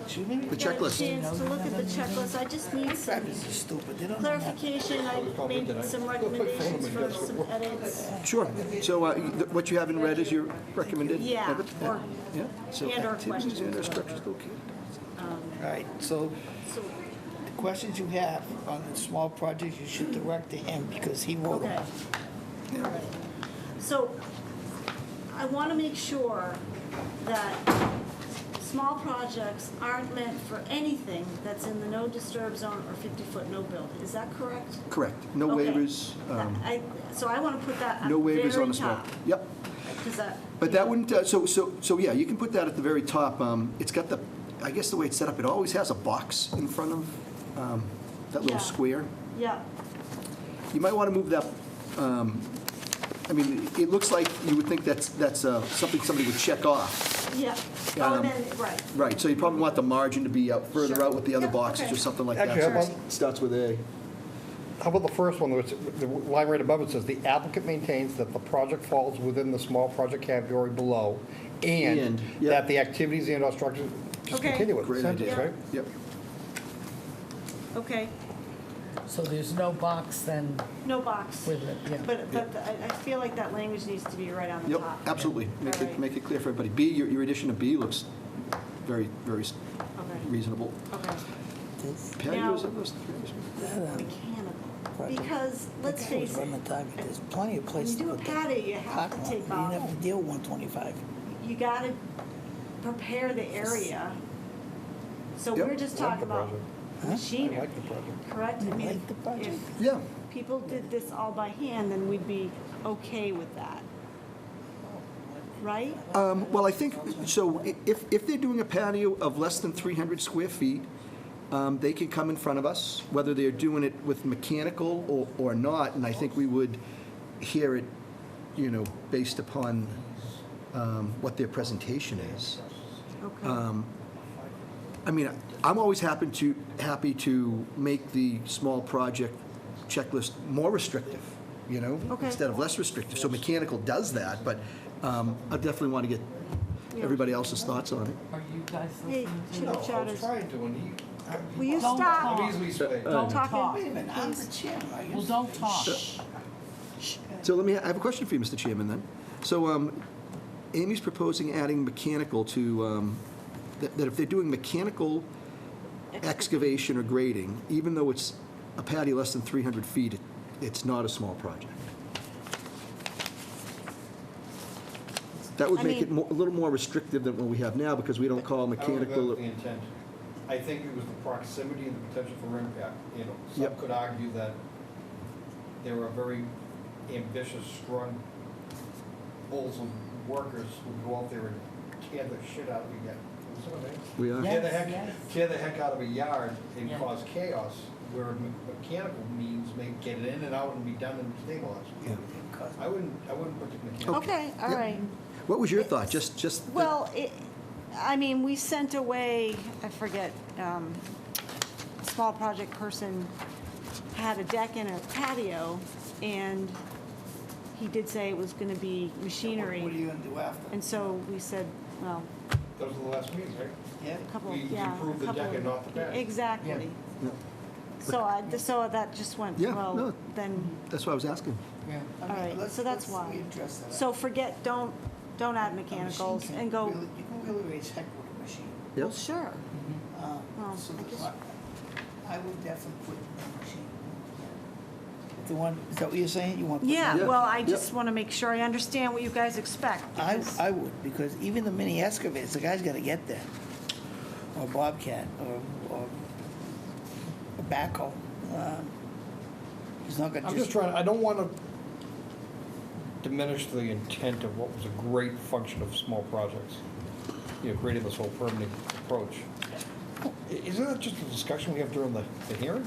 Excuse me? The got a checklist. chance to look at the checklist, I just need some This is stupid, they don't know that. clarification, I made some recommendations for some edits. Sure. So what you have in red is your recommended? Yeah, edit? or- Yeah, so and/or activities questions. and/or structures located. All right, so So, the questions you have on the small projects, you should direct to him because he wrote okay. them. All right. So, I want to make sure that small projects aren't meant for anything that's in the no disturb zone or 50-foot no build. Is that correct? Correct. No Okay. waivers. So I want to put that at No the very waivers on the small. top. Yep. 'Cause that- But that wouldn't, so yeah, you can put that at the very top. It's got the, I guess the way it's set up, it always has a box in front of that little Yeah. square. Yeah, You might want to move that, I mean, it looks like you would think that's something somebody would check off. yeah. Oh, Um, and then, right. Right, so you probably want the margin to be out further Sure. out with the other Yeah, boxes okay. or something like Actually, that. how So about- it starts with A. How about the first one, where it's- the line right above it says, "The applicant maintains that the project falls within the small project category below, and And, yeah. that the activities and/or structures," just Okay. continue with the Great sentence, idea. right? Yep. Okay, So there's no box then no box. with it, yeah. But I feel like that language needs to be right on the Yep, top. absolutely. Make All right. it clear for everybody. B, your addition of B looks very, very Okay, reasonable. okay. Patios Now- of those three. Mechanical, because, let's That was face on the it, target, there's plenty of when places you to do a put that. patio, you have Parking to lot. take You didn't off, have to deal with 125. you gotta prepare the area. So Yep. we're just Like talking the about project. I machinery, like the project. correct? I You mean, like the project? if Yeah. people did this all by hand, then we'd be okay with that. Right? Well, I think, so if they're doing a patio of less than 300 square feet, they can come in front of us, whether they're doing it with mechanical or not, and I think we would hear it, based upon what their presentation is. Okay. I mean, I'm always happy to make the small project checklist more restrictive, Okay. instead of less restrictive. So mechanical does that, but I definitely want to get everybody else's thoughts on it. Are you guys Hey, listening to chitter No, I was chatters, trying to, and he, will you Don't stop? talk. I'm easily swayed. Don't Talking. talk. Wait a minute, I'm the chairman, I Well, guess. don't talk. So I have a question for you, Mr. Chairman, then. So Amy's proposing adding mechanical to, that if they're doing mechanical excavation or grading, even though it's a patio less than 300 feet, it's not a small project. That would I make it mean- a little more restrictive than what we have now, because we don't call I don't think that mechanical. was the intent. I think it was the proximity and the potential for impact. Some Yep. could argue that there are very ambitious, strong bulls of workers who go out there and tear the shit out of a yard. You see what I mean? We are. Tear the heck out of a yard and Yeah. cause chaos, where mechanical means may get it in and out and be done and stabilized. Yeah. I wouldn't put the mechanical. Okay, all Yep. right. What was your thought? Just the- Well, I mean, we sent away, I forget, a small project person had a deck and a patio, and he did say it was gonna be machinery. What are you gonna do after? And so we said, well, Those are the last meetings, right? Yeah? a couple, We yeah. approved the a couple deck and not the patio. Exactly. Yeah. So that just went, Yeah, well, no. then, That's what I was asking. Yeah. I all mean, right, let's- so that's let's why. readdress that. So forget, don't add A machine mechanicals can and go, really- You can really raise heck with a machine. Yep. well, sure. Well, So I the guess- pro- I would definitely put the machine. The one, is that what you're saying? You want? to put Yeah, the- well, I just want to make sure I understand what you guys expect. because- I would, because even the mini excavators, the guy's gotta get there. Or Bobcat, or a backhoe. He's not gonna I'm just trying, I don't want to diminish the intent of what was a great function of small projects, creating this whole permitting approach. Isn't that just a discussion we have during the hearing?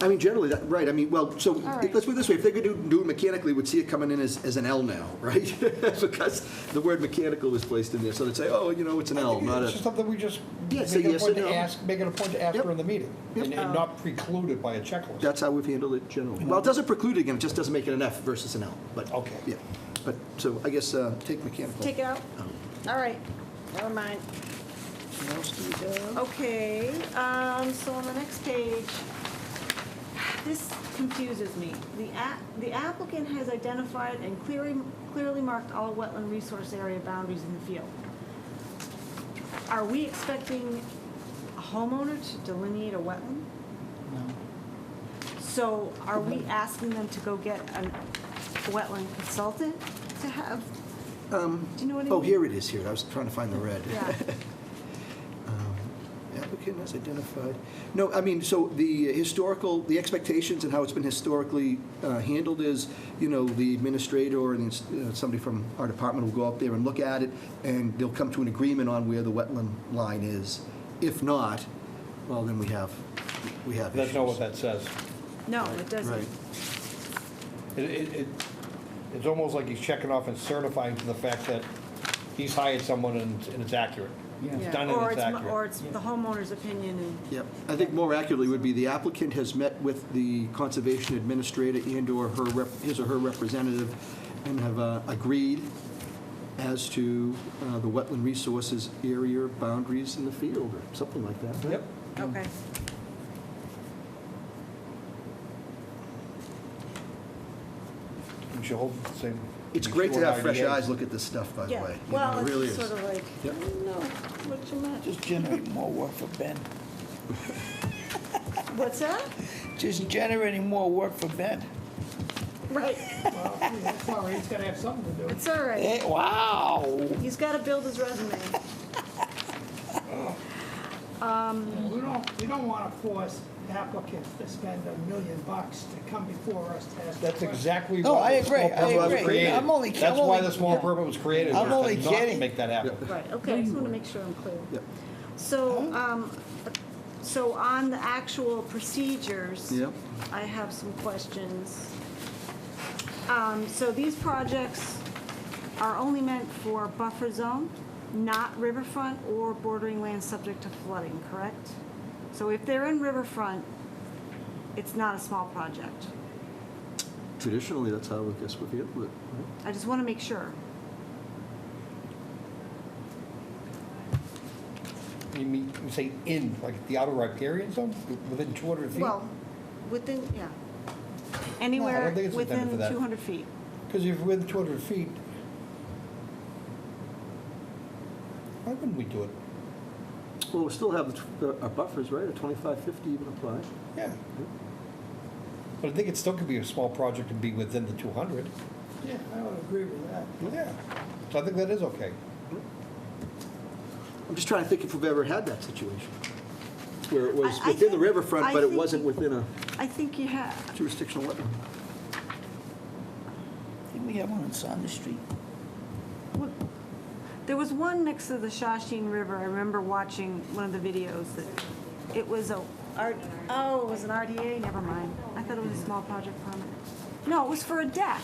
I mean, generally, right, I mean, well, so, right. let's put it this way, if they could do it mechanically, we'd see it coming in as an L now, right? Because the word mechanical is placed in there, so they'd say, oh, it's an L, not It's just a, something we just Yeah, make say it a yes point or to no. ask, make it a point to ask Yep. during the meeting, Yep. and not precluded by a checklist. that's how we've handled it generally. Well, it doesn't preclude it again, it just doesn't make it an F versus an L, but, Okay. yeah. But, so, I guess, take mechanical. Take it out? All right, never mind. What else do we have? Okay, so on the next page, this confuses me. The applicant has identified and clearly marked all wetland resource area boundaries in the field. Are we expecting a homeowner to delineate a wetland? No. So are we asking them to go get a wetland consultant to have? Do you know what I mean? Oh, here it is, here, I was trying to find the red. Yeah. Applicant has identified, no, I mean, so the expectations and how it's been historically handled is, the administrator or somebody from our department will go up there and look at it, and they'll come to an agreement on where the wetland line is. If not, well, then we have That's not what issues. that says. No, it doesn't. Right. It's almost like he's checking off and certifying to the fact that he's hired someone and it's accurate. Yeah. It's done and Or it's accurate. or it's the homeowner's opinion and. Yep. I think more accurately would be the applicant has met with the conservation administrator and/or his or her representative and have agreed as to the wetland resources area boundaries in the field, or something like that. Right? Yep. Okay. We should hold the same. It's great to before have fresh IDAs. eyes look at this stuff, by the Yeah, way. well, It it's really just is. sort of like, Yep. no, what you meant. Just generate more work for Ben. What's that? Just generating more work for Ben. Right, Well, that's all right, he's gotta have something to do. it's all right. Hey, wow. He's got to build his resume. We don't wanna force applicants to spend $1 million to come before us to ask. That's exactly No, why I the small agree, I permit was agree. created. I'm only- That's why the small yeah. permit was created, I'm was only to not kidding. make that happen. Right, okay, I just want to make sure I'm clear. Yep. So on the actual procedures. Yep. I have some questions. So these projects are only meant for buffer zone, not riverfront or bordering land subject to flooding, correct? So if they're in riverfront, it's not a small project. Traditionally, that's how I guess we've handled it. I just want to make sure. You say in, like the outer riparian zone, within 200 feet? Well, within, yeah. No, I Anywhere don't think it's intended for within that. 200 feet. Because if you're within 200 feet, why wouldn't we do it? Well, we still have our buffers, right? A 25, 50 even apply. Yeah. But I think it still could be a small project and be within the 200. Yeah, I would agree with that. Yeah. So I think that is okay. I'm just trying to think if we've ever had that situation, where it was I within the think- riverfront, I but it think- wasn't within a I think you have. jurisdictional wetland. I think we have one on Saunders Street. There was one next to the Shawshene River. I remember watching one of the videos that it was it was an RDA? Never mind. I thought it was a small project permit. No, it was for a deck.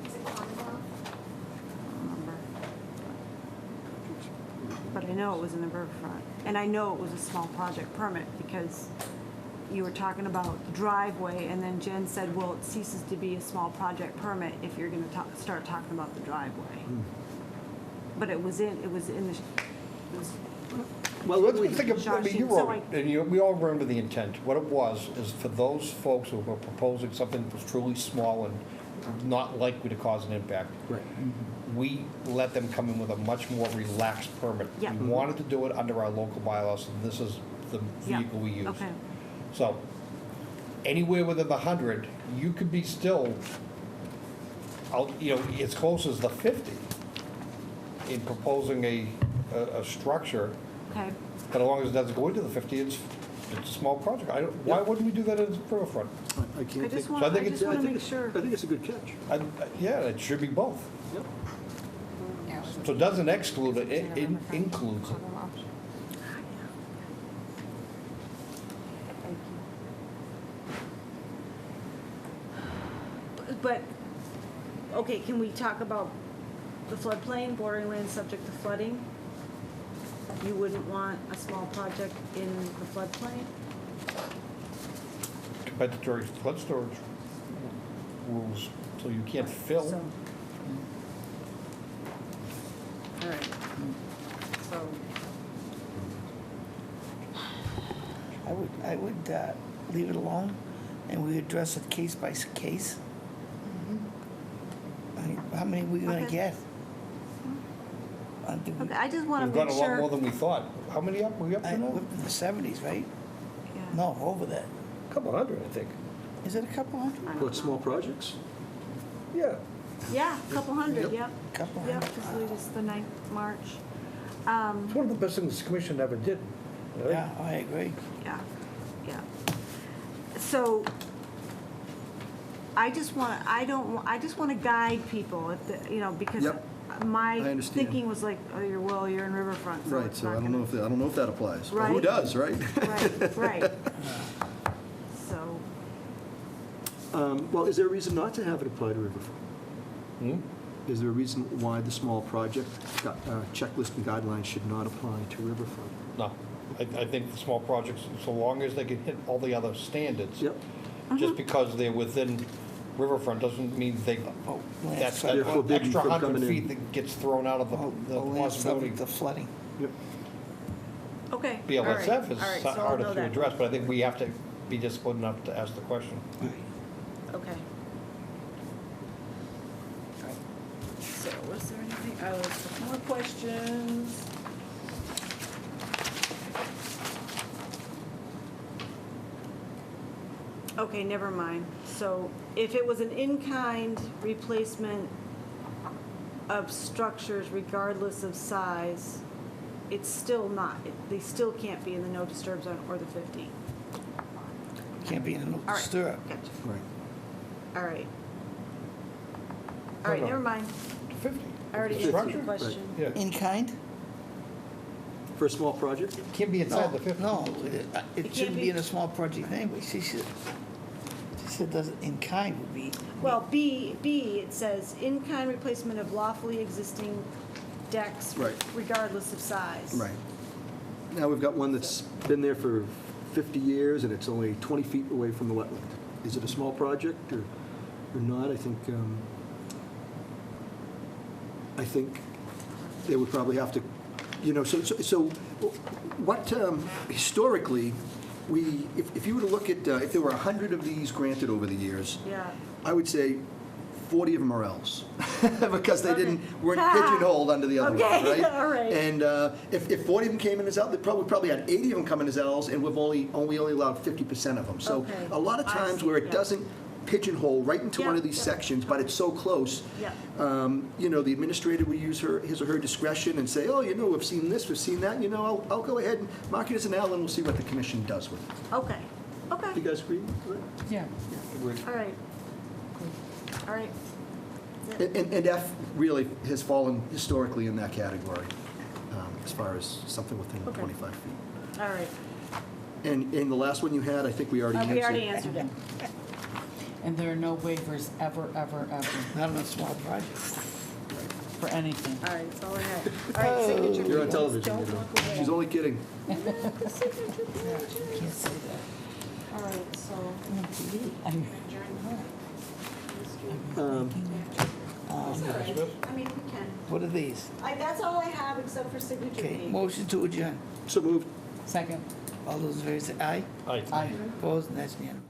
Is it Commonwealth? I don't remember. But I know it was in the riverfront. And I know it was a small project permit because you were talking about driveway and then Jen said, well, it ceases to be a small project permit if you're gonna start talking about the driveway. But it was in the, Well, Let's think of, I mean, you So wrote it, and we all remember the intent. What it was is for those folks who were proposing something that was truly small and not likely to cause an impact. Right. We let them come in with a much more relaxed permit. Yeah. We wanted to do it under our local bylaws, and this is the Yeah. vehicle we use. Okay. So, anywhere within the 100, you could be still, out, as close as the 50 in proposing a structure, Okay. but as long as it doesn't go into the 50, it's a small project. Why wouldn't we do that in the riverfront? I can't I think. just So I want, think I it's- just want to make sure. I think it's a good catch. Yeah, it should be both. Yep. So it doesn't exclude it, it includes it. But, okay, can we talk about the floodplain, bordering land subject to flooding? You wouldn't want a small project in the floodplain? Compensatory flood storage rules, so you can't fill. So- All right. So, I would leave it alone, and we address it case by case. I mean, how many we gonna Okay. get? okay, I just want We've to got make a lot more sure. than we thought. How many up, we up to We're now? in the 70s, right? Yeah. No, over that. Couple hundred, I think. Is it a couple hundred? What, small projects? Yeah. Yeah, a couple hundred, Yep. yep. Couple Yep, hundred. as late as the 9th March. It's one of the best things the commission ever did. right? Yeah, I agree. Yeah, yeah. So, I just want to guide people, if because Yep. my I understand. thinking was like, oh, you're in Riverfront, so Right, it's so not I don't know if that applies. Well, Who Right. does, right? Right, right. So, Well, is there a reason not to have it apply to Riverfront? Hmm? Is there a reason why the small project checklist and guidelines should not apply to Riverfront? No, I think the small projects, so long as they can hit all the other standards. Yep. Just because they're within riverfront doesn't mean that's They're that forbidden extra from 100 coming in. feet that gets thrown out of the Only possibility. subject to flooding. Yep. okay. all right, BLSF is all right, so I'll harder know to that. address, but I think we have to be disciplined enough to ask the question. Okay. So was there anything, more questions? Okay, never mind. So if it was an in-kind replacement of structures regardless of size, it's still not, they still can't be in the no disturb zone or the 50. Can't be in a no All right, disturb. gotcha. Right. All right. All right, No. never mind. 50. I already answered Structure? your question. Yeah, In kind? For a small project? can't be inside the 50. No, it can't shouldn't be- be in a small project anyway. She said does it in kind would be. Well, B, it says in-kind replacement of lawfully existing decks Right. regardless of size. Right. Now, we've got one that's been there for 50 years, and it's only 20 feet away from the wetland. Is it a small project or not? I think they would probably have to, so what, historically, if you were to look at, if there were 100 of these granted over the years, Yeah. I would say 40 of them are Ls, because they Okay. weren't pigeonholed under the other Okay, one, right? all right. And if 40 of them came in as Ls, they probably had 80 of them come in as Ls, and we've only allowed 50% of them. So Okay. a lot of I times see, where it yeah. doesn't pigeonhole right into one Yeah, of these yeah. sections, but it's so close, Yeah. the administrator would use his or her discretion and say, oh, we've seen this, we've seen that, I'll go ahead and mark it as an L, and we'll see what the commission does with it. Okay, You okay, guys agree? Yeah. all right. All right. And F really has fallen historically in that category, as far as something within Okay. 25 feet. All right. And the last one you had, I think we already answered. We already answered it. And there are no waivers ever, ever, ever Not on a small project. for anything. All right, that's all I had. All right, signature. You're on please. television, Don't walk away. She's only kidding. Can't say that. All right, so. I mean, we can. What are these? That's all I have except for signature Okay, page. motion to adjourn. So moved. Second. All those in favor say aye. Aye. Aye. Opposed, and that's unanimous.